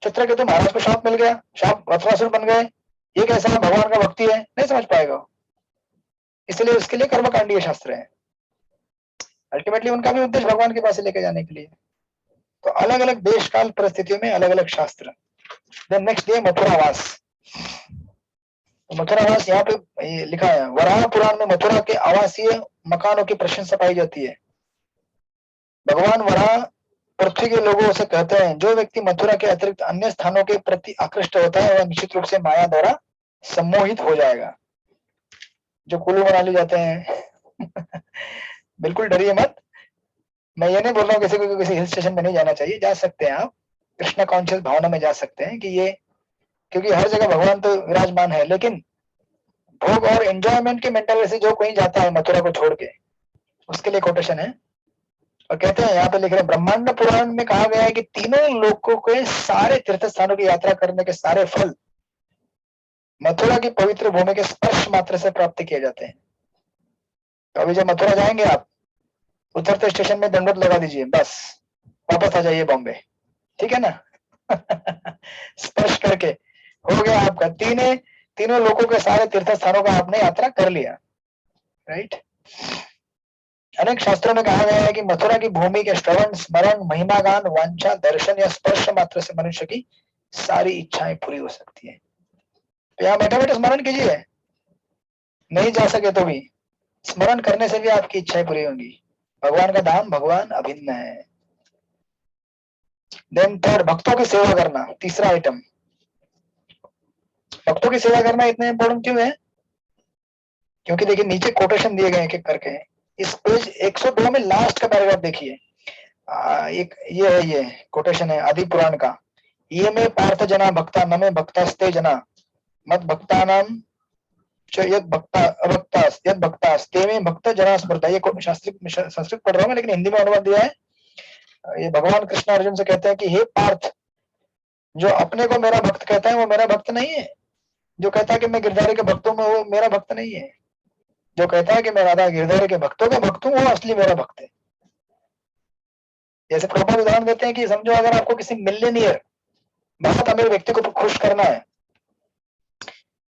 चित्रकेतु महाराज को शाप मिल गया, शाप वत्सासुर बन गए, ये कैसा भगवान का भक्ति है, नहीं समझ पाएगा। इसलिए उसके लिए कर्मकांडीय शास्त्र है। अल्टीमेटली उनका भी उद्देश्य भगवान के पास लेके जाने के लिए। तो अलग अलग देश काल परिस्थितियों में अलग अलग शास्त्र। देन नेक्स्ट डे मथुरावास। मथुरावास यहाँ पे लिखा है, वराह पुराण में मथुरा के आवासीय मकानों की प्रशंसा पाई जाती है। भगवान वराह पृथ्वी के लोगों से कहते हैं, जो व्यक्ति मथुरा के अतिरिक्त अन्य स्थानों के प्रति आकृष्ट होता है वह निश्चित रूप से माया द्वारा सम्मोहित हो जाएगा। जो कुल्लू मनाली जाते हैं बिल्कुल डरिए मत। मैं ये नहीं बोल रहा हूँ किसी को किसी हिल स्टेशन में नहीं जाना चाहिए, जा सकते हैं आप, कृष्णा कॉन्शियस भावना में जा सकते हैं कि ये, क्योंकि हर जगह भगवान तो विराजमान है। लेकिन भोग और एंजॉयमेंट के मेंटालिटी से जो कोई जाता है मथुरा को छोड़ के, उसके लिए कोटेशन है। और कहते हैं यहाँ पे लिख रहे हैं, ब्रह्मांड पुराण में कहा गया है कि तीनों लोकों के सारे तीर्थ स्थानों की यात्रा करने के सारे फल मथुरा की पवित्र भूमि के स्पर्श मात्र से प्राप्त किए जाते हैं। तो अभी जब मथुरा जाएंगे आप, उतरते स्टेशन में दंडवत लगा दीजिए, बस वापस आ जाइए बॉम्बे, ठीक है ना स्पर्श करके हो गया आपका, तीनों लोगों के सारे तीर्थ स्थानों का आपने यात्रा कर लिया, राइट। अनेक शास्त्रों में कहा गया है कि मथुरा की भूमि के श्रवण, स्मरण, महिमा गान, वांछा, दर्शन या स्पर्श मात्र से मनुष्य की सारी इच्छाएं पूरी हो सकती है। तो यहाँ बैठे बैठे स्मरण कीजिए, नहीं जा सके तो भी स्मरण करने से भी आपकी इच्छाएं पूरी होंगी। भगवान का धाम, भगवान अभिन्न है। देन थर्ड, भक्तों की सेवा करना, तीसरा आइटम। भक्तों की सेवा करना इतना इंपॉर्टेंट क्यों है? क्योंकि देखिए नीचे कोटेशन दिए गए एक करके। इस पेज 102 में लास्ट का पैराग्राफ देखिए, एक ये है, ये कोटेशन है आदि पुराण का। ये में पार्थ जना भक्ता न में भक्तास्ते जना मत भक्तानाम च यद भक्ता अभक्तास यद भक्तास ते में भक्त जना स्मृता। ये संस्कृत पढ़ रहा हूँ लेकिन हिंदी में अनुवाद दिया है। ये भगवान कृष्ण अर्जुन से कहते हैं कि हे पार्थ, जो अपने को मेरा भक्त कहता है वो मेरा भक्त नहीं है। जो कहता है कि मैं गिरधारी के भक्तों में, वो मेरा भक्त नहीं है। जो कहता है कि मैं राधा गिरधारी के भक्तों का भक्त हूँ, वो असली मेरा भक्त है। जैसे प्रभुपाद उदाहरण देते हैं कि समझो अगर आपको किसी मिलियनियर, बहुत अमीर व्यक्ति को खुश करना है,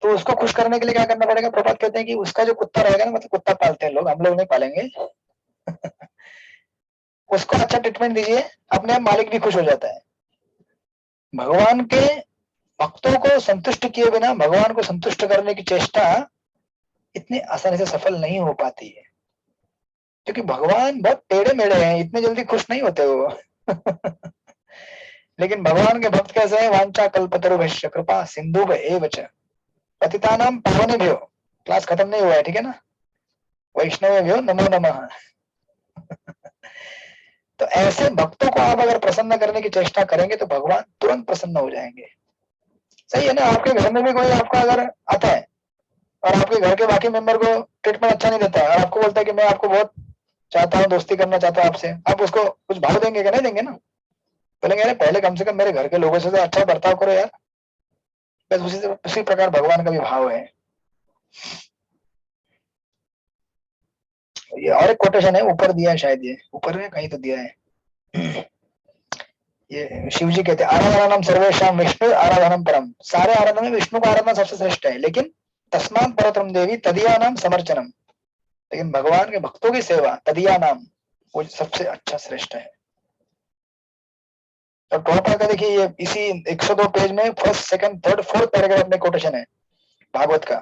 तो उसको खुश करने के लिए क्या करना पड़ेगा? प्रभुपाद कहते हैं कि उसका जो कुत्ता रहेगा ना, मतलब कुत्ता पालते हैं लोग, हम लोग नहीं पालेंगे उसको अच्छा ट्रीटमेंट दीजिए, अपने आप मालिक भी खुश हो जाता है। भगवान के भक्तों को संतुष्ट किए बिना भगवान को संतुष्ट करने की चेष्टा इतनी आसानी से सफल नहीं हो पाती है, क्योंकि भगवान बहुत टेढ़े मेढ़े हैं, इतने जल्दी खुश नहीं होते वो लेकिन भगवान के भक्त कैसे हैं? वांछा कल्पतरुभ्यश्च कृपा सिंधुभ्य एव च पतितानां पावनेभ्यो। क्लास खत्म नहीं हुआ है, ठीक है ना? वैष्णवेभ्यो नमो नमः तो ऐसे भक्तों को आप अगर प्रसन्न करने की चेष्टा करेंगे तो भगवान तुरंत प्रसन्न हो जाएंगे। सही है ना? आपके घर में भी कोई आपका अगर आता है और आपके घर के बाकी मेंबर को ट्रीटमेंट अच्छा नहीं देता है और आपको बोलता है कि मैं आपको बहुत चाहता हूँ, दोस्ती करना चाहता हूँ आपसे, आप उसको कुछ भाव देंगे क्या? नहीं देंगे ना। बोलेंगे अरे पहले कम से कम मेरे घर के लोगों से तो अच्छा बर्ताव करो यार। बस उसी प्रकार भगवान का भी भाव है। ये और एक कोटेशन है, ऊपर दिया है शायद, ये ऊपर में कहीं तो दिया है। ये शिव जी कहते हैं आराधनम सर्वेशाम विष्णु आराधनम परम, सारे आराधना में विष्णु का आराधना सबसे श्रेष्ठ है, लेकिन तस्मात् परतरम देवी तदीया नाम समर्चनम, लेकिन भगवान के भक्तों की सेवा तदीया नाम वो सबसे अच्छा श्रेष्ठ है। और प्रभुपाद का देखिए ये इसी 102 पेज में first second third fourth paragraph में कोटेशन है भागवत का,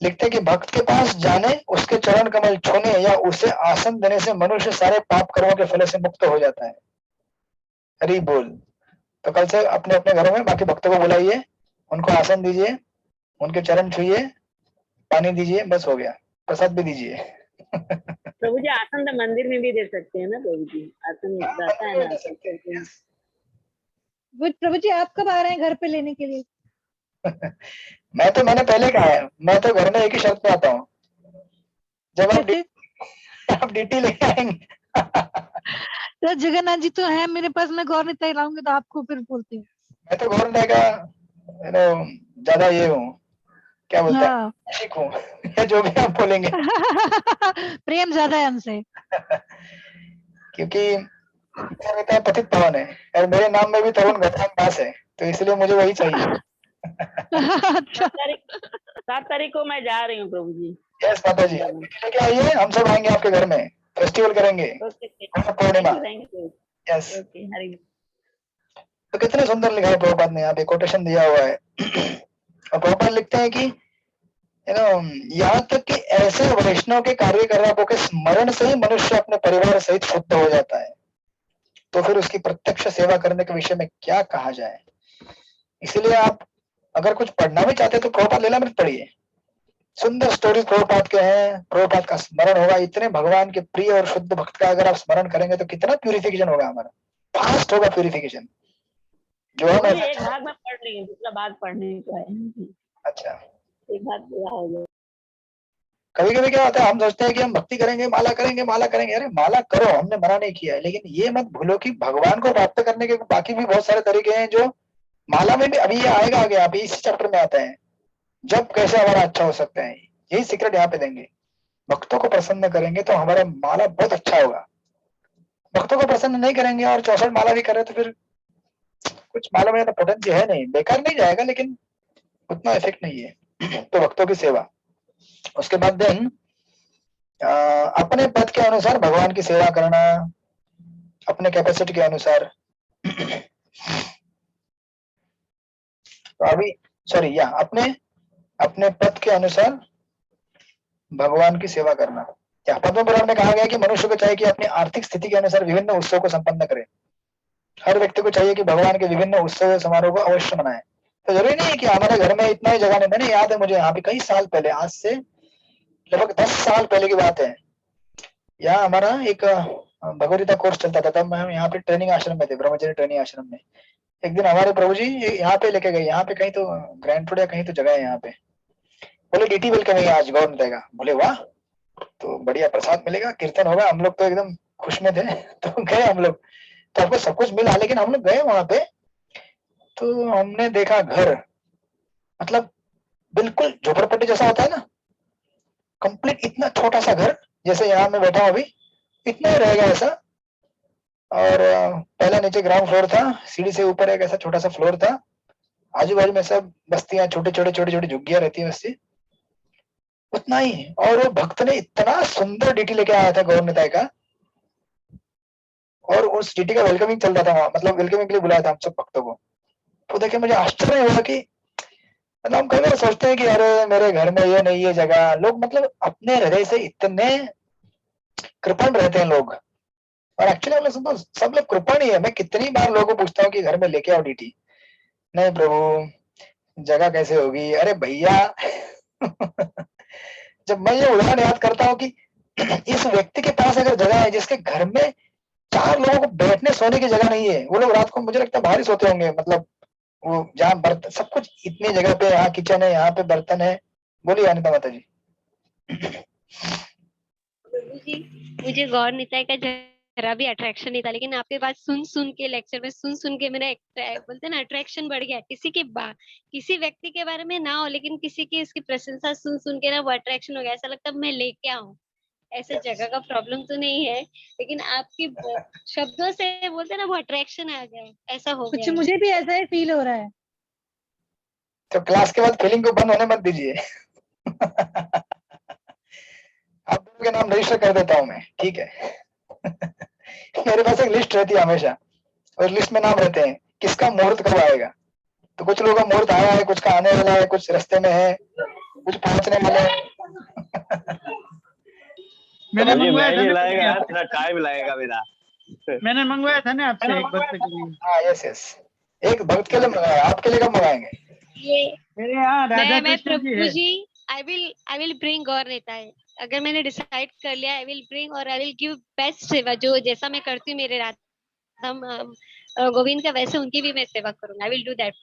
लिखते हैं कि भक्त के पास जाने, उसके चरण कमल छूने या उसे आसन देने से मनुष्य सारे पाप कर्मों के फल से मुक्त हो जाता है। हरि बोल। तो कल से अपने अपने घरों में बाकी भक्तों को बुलाइए, उनको आसन दीजिए, उनके चरण छुइए, पानी दीजिए, बस हो गया, प्रसाद भी दीजिए। प्रभु जी आसन तो मंदिर में भी दे सकते हैं ना प्रभु जी, आसन रहता है ना आसन। प्रभु जी आप कब आ रहे हैं घर पे लेने के लिए? मैंने पहले कहा है, मैं तो घर में एक ही शर्त पे आता हूँ, जब आप डीटी लेके आएंगे। तो जगन्नाथ जी तो है मेरे पास, मैं गौर नहीं लाऊंगी तो आपको फिर बोलती हूँ। मैं तो गौर नहीं का ज्यादा ये हूँ, क्या बोलते हैं, आशिक हूँ, जो भी आप बोलेंगे। प्रेम ज्यादा है हमसे। क्योंकि कहता है पतित पावन है और मेरे नाम में भी तरुण घटान दास है, तो इसलिए मुझे वही चाहिए। 7 तारीख को मैं जा रही हूँ प्रभु जी। यस माता जी, लेके आइए, हम सब आएंगे आपके घर में, फेस्टिवल करेंगे पूर्णिमा। यस, तो कितने सुंदर लिखा है प्रभुपाद ने, यहाँ पे कोटेशन दिया हुआ है। और प्रभुपाद लिखते हैं कि यहाँ तक कि ऐसे वैष्णव के कार्यकलापों के स्मरण से ही मनुष्य अपने परिवार सहित शुद्ध हो जाता है, तो फिर उसकी प्रत्यक्ष सेवा करने के विषय में क्या कहा जाए। इसीलिए आप अगर कुछ पढ़ना भी चाहते हैं तो प्रभुपाद लीलामृत पढ़िए, सुंदर स्टोरी प्रभुपाद के हैं, प्रभुपाद का स्मरण होगा। इतने भगवान के प्रिय और शुद्ध भक्त का अगर आप स्मरण करेंगे तो कितना प्यूरिफिकेशन होगा हमारा, फास्ट होगा प्यूरिफिकेशन। जो हम एक भाग में पढ़ रही हूँ, दूसरा भाग पढ़ने को है। अच्छा, एक भाग पूरा हो गया। कभी कभी क्या होता है, हम सोचते हैं कि हम भक्ति करेंगे, माला करेंगे, माला करेंगे। अरे माला करो, हमने मना नहीं किया है, लेकिन ये मत भूलो कि भगवान को प्राप्त करने के बाकी भी बहुत सारे तरीके हैं जो माला में भी, अभी ये आएगा आगे, अभी इस चैप्टर में आता है, जब कैसे हमारा अच्छा हो सकता है। यही सीक्रेट यहाँ पे देंगे। भक्तों को प्रसन्न करेंगे तो हमारा माला बहुत अच्छा होगा। भक्तों को प्रसन्न नहीं करेंगे और 64 माला भी करे तो फिर कुछ माला में तो पोटेंशियल है नहीं, बेकार नहीं जाएगा, लेकिन उतना इफेक्ट नहीं है। तो भक्तों की सेवा, उसके बाद देन अपने पद के अनुसार भगवान की सेवा करना, अपने कैपेसिटी के अनुसार। तो अभी सॉरी या अपने पद के अनुसार भगवान की सेवा करना। या पद्म पुराण में कहा गया कि मनुष्य को चाहिए कि अपनी आर्थिक स्थिति के अनुसार विभिन्न उत्सव को संपन्न करे। हर व्यक्ति को चाहिए कि भगवान के विभिन्न उत्सव समारोह को अवश्य मनाए। तो जरूरी नहीं है कि हमारे घर में इतना ही जगह नहीं। मैंने याद है मुझे यहाँ पे कई साल पहले, आज से लगभग 10 साल पहले की बात है, यहाँ हमारा एक भगवदगीता कोर्स चलता था, तब मैं यहाँ पे ट्रेनिंग आश्रम में थे, ब्रह्मचर्य ट्रेनिंग आश्रम में। एक दिन हमारे प्रभु जी यहाँ पे लेके गए, यहाँ पे कहीं तो ग्रैंड या कहीं तो जगह है यहाँ पे, बोले डीटी वेलकम है आज गौर मिलेगा। बोले वाह, तो बढ़िया प्रसाद मिलेगा, कीर्तन होगा। हम लोग तो एकदम खुश में थे। तो गए हम लोग, तो आपको सब कुछ मिला, लेकिन हम लोग गए वहां पे तो हमने देखा घर, मतलब बिल्कुल झोपड़पट्टी जैसा होता है ना, कंप्लीट इतना छोटा सा घर, जैसे यहाँ मैं बैठा हूँ अभी, इतना ही रहेगा ऐसा। और पहला नीचे ग्राउंड फ्लोर था, सीढ़ी से ऊपर एक ऐसा छोटा सा फ्लोर था, आजू बाजू में सब बस्तियां, छोटे छोटे झुग्गियां रहती है बस्ती, उतना ही। और वो भक्त ने इतना सुंदर डीटी लेके आया था गौर निताय का, और उस डीटी का वेलकमिंग चल रहा था वहां, मतलब वेलकमिंग के लिए बुलाया था हम सब भक्तों को। तो देखे मुझे आश्चर्य हुआ कि मतलब हम कई बार सोचते हैं कि अरे मेरे घर में ये नहीं, ये जगह, लोग मतलब अपने हृदय से इतने कृपण रहते हैं लोग। और एक्चुअली हम लोग सब लोग कृपण ही है। मैं कितनी बार लोगों को पूछता हूँ कि घर में लेके आओ डीटी, नहीं प्रभु जगह कैसे होगी। अरे भैया जब मैं ये उदाहरण याद करता हूँ कि इस व्यक्ति के पास अगर जगह है, जिसके घर में 4 लोगों को बैठने सोने की जगह नहीं है, वो लोग रात को मुझे लगता है बाहर ही सोते होंगे, मतलब वो जहाँ बर्तन सब कुछ इतनी जगह पे, यहाँ किचन है, यहाँ पे बर्तन है। बोलिए अनिता माता जी। प्रभु जी मुझे गौर निताय का जरा भी अट्रैक्शन नहीं था, लेकिन आपके बात सुन के, लेक्चर में सुन के मेरा बोलते हैं ना अट्रैक्शन बढ़ गया। किसी व्यक्ति के बारे में ना हो, लेकिन किसी की इसकी प्रशंसा सुन के ना वो अट्रैक्शन हो गया, ऐसा लगता है मैं लेके आऊं। ऐसे जगह का प्रॉब्लम तो नहीं है, लेकिन आपकी शब्दों से बोलते ना वो अट्रैक्शन आ गया है, ऐसा हो कुछ गया है। मुझे भी ऐसा ही फील हो रहा है। तो क्लास के बाद फीलिंग को बंद होने मत दीजिए। आप दोनों के नाम रजिस्टर कर देता हूँ मैं, ठीक है। मेरे पास एक लिस्ट रहती है हमेशा, और लिस्ट में नाम रहते हैं किसका मुहूर्त कब आएगा। तो कुछ लोगों का मुहूर्त आया है, कुछ का आने वाला है, कुछ रास्ते में है, कुछ पहुंचने वाला है। मैंने मुझे मंगवाया था मैगी ना लाएगा, थोड़ा टाइम लगेगा मेरा। मैंने मंगवाया था ना आपसे एक भक्त के लिए। हाँ, यस यस, एक भक्त के लिए मंगाया, आपके लिए कब मंगाएंगे? ये मेरे यहाँ राधा मैं कृष्ण जी प्रभु है। जी, आई विल ब्रिंग गौर नेता है। अगर मैंने डिसाइड कर लिया, आई विल ब्रिंग और आई विल गिव बेस्ट सेवा, जो जैसा मैं करती हूँ मेरे राधा गोविंद का, वैसे उनकी भी मैं सेवा करूंगा। I will do that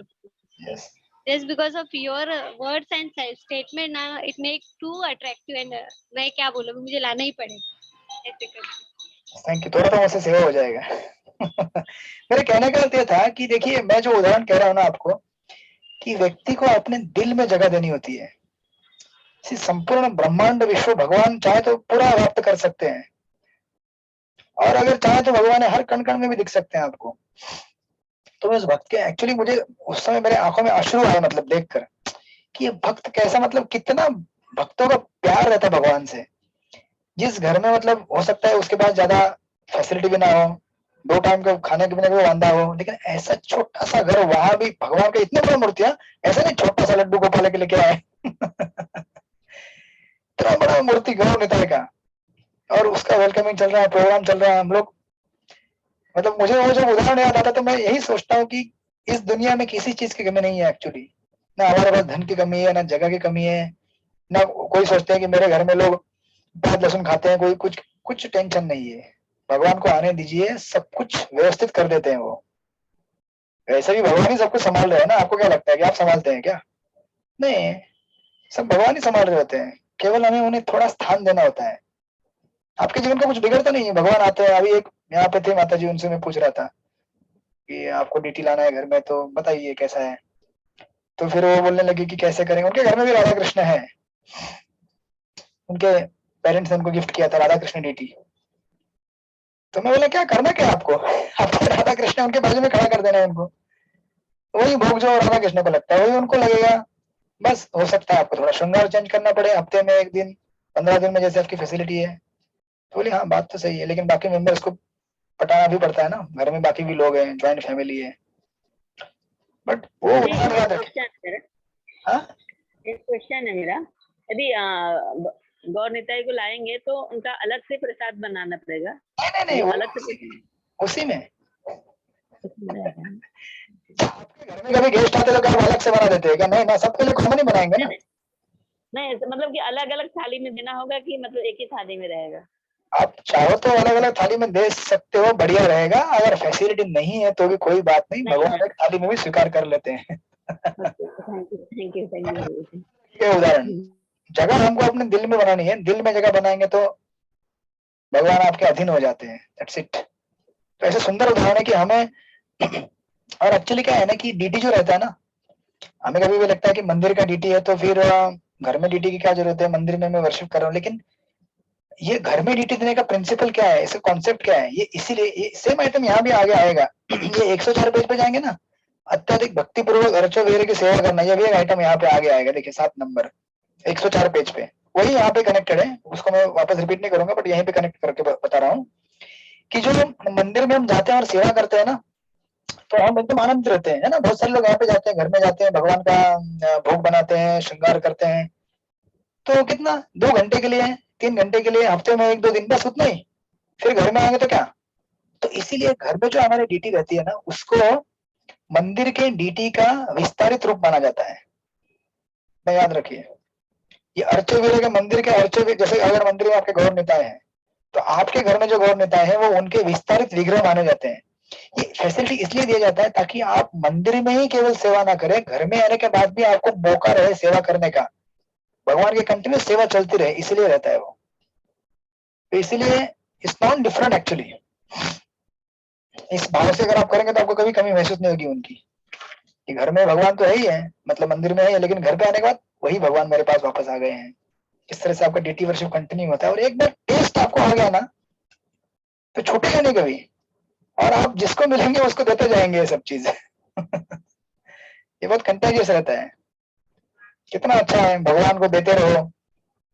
yes, just because of your words and statement now it makes too attractive and मैं क्या बोलूँ, मुझे लाना ही पड़ेगा ऐसे करके। थैंक यू, थोड़ा तो मुझसे सेवा हो जाएगा। मेरे कहने का अर्थ ये था कि देखिए, मैं जो उदाहरण कह रहा हूँ ना आपको, कि व्यक्ति को अपने दिल में जगह देनी होती है। संपूर्ण ब्रह्मांड विश्व भगवान चाहे तो पूरा व्याप्त कर सकते हैं, और अगर चाहे तो भगवान हर कण कण में भी दिख सकते हैं आपको। तो उस भक्त के एक्चुअली मुझे उस समय मेरे आंखों में अश्रु आए, मतलब देखकर कि ये भक्त कैसा, मतलब कितना भक्तों का प्यार रहता है भगवान से। जिस घर में मतलब हो सकता है उसके पास ज्यादा फैसिलिटी भी ना हो, 2 टाइम का खाने पीने का वांदा हो, लेकिन ऐसा छोटा सा घर, वहां भी भगवान के इतने बड़ी मूर्तियां, ऐसा नहीं छोटा सा लड्डू गोपाल के लेके आए। इतना बड़ा मूर्ति गौर निताय का, और उसका वेलकमिंग चल रहा है, प्रोग्राम चल रहा है। हम लोग, मतलब मुझे वो जब उदाहरण याद आता तो मैं यही सोचता हूँ कि इस दुनिया में किसी चीज की कमी नहीं है एक्चुअली। ना हमारे पास धन की कमी है, ना जगह की कमी है, ना कोई सोचते हैं कि मेरे घर में लोग प्याज लहसुन खाते हैं, कोई कुछ टेंशन नहीं है। भगवान को आने दीजिए, सब कुछ व्यवस्थित कर देते हैं वो। वैसे भी भगवान ही सब कुछ संभाल रहे हैं ना। आपको क्या लगता है कि आप संभालते हैं क्या? नहीं, सब भगवान ही संभाल रहे होते हैं, केवल हमें उन्हें थोड़ा स्थान देना होता है। आपके जीवन का कुछ बिगड़ता नहीं है, भगवान आते हैं। अभी एक यहाँ पे थे माता जी, उनसे मैं पूछ रहा था कि आपको डीटी लाना है घर में, तो बताइए कैसा है। तो फिर वो बोलने लगी कि कैसे करेंगे, उनके घर में भी राधा कृष्ण है, उनके पेरेंट्स ने उनको गिफ्ट किया था राधा कृष्ण डीटी। तो मैं बोला क्या करना क्या आपको, आपके राधा कृष्ण उनके बाजू में खड़ा कर देना है उनको, वही भोग जो राधा कृष्ण को लगता है वही उनको लगेगा। बस हो सकता है आपको थोड़ा श्रृंगार चेंज करना पड़े, हफ्ते में 1 दिन, 15 दिन में, जैसे आपकी फैसिलिटी है। तो बोली हाँ बात तो सही है, लेकिन बाकी मेंबर्स को पटाना भी पड़ता है ना, घर में बाकी भी लोग हैं, ज्वाइंट फैमिली है। बट वो याद रखें। हाँ, एक क्वेश्चन है मेरा, यदि गौर निताई को लाएंगे तो उनका अलग से प्रसाद बनाना पड़ेगा? नहीं, अलग से उसी में। आपके घर में कभी गेस्ट आते तो क्या अलग से बना देते हैं क्या? नहीं ना, सबके लिए कॉमन ही बनाएंगे ना। नहीं, मतलब कि अलग अलग थाली में देना होगा कि मतलब एक ही थाली में रहेगा? आप चाहो तो अलग अलग थाली में दे सकते हो, बढ़िया रहेगा। अगर फैसिलिटी नहीं है तो भी कोई बात नहीं, भगवान एक थाली में भी स्वीकार कर लेते हैं। Thank you. ये उदाहरण, जगह हमको अपने दिल में बनानी है, दिल में जगह बनाएंगे तो भगवान आपके अधीन हो जाते हैं। That's it. तो ऐसे सुंदर उदाहरण है कि हमें और एक्चुअली क्या है ना कि डीटी जो रहता है ना, हमें कभी भी लगता है कि मंदिर का डीटी है तो फिर घर में डीटी की क्या जरूरत है, मंदिर में मैं वर्शिप कर रहा हूँ। लेकिन ये घर में डीटी देने का प्रिंसिपल क्या है, इसका कॉन्सेप्ट क्या है, ये इसीलिए ये सेम आइटम यहाँ भी आगे आएगा। ये 104 पेज पे जाएंगे ना, अत्यधिक भक्ति पूर्वक अर्चो वगैरह की सेवा करना, ये भी एक आइटम यहाँ पे आगे आएगा। देखिए 7 नंबर 104 पेज पे, वही यहाँ पे कनेक्टेड है। उसको मैं वापस रिपीट नहीं करूंगा, बट यहीं पे कनेक्ट करके बता रहा हूँ कि जो मंदिर में हम जाते हैं और सेवा करते हैं ना, तो हम एकदम आनंद रहते हैं, है ना। बहुत सारे लोग यहाँ पे जाते हैं, घर में जाते हैं, भगवान का भोग बनाते हैं, श्रृंगार करते हैं, तो कितना 2 घंटे के लिए, 3 घंटे के लिए, हफ्ते में 1-2 दिन, बस उतना ही। फिर घर में आएंगे तो क्या। तो इसीलिए घर में जो हमारी डीटी रहती है ना, उसको मंदिर के डीटी का विस्तारित रूप माना जाता है। मैं याद रखिए, ये अर्चो वीर के मंदिर के अर्चो, जैसे अगर मंदिर में आपके गौर निताय हैं, तो आपके घर में जो गौर निताय है वो उनके विस्तारित विग्रह माने जाते हैं। ये फैसिलिटी इसलिए दिया जाता है ताकि आप मंदिर में ही केवल सेवा ना करें, घर में आने के बाद भी आपको मौका रहे सेवा करने का, भगवान की कंटिन्यूस सेवा चलती रहे, इसलिए रहता है वो। तो इसलिए इट्स नॉट डिफरेंट एक्चुअली। इस भाव से अगर आप करेंगे तो आपको कभी कमी महसूस नहीं होगी उनकी, कि घर में भगवान तो है ही है, मतलब मंदिर में है, लेकिन घर पे आने के बाद वही भगवान मेरे पास वापस आ गए हैं। किस तरह से आपका डीटी वर्शिप कंटिन्यू होता है। और एक बार टेस्ट आपको आ गया ना तो छूटेगा नहीं कभी, और आप जिसको मिलेंगे उसको देते जाएंगे ये सब चीजें। ये बहुत कंटेजियस रहता है। कितना अच्छा है, भगवान को देते रहो।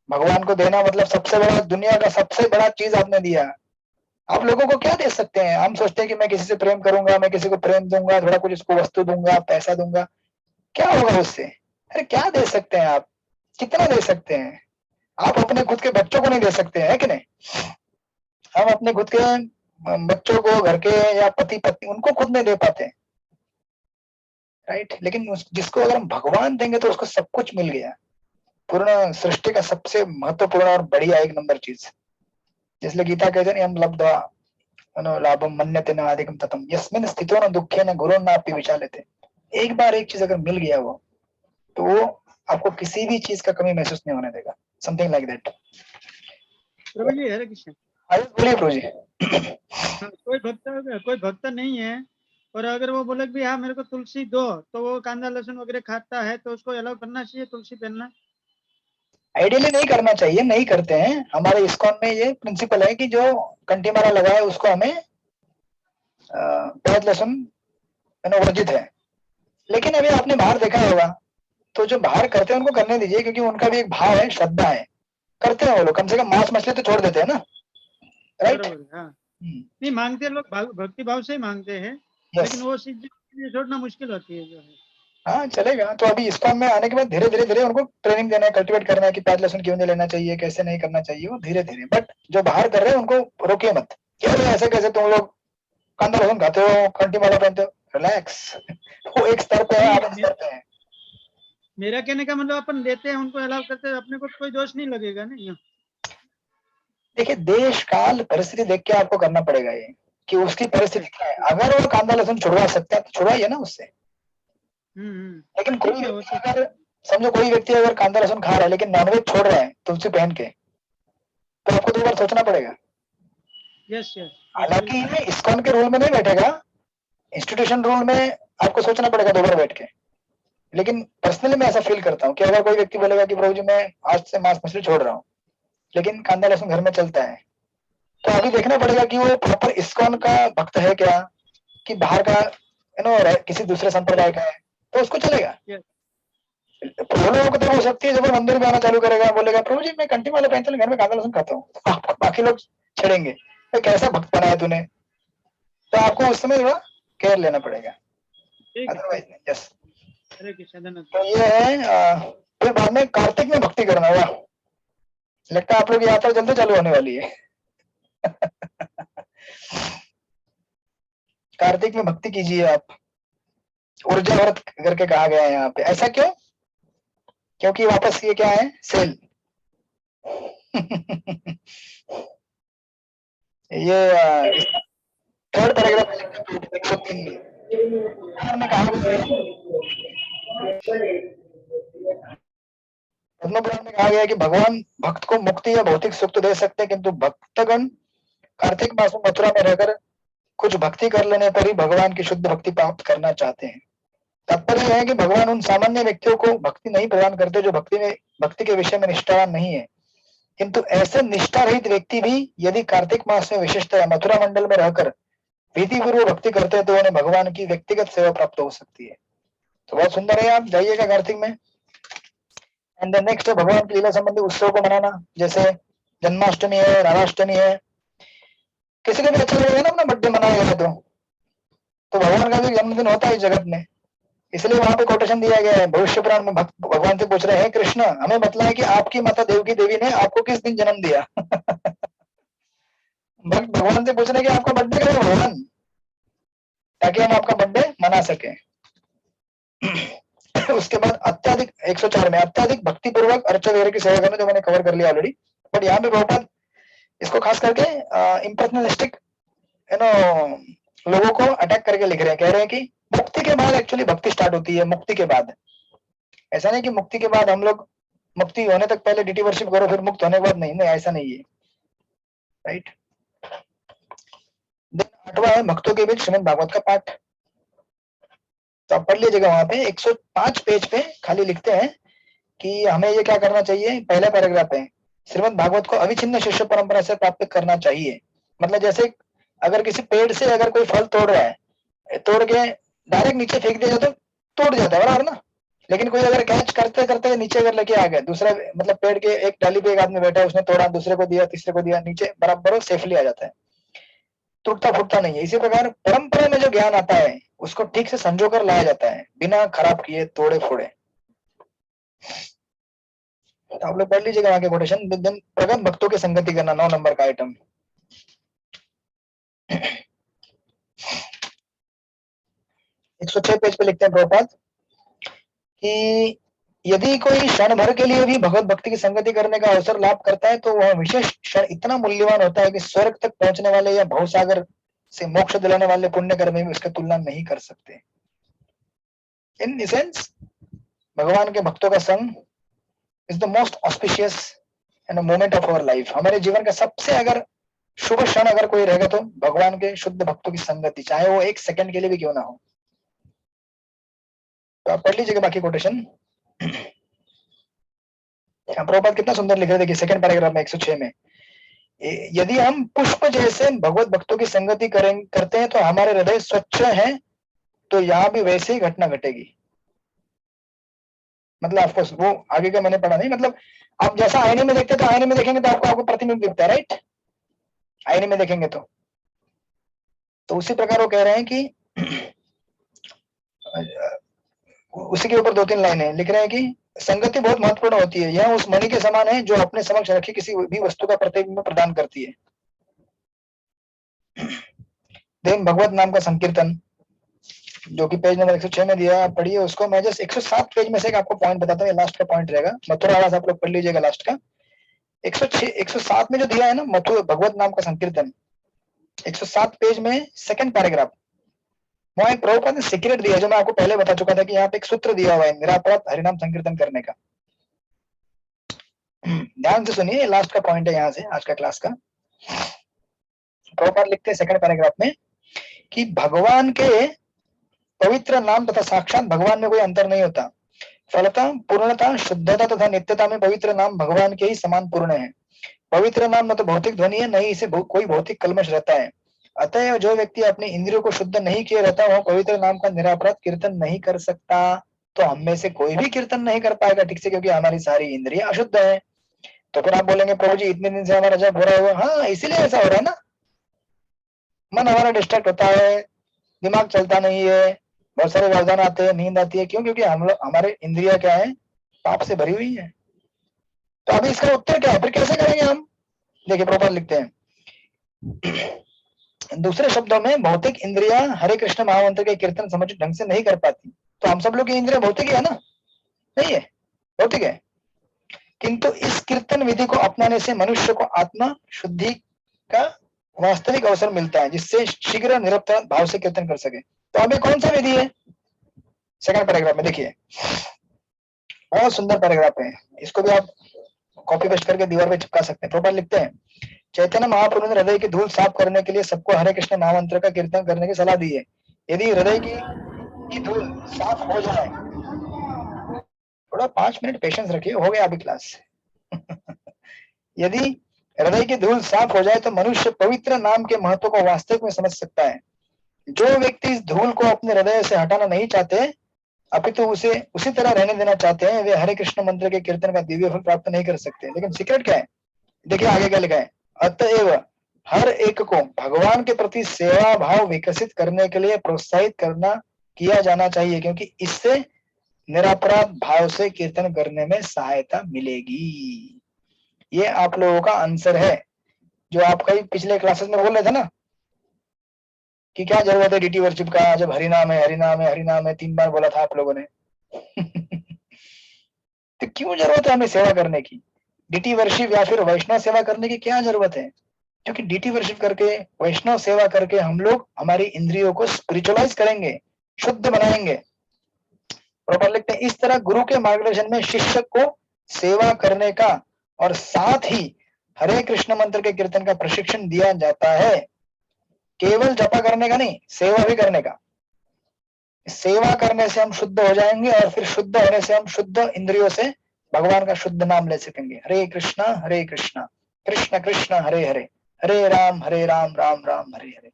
भगवान को देना मतलब सबसे बड़ा, दुनिया का सबसे बड़ा चीज आपने दिया। आप लोगों को क्या दे सकते हैं? हम सोचते हैं कि मैं किसी से प्रेम करूंगा, मैं किसी को प्रेम दूंगा, थोड़ा कुछ उसको वस्तु दूंगा, पैसा दूंगा, क्या होगा उससे? अरे क्या दे सकते हैं आप? कितना दे सकते हैं? आप अपने खुद के बच्चों को नहीं दे सकते हैं कि नहीं? हम अपने खुद के बच्चों को, घर के या पति पत्नी, उनको खुद नहीं दे पाते, राइट? लेकिन जिसको अगर हम भगवान देंगे तो उसको सब कुछ मिल गया। पूर्ण सृष्टि का सबसे महत्वपूर्ण और बढ़िया एक नंबर चीज, जिसलिए गीता कहते हैं हम लब्ध्वा लाभम मन्यते न अधिकम ततम यस्मिन् स्थितो न दुखे न गुरो नापि विचाल्यते। एक बार एक चीज अगर मिल गया वो, तो वो आपको किसी भी चीज का कमी महसूस नहीं होने देगा। Something like that. प्रभु जी हरे कृष्ण। आगे बोलिए प्रभु जी। कोई भक्त नहीं है और अगर वो बोले कि हाँ मेरे को तुलसी दो, तो वो कांदा लहसुन वगैरह खाता है, तो उसको अलाउ करना चाहिए तुलसी पहनना? आइडियली नहीं करना चाहिए, नहीं करते हैं। हमारे इस्कॉन में ये प्रिंसिपल है कि जो कंठी मारा लगा है उसको हमें प्याज लहसुन वर्जित है। लेकिन अभी आपने बाहर देखा होगा, तो जो बाहर करते हैं उनको करने दीजिए, क्योंकि उनका भी एक भाव है, श्रद्धा है, करते हैं वो लोग। कम से कम मांस मछली तो छोड़ देते हैं ना, राइट? हाँ। नहीं मांगते लोग भक्ति भाव से ही मांगते हैं, लेकिन वो चीज छोड़ना मुश्किल होती है जो है। हाँ चलेगा। तो अभी इस्कॉन में आने के बाद धीरे धीरे धीरे उनको ट्रेनिंग देना है, कल्टीवेट करना है कि प्याज लहसुन क्यों नहीं लेना चाहिए, कैसे नहीं करना चाहिए, वो धीरे धीरे। बट जो बाहर कर रहे हैं उनको रोकिए मत, क्या ऐसे कैसे तुम लोग कांदा लहसुन खाते हो, कंठी माला पहनते हो? रिलैक्स। वो एक स्तर पे है, आप एक स्तर पे हैं। मेरा कहने का मतलब अपन देते हैं उनको, अलाउ करते हैं, अपने को कोई दोष नहीं लगेगा ना। देखिए देश काल परिस्थिति देख के आपको करना पड़ेगा ये, कि उसकी परिस्थिति क्या है। अगर वो कांदा लहसुन छुड़वा सकता है तो छुड़वाइए ना उससे। लेकिन कोई व्यक्ति अगर, समझो कोई व्यक्ति अगर कांदा लहसुन खा रहा है लेकिन नॉनवेज छोड़ रहा है तुलसी पहन के, तो आपको 2 बार सोचना पड़ेगा। Yes yes. हालांकि ये इस्कॉन के रूल में नहीं बैठेगा, इंस्टीट्यूशन रूल में आपको सोचना पड़ेगा 2 बार बैठ के। लेकिन पर्सनली मैं ऐसा फील करता हूँ कि अगर कोई व्यक्ति बोलेगा कि प्रभु जी मैं आज से मांस मछली छोड़ रहा हूँ, लेकिन कांदा लहसुन घर में चलता है, तो अभी देखना पड़ेगा कि वो प्रॉपर इस्कॉन का भक्त है क्या, कि बाहर का किसी दूसरे संप्रदाय का है, तो उसको चलेगा। लोगों को तो हो सकती है जब वो मंदिर में आना चालू करेगा, बोलेगा प्रभु जी मैं कंठी माला पहनता हूँ, घर में कांदा लहसुन खाता हूँ, तो बाकी लोग छेड़ेंगे कैसा भक्त बनाया तूने। तो आपको उस समय थोड़ा केयर लेना पड़ेगा, अदरवाइज नहीं। यस। तो ये है। फिर बाद में कार्तिक में भक्ति करना हुआ, लगता है आप लोग यात्रा जल्दी चालू होने वाली है। कार्तिक में भक्ति कीजिए आप। ऊर्जा व्रत करके कहा गया है यहाँ पे। ऐसा क्यों? क्योंकि वापस ये क्या है, सेल। ये थर्ड पैराग्राफ ने कहा, पद्मपुराण में कहा गया है कि भगवान भक्त को मुक्ति या भौतिक सुख तो दे सकते हैं, किंतु भक्तगण कार्तिक मास में मथुरा में रहकर कुछ भक्ति कर लेने पर ही भगवान की शुद्ध भक्ति प्राप्त करना चाहते हैं। तात्पर्य यह है कि भगवान उन सामान्य व्यक्तियों को भक्ति नहीं प्रदान करते जो भक्ति के विषय में निष्ठावान नहीं है, किंतु ऐसे निष्ठा रहित व्यक्ति भी यदि कार्तिक मास में विशिष्टतया मथुरा मंडल में रहकर विधि पूर्वक भक्ति करते हैं तो उन्हें भगवान की व्यक्तिगत सेवा प्राप्त हो सकती है। तो बहुत सुंदर है, आप जाइएगा कार्तिक में। एंड देन नेक्स्ट है भगवान की लीला संबंधी उत्सव को मनाना, जैसे जन्माष्टमी है, राधाष्टमी है। किसी को भी अच्छा लगेगा ना अपना बर्थडे मनाया गया तो भगवान का भी जन्मदिन होता है इस जगत में। इसलिए वहां पे कोटेशन दिया गया है, भविष्य पुराण में भक्त भगवान से पूछ रहे हैं, कृष्ण हमें बतलाएं कि आपकी माता देवकी देवी ने आपको किस दिन जन्म दिया। भक्त भगवान से पूछ रहे हैं कि आपका बर्थडे कब है भगवान, ताकि हम आपका बर्थडे मना सके। उसके बाद अत्याधिक 104 में अत्याधिक भक्ति पूर्वक अर्चा वगैरह की सेवा करना, जो मैंने कवर कर लिया ऑलरेडी। बट यहाँ पे प्रभुपाद इसको खास करके इम्पर्सनलिस्टिक लोगों को अटैक करके लिख रहे हैं, कह रहे हैं कि मुक्ति के बाद एक्चुअली भक्ति स्टार्ट होती है। मुक्ति के बाद ऐसा नहीं कि मुक्ति के बाद हम लोग मुक्ति होने तक पहले डीटी वर्शिप करो फिर मुक्त होने के बाद नहीं, ऐसा नहीं है, राइट। देन 8वां है भक्तों के बीच श्रीमद् भागवत का पाठ। तो आप पढ़ लीजिएगा, वहां पे 105 पेज पे खाली लिखते हैं कि हमें ये क्या करना चाहिए, पहला पैराग्राफ है, श्रीमद् भागवत को अविच्छिन्न शिष्य परंपरा से प्राप्त करना चाहिए। मतलब जैसे अगर किसी पेड़ से अगर कोई फल तोड़ रहा है, तोड़ के डायरेक्ट नीचे फेंक दिया जाए तो तोड़ जाता है बराबर ना, लेकिन कोई अगर कैच करते करते नीचे अगर लेके आ गया, दूसरा मतलब पेड़ के एक डाली पे एक आदमी बैठा है, उसने तोड़ा, दूसरे को दिया, तीसरे को दिया, नीचे बराबर सेफली आ जाता है, टूटता फूटता नहीं है। इसी प्रकार परंपरा में जो ज्ञान आता है उसको ठीक से संजो कर लाया जाता है, बिना खराब किए, तोड़े फोड़े। तो आप लोग पढ़ लीजिएगा वहां के कोटेशन। प्रगत भक्तों की संगति करना, 9 नंबर का आइटम। 106 पेज पे लिखते हैं प्रभुपाद कि यदि कोई क्षण भर के लिए भी भगवत भक्ति की संगति करने का अवसर लाभ करता है तो वह विशेष क्षण इतना मूल्यवान होता है कि स्वर्ग तक पहुंचने वाले या भवसागर से मोक्ष दिलाने वाले पुण्य कर्म में उसका तुलना नहीं कर सकते। इन सेंस भगवान के भक्तों का संग is the most auspicious and moment of our life. हमारे जीवन का सबसे अगर शुभ क्षण अगर कोई रहेगा तो भगवान के शुद्ध भक्तों की संगति, चाहे वो 1 सेकंड के लिए भी क्यों ना हो। तो आप पढ़ लीजिएगा बाकी कोटेशन। प्रभुपाद कितना सुंदर लिख रहे, देखिए सेकंड पैराग्राफ में 106 में, यदि हम पुष्प जैसे भगवत भक्तों की संगति करते हैं तो हमारे हृदय स्वच्छ हैं, तो यहाँ भी वैसे ही घटना घटेगी। मतलब ऑफकोर्स वो आगे का मैंने पढ़ा नहीं, मतलब आप जैसा आईने में देखते हैं तो आईने में देखेंगे तो आपको प्रतिबिंब दिखता है, राइट, आईने में देखेंगे तो उसी प्रकार वो कह रहे हैं कि उसी के ऊपर 2-3 लाइनें लिख रहे हैं कि संगति बहुत महत्वपूर्ण होती है, यह उस मणि के समान है जो अपने समक्ष रखी किसी भी वस्तु का प्रतिबिंब प्रदान करती है। देन भगवत नाम का संकीर्तन, जो कि पेज नंबर 106 में दिया, आप पढ़िए उसको। मैं जस्ट 107 पेज में से आपको पॉइंट बताता हूँ, लास्ट का पॉइंट रहेगा, मथुरा वाला आप लोग पढ़ लीजिएगा लास्ट का। 107 में जो दिया है ना मथुरा भगवत नाम का संकीर्तन, 107 पेज में सेकंड पैराग्राफ, वहां एक प्रभुपाद ने सीक्रेट दिया जो मैं आपको पहले बता चुका था कि यहाँ पे एक सूत्र दिया हुआ है निरापराध हरिनाम संकीर्तन करने का। ध्यान से सुनिए, लास्ट का पॉइंट है यहाँ से आज का क्लास का। प्रभुपाद लिखते हैं सेकंड पैराग्राफ में कि भगवान के पवित्र नाम तथा साक्षात भगवान में कोई अंतर नहीं होता। फलतः पूर्णता, शुद्धता तथा नित्यता में पवित्र नाम भगवान के ही समान पूर्ण है। पवित्र नाम न तो भौतिक ध्वनि है, न ही इसे कोई भौतिक कल्मश रहता है। अतः जो व्यक्ति अपने इंद्रियों को शुद्ध नहीं किए रहता वह पवित्र नाम का निरापराध कीर्तन नहीं कर सकता। तो हम में से कोई भी कीर्तन नहीं कर पाएगा ठीक से, क्योंकि हमारी सारी इंद्रियां अशुद्ध है। तो फिर आप बोलेंगे प्रभु जी इतने दिन से हमारा जब हो रहा है, हाँ इसीलिए ऐसा हो रहा है ना, मन हमारा डिस्ट्रैक्ट होता है, दिमाग चलता नहीं है, बहुत सारे व्यवधान आते हैं, नींद आती है। क्यों? क्योंकि हम लोग, हमारे इंद्रिया क्या है, पाप से भरी हुई है। तो अभी इसका उत्तर क्या है, फिर कैसे करेंगे हम? देखिए प्रभुपाद लिखते हैं, दूसरे शब्दों में भौतिक इंद्रिया हरे कृष्ण महामंत्र के कीर्तन समुचित ढंग से नहीं कर पाती। तो हम सब लोग की इंद्रिया भौतिक है ना, नहीं है, भौतिक है। किंतु इस कीर्तन विधि को अपनाने से मनुष्य को आत्मा शुद्धि का वास्तविक अवसर मिलता है, जिससे शीघ्र निरपराध भाव से कीर्तन कर सके। तो हमें कौन सा विधि है? सेकंड पैराग्राफ में देखिए, बहुत सुंदर पैराग्राफ है, इसको भी आप कॉपी पेस्ट करके दीवार पे चिपका सकते हैं। प्रभुपाद लिखते हैं, चैतन्य महाप्रभु ने हृदय की धूल साफ करने के लिए सबको हरे कृष्ण महामंत्र का कीर्तन करने की सलाह दी है। यदि हृदय की धूल साफ हो जाए, थोड़ा 5 मिनट पेशेंस रखिए, हो गया अभी क्लास। यदि हृदय की धूल साफ हो जाए तो मनुष्य पवित्र नाम के महत्व को वास्तविक में समझ सकता है। जो व्यक्ति इस धूल को अपने हृदय से हटाना नहीं चाहते, अपितु उसे उसी तरह रहने देना चाहते हैं, वे हरे कृष्ण मंत्र के कीर्तन का दिव्य फल प्राप्त नहीं कर सकते। लेकिन सीक्रेट क्या है, देखिए आगे क्या लिखा है, अतएव हर एक को भगवान के प्रति सेवा भाव विकसित करने के लिए प्रोत्साहित किया जाना चाहिए, क्योंकि इससे निरापराध भाव से कीर्तन करने में सहायता मिलेगी। ये आप लोगों का आंसर है, जो आप कई पिछले क्लासेस में बोल रहे थे ना कि क्या जरूरत है डीटी वर्शिप का, जब हरिनाम है हरिनाम है हरिनाम है 3 बार बोला था आप लोगों ने। तो क्यों जरूरत है हमें सेवा करने की? डीटी वर्शिप या फिर वैष्णव सेवा करने की क्या जरूरत है? क्योंकि डीटी वर्शिप करके, वैष्णव सेवा करके हम लोग हमारी इंद्रियों को स्पिरिचुअलाइज करेंगे, शुद्ध बनाएंगे। प्रभुपाद लिखते हैं, इस तरह गुरु के मार्गदर्शन में शिष्य को सेवा करने का और साथ ही हरे कृष्ण मंत्र के कीर्तन का प्रशिक्षण दिया जाता है। केवल जपा करने का नहीं, सेवा भी करने का। सेवा करने से हम शुद्ध हो जाएंगे और फिर शुद्ध होने से हम शुद्ध इंद्रियों से भगवान का शुद्ध नाम ले सकेंगे। हरे कृष्णा कृष्ण कृष्ण हरे हरे, हरे राम राम राम हरे हरे।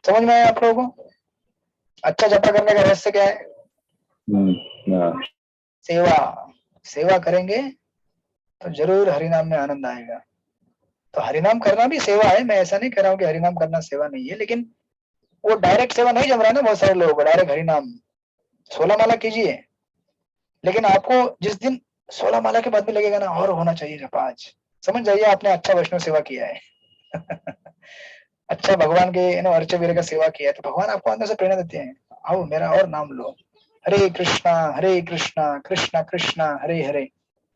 समझ में आया आप लोगों को? अच्छा जपा करने का रहस्य क्या है? सेवा। सेवा करेंगे तो जरूर हरिनाम में आनंद आएगा। तो हरिनाम करना भी सेवा है, मैं ऐसा नहीं कह रहा हूँ कि हरिनाम करना सेवा नहीं है, लेकिन वो डायरेक्ट सेवा नहीं जम रहा है ना बहुत सारे लोगों को। डायरेक्ट हरिनाम 16 माला कीजिए, लेकिन आपको जिस दिन 16 माला के बाद भी लगेगा ना और होना चाहिए जब आज, समझ जाइए आपने अच्छा वैष्णव सेवा किया है। अच्छा भगवान के अर्च वीर का सेवा किया है, तो भगवान आपको अंदर से प्रेरणा देते हैं, आओ मेरा और नाम लो। हरे कृष्णा कृष्ण कृष्ण हरे हरे,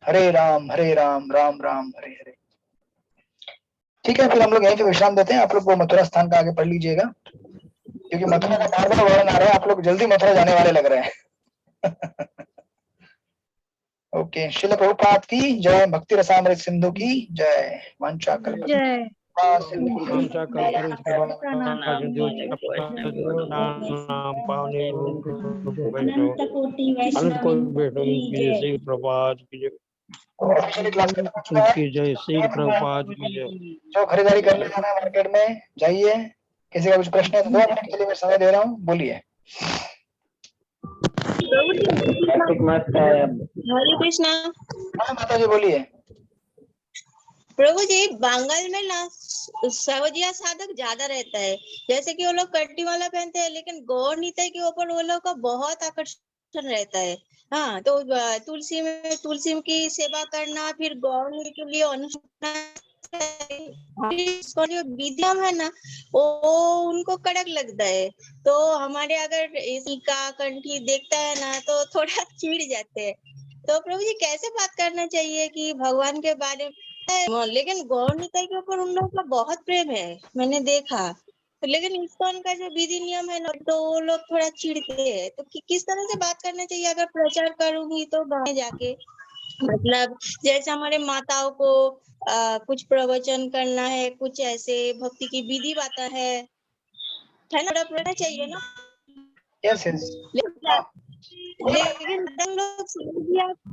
हरे राम राम राम हरे हरे। ठीक है, फिर हम लोग यहीं पे विश्राम देते हैं। आप लोग वो मथुरा स्थान का आगे पढ़ लीजिएगा, क्योंकि मथुरा का बार बार वर्णन आ रहा है, आप लोग जल्दी मथुरा जाने वाले लग रहे हैं। ओके, शिल प्रभुपाद की जय, भक्ति रसामृत सिंधु की जय, वांछा जय अनंत कोटि वैष्णव प्रभात की जय, ऑफिशियली क्लास की जय, श्री प्रभुपाद की जय। जो खरीदारी करने जाना है मार्केट में जाइए। किसी का कुछ प्रश्न है तो 2 मिनट के लिए मैं समय दे रहा हूँ, बोलिए। हरे कृष्णा। हाँ माता जी बोलिए। प्रभु जी, बंगाल में ना सवजिया साधक ज्यादा रहता है, जैसे कि वो लोग कट्टी वाला पहनते हैं, लेकिन गौर नीति के ऊपर वो लोग का बहुत आकर्षण रहता है। हाँ, तो तुलसी की सेवा करना, फिर गौर नीति के लिए अनुष्ठान, इसका जो विधियम है ना वो उनको कड़क लगता है। तो हमारे अगर इसी का कंठी देखता है ना तो थोड़ा चिढ़ जाते हैं। तो प्रभु जी कैसे बात करना चाहिए कि भगवान के बारे में, लेकिन गौर निताई के ऊपर उन लोगों का बहुत प्रेम है, मैंने देखा। लेकिन इस्कॉन का जो विधि नियम है ना तो वो लोग थोड़ा चिढ़ते हैं। तो किस तरह से बात करना चाहिए अगर प्रचार करूंगी तो गाँव में जाके, मतलब जैसे हमारे माताओं को कुछ प्रवचन करना है, कुछ ऐसे भक्ति की विधि बात है ना, पढ़ना चाहिए ना। Yes yes. लेकिन लोग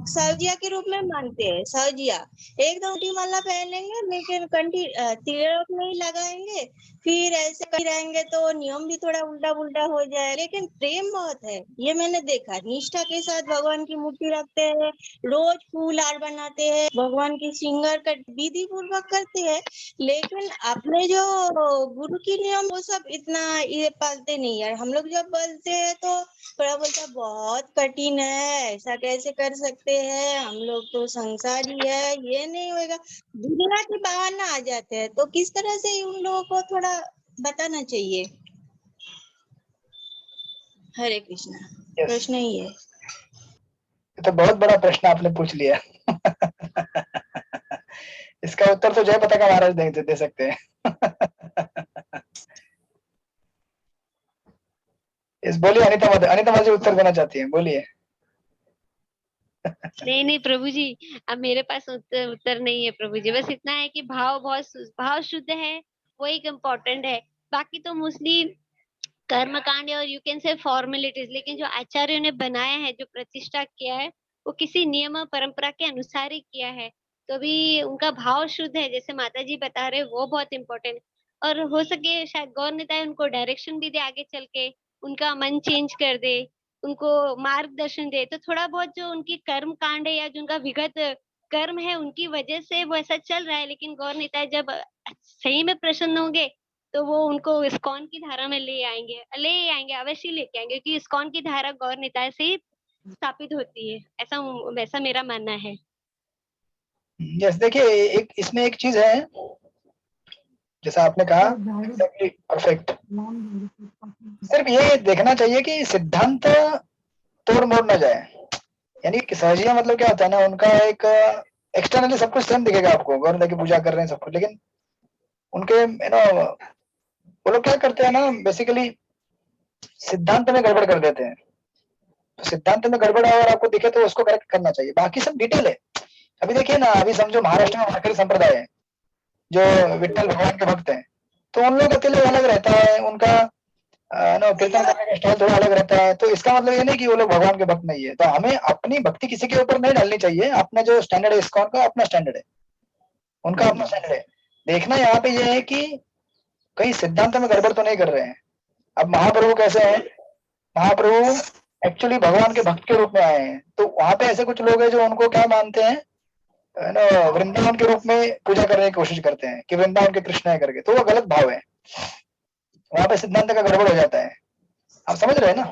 सवजिया के रूप में मानते हैं। सवजिया एकदम उल्टी माला पहनेंगे, लेकिन कंठी तिलक नहीं लगाएंगे, फिर ऐसे कर रहेंगे तो नियम भी थोड़ा उल्टा पुल्टा हो जाए। लेकिन प्रेम बहुत है, ये मैंने देखा। निष्ठा के साथ भगवान की मूर्ति रखते हैं, रोज फूल हार बनाते हैं, भगवान की श्रृंगार का विधि पूर्वक करते हैं। लेकिन अपने जो गुरु की नियम वो सब इतना ये पालते नहीं है। हम लोग जब बोलते हैं तो थोड़ा बोलता बहुत कठिन है, ऐसा कैसे कर सकते हैं, हम लोग तो संसारी है, ये नहीं होगा, दुनिया के बहाना आ जाते हैं। तो किस तरह से उन लोगों को थोड़ा बताना चाहिए। हरे कृष्णा। प्रश्न ही है। तो बहुत बड़ा प्रश्न आपने पूछ लिया। इसका उत्तर तो जय पताका महाराज दे सकते हैं। इस बोलिए, अनिता माता जी उत्तर देना चाहती हैं, बोलिए। नहीं प्रभु जी, अब मेरे पास उत्तर नहीं है प्रभु जी। बस इतना है कि भाव शुद्ध है, वो एक इम्पोर्टेंट है। बाकी तो मोस्टली कर्म कांड और यू कैन से फॉर्मेलिटीज, लेकिन जो आचार्यों ने बनाया है, जो प्रतिष्ठा किया है, वो किसी नियम और परंपरा के अनुसार ही किया है। तो अभी उनका भाव शुद्ध है, जैसे माता जी बता रहे, वो बहुत इम्पोर्टेंट। और हो सके शायद गौर नेता उनको डायरेक्शन भी दे आगे चल के, उनका मन चेंज कर दे, उनको मार्गदर्शन दे। तो थोड़ा बहुत जो उनकी कर्म कांड है या जो उनका विगत कर्म है, उनकी वजह से वो ऐसा चल रहा है। लेकिन गौर नेता जब सही में प्रसन्न होंगे तो वो उनको इस्कॉन की धारा में ले आएंगे, अवश्य लेके आएंगे, क्योंकि इस्कॉन की धारा गौर निताय से ही स्थापित होती है। वैसा मेरा मानना है। यस, देखिए इसमें एक चीज है, जैसा आपने कहा, परफेक्ट। सिर्फ ये देखना चाहिए कि सिद्धांत तोड़ मोड़ ना जाए। यानी कि सहजिया मतलब क्या होता है ना, उनका एक एक्सटर्नली सब कुछ सेम दिखेगा आपको, गौर की पूजा कर रहे हैं सब कुछ, लेकिन उनके वो लोग क्या करते हैं ना, बेसिकली सिद्धांत में गड़बड़ कर देते हैं। तो सिद्धांत में गड़बड़ अगर आपको दिखे तो उसको करेक्ट करना चाहिए, बाकी सब डिटेल है। अभी देखिए ना, अभी समझो महाराष्ट्र में वारकरी संप्रदाय है, जो विठ्ठल भगवान के भक्त हैं, तो उन लोग के लिए अलग रहता है, उनका नो कीर्तन करने का स्टाइल थोड़ा अलग रहता है, तो इसका मतलब ये नहीं कि वो लोग भगवान के भक्त नहीं है। तो हमें अपनी भक्ति किसी के ऊपर नहीं डालनी चाहिए। अपना जो स्टैंडर्ड है इस्कॉन का अपना स्टैंडर्ड है, उनका अपना स्टैंडर्ड है। देखना यहाँ पे ये है कि कहीं सिद्धांत में गड़बड़ तो नहीं कर रहे हैं। अब महाप्रभु कैसे हैं? महाप्रभु एक्चुअली भगवान के भक्त के रूप में आए हैं, तो वहां पे ऐसे कुछ लोग हैं जो उनको क्या मानते हैं, वृंदावन के रूप में पूजा करने की कोशिश करते हैं कि वृंदावन के कृष्ण है करके, तो वो गलत भाव है। वहां पे सिद्धांत का गड़बड़ हो जाता है। आप समझ रहे हैं ना?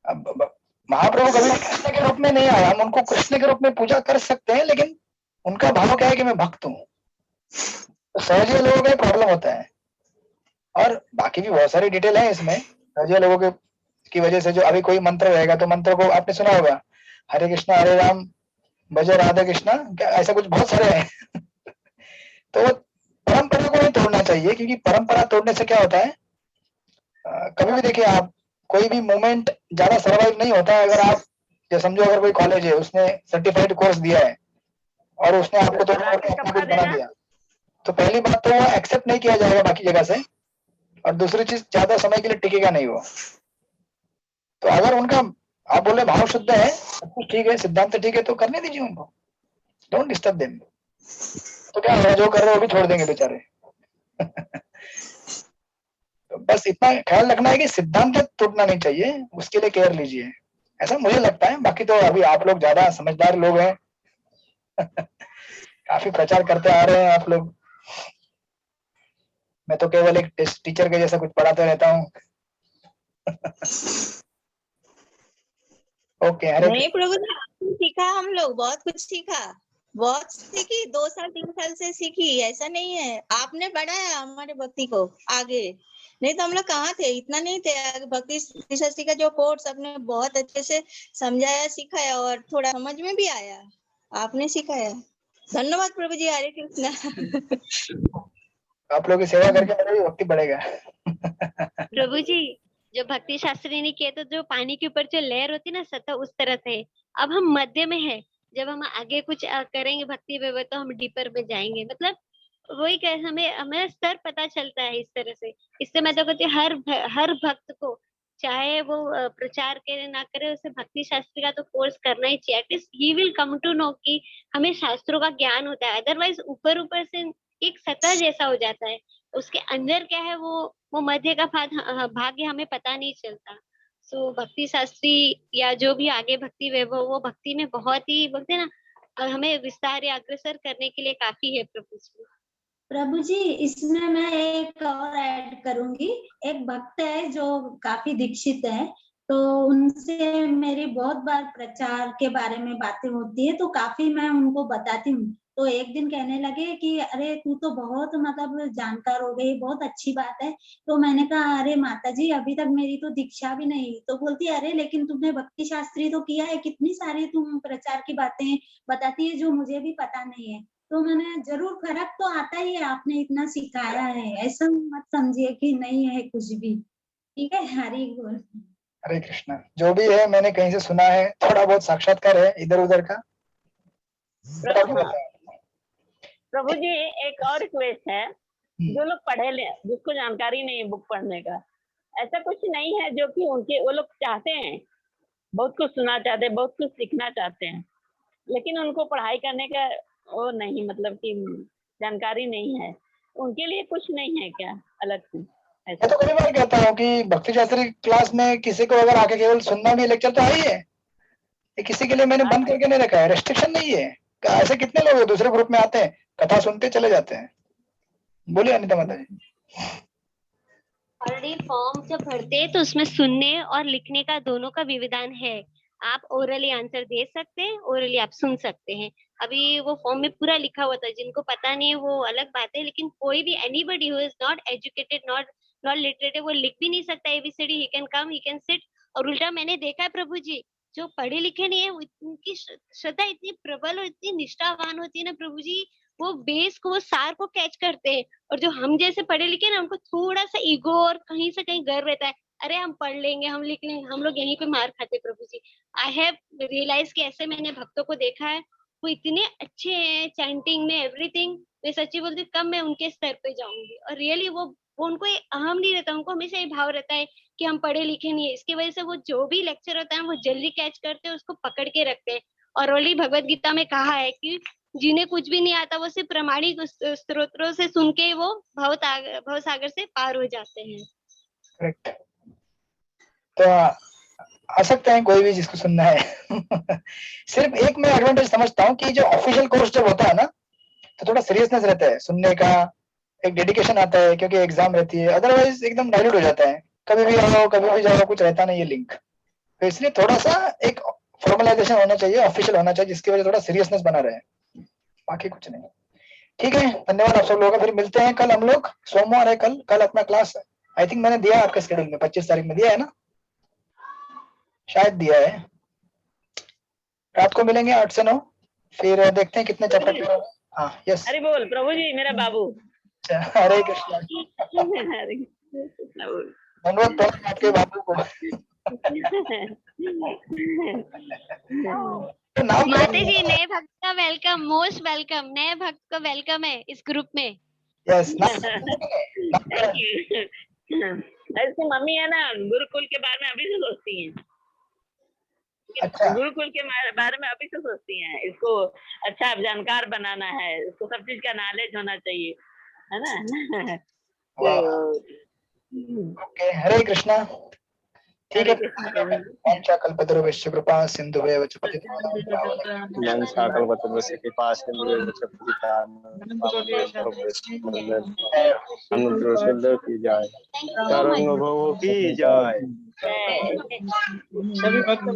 अब महाप्रभु कभी कृष्ण के रूप में नहीं आया, हम उनको कृष्ण के रूप में पूजा कर सकते हैं, लेकिन उनका भाव क्या है कि मैं भक्त हूँ। तो सहजीय लोगों का प्रॉब्लम होता है, और बाकी भी बहुत सारी डिटेल है इसमें। सहजीय लोगों के की वजह से जो अभी कोई मंत्र रहेगा, तो मंत्र को आपने सुना होगा, हरे कृष्णा हरे राम भजो राधा कृष्णा, क्या ऐसा कुछ बहुत सारे हैं। तो परंपरा को नहीं तोड़ना चाहिए, क्योंकि परंपरा तोड़ने से क्या होता है, कभी भी देखिए आप, कोई भी मूवमेंट ज्यादा सर्वाइव नहीं होता है। अगर आप जो समझो, अगर कोई कॉलेज है, उसने सर्टिफाइड कोर्स दिया है और उसने आपको तो अपना कुछ बना दिया, तो पहली बात तो वो एक्सेप्ट नहीं किया जाएगा बाकी जगह से, और दूसरी चीज ज्यादा समय के लिए टिकेगा नहीं वो। तो अगर उनका आप बोले भाव शुद्ध है, सब कुछ ठीक है, सिद्धांत ठीक है, तो करने दीजिए उनको, डोंट डिस्टर्ब देम। तो क्या है, जो कर रहे हो वो भी छोड़ देंगे बेचारे। तो बस इतना ख्याल रखना है कि सिद्धांत टूटना नहीं चाहिए, उसके लिए केयर लीजिए, ऐसा मुझे लगता है। बाकी तो अभी आप लोग ज्यादा समझदार लोग हैं। काफी प्रचार करते आ रहे हैं आप लोग। मैं तो केवल एक टीचर के जैसा कुछ पढ़ाते रहता हूँ। ओके, हरे नहीं प्रभु जी, आपने सीखा, हम लोग बहुत कुछ सीखा, बहुत सीखी, 2 साल 3 साल से सीखी। ऐसा नहीं है, आपने बढ़ाया हमारे भक्ति को आगे, नहीं तो हम लोग कहाँ थे, इतना नहीं थे। भक्ति शास्त्री का जो कोर्स आपने बहुत अच्छे से समझाया, सिखाया, और थोड़ा समझ में भी आया, आपने सिखाया। धन्यवाद प्रभु जी, हरे कृष्णा। आप लोग की सेवा करके मेरा भी भक्ति बढ़ेगा। प्रभु जी, जो भक्ति शास्त्री ने किया, तो जो पानी के ऊपर जो लहर होती है ना सतह, उस तरह से। अब हम मध्य में है, जब हम आगे कुछ करेंगे भक्ति में, तो हम डीपर में जाएंगे। मतलब वही कह, हमें हमें स्तर पता चलता है इस तरह से। इससे मैं तो कहती हूँ हर भक्त को, चाहे वो प्रचार करे ना करे, उसे भक्ति शास्त्री का तो कोर्स करना ही चाहिए। At least he will come to know कि हमें शास्त्रों का ज्ञान होता है। अदरवाइज ऊपर ऊपर से एक सतह जैसा हो जाता है, उसके अंदर क्या है वो मध्य का भाग्य हमें पता नहीं चलता। सो भक्ति शास्त्री या जो भी आगे भक्ति वैभव, वो भक्ति में बहुत ही बोलते हैं ना, हमें विस्तार या अग्रसर करने के लिए काफी है प्रभु जी। प्रभु जी, इसमें मैं एक और ऐड करूंगी। एक भक्त है जो काफी दीक्षित है, तो उनसे मेरी बहुत बार प्रचार के बारे में बातें होती है, तो काफी मैं उनको बताती हूँ। तो एक दिन कहने लगे कि अरे तू तो बहुत मतलब जानकार हो गई, बहुत अच्छी बात है। तो मैंने कहा अरे माता जी, अभी तक मेरी तो दीक्षा भी नहीं। तो बोलती अरे लेकिन तुमने भक्ति शास्त्री तो किया है, कितनी सारी तुम प्रचार की बातें बताती है जो मुझे भी पता नहीं है। तो मैंने जरूर, फर्क तो आता ही है, आपने इतना सिखाया है, ऐसा मत समझिए कि नहीं है कुछ भी। ठीक है, हरि बोल। हरे कृष्णा। जो भी है मैंने कहीं से सुना है, थोड़ा बहुत साक्षात्कार है इधर उधर का। प्रभु जी, एक और रिक्वेस्ट है, जो लोग पढ़े ले, जिसको जानकारी नहीं है बुक पढ़ने का, ऐसा कुछ नहीं है जो कि उनके, वो लोग चाहते हैं, बहुत कुछ सुनना चाहते हैं, बहुत कुछ सीखना चाहते हैं, लेकिन उनको पढ़ाई करने का वो नहीं, मतलब कि जानकारी नहीं है, उनके लिए कुछ नहीं है क्या अलग से? मैं तो कई बार कहता हूँ कि भक्ति शास्त्री क्लास में किसी को अगर आके केवल सुनना भी लेक्चर तो आई है, ये किसी के लिए मैंने बंद करके नहीं रखा है, रेस्ट्रिक्शन नहीं है। ऐसे कितने लोग दूसरे ग्रुप में आते हैं, कथा सुनते चले जाते हैं। बोलिए अनिता माता जी। ऑलरेडी फॉर्म जब भरते हैं तो उसमें सुनने और लिखने का दोनों का विविधान है। आप ओरली आंसर दे सकते हैं, ओरली आप सुन सकते हैं। अभी वो फॉर्म में पूरा लिखा हुआ था, जिनको पता नहीं है वो अलग बात है, लेकिन कोई भी anybody who is not educated, not literate, वो लिख भी नहीं सकता ABCD. He can come, he can sit. और उल्टा मैंने देखा है प्रभु जी, जो पढ़े लिखे नहीं है, उनकी श्रद्धा इतनी प्रबल और इतनी निष्ठावान होती है ना प्रभु जी, वो बेस को, वो सार को कैच करते हैं। और जो हम जैसे पढ़े लिखे ना, उनको थोड़ा सा ईगो और कहीं से कहीं गर्व रहता है, अरे हम पढ़ लेंगे, हम लिख लेंगे, हम लोग यहीं पे मार खाते प्रभु जी। आई हैव रियलाइज कि ऐसे मैंने भक्तों को देखा है, वो इतने अच्छे हैं चैंटिंग में, एवरीथिंग। मैं सच्ची बोलती हूँ, कब मैं उनके स्तर पे जाऊंगी। और रियली वो वो उनको ये अहम नहीं रहता, उनको हमेशा ये भाव रहता है कि हम पढ़े लिखे नहीं है। इसकी वजह से वो जो भी लेक्चर होता है वो जल्दी कैच करते हैं, उसको पकड़ के रखते हैं। और ऑलरेडी भगवत गीता में कहा है कि जिन्हें कुछ भी नहीं आता वो सिर्फ प्रमाणिक स्त्रोत्रों से सुन के वो भव सागर से पार हो जाते हैं। करेक्ट। तो आ सकते हैं कोई भी जिसको सुनना है। सिर्फ एक मैं एडवांटेज समझता हूँ कि जो ऑफिशियल कोर्स जब होता है ना तो थोड़ा सीरियसनेस रहता है सुनने का, एक डेडिकेशन आता है क्योंकि एग्जाम रहती है, अदरवाइज एकदम डाइल्यूट हो जाता है, कभी भी आओ कभी भी जाओ, कुछ रहता नहीं है लिंक। तो इसलिए थोड़ा सा एक फॉर्मलाइजेशन होना चाहिए, ऑफिशियल होना चाहिए, जिसकी वजह से थोड़ा सीरियसनेस बना रहे, बाकी कुछ नहीं। ठीक है, धन्यवाद आप सब लोगों का। फिर मिलते हैं कल हम लोग, सोमवार है कल अपना क्लास है। आई थिंक मैंने दिया आपके शेड्यूल में 25 तारीख में दिया है ना, शायद दिया है। रात को मिलेंगे 8 से 9, फिर देखते हैं कितने चैप्टर। हाँ यस। अरे बोल प्रभु जी, मेरा बाबू। हरे कृष्णा। धन्यवाद प्रणाम आपके बाबू को। तो नाम माता जी, नए भक्त का वेलकम, मोस्ट वेलकम। नए भक्त को वेलकम है इस ग्रुप में। यस। इसकी मम्मी है ना, गुरुकुल के बारे में अभी से सोचती हैं। अच्छा। गुरुकुल के बारे में अभी से सोचती हैं। इसको अच्छा जानकार बनाना है, इसको सब चीज का नॉलेज होना चाहिए, है ना। ओके, हरे कृष्णा। ठीक है, मंशा कल्पतरुभ्यश्च कृपा सिन्धुभ्येव च पतितानां मंशा कल्पतरुभ्यश्च कृपा सिन्धुभ्येव च पतितानां की जाए, तरंग भव की जाए। सभी भक्त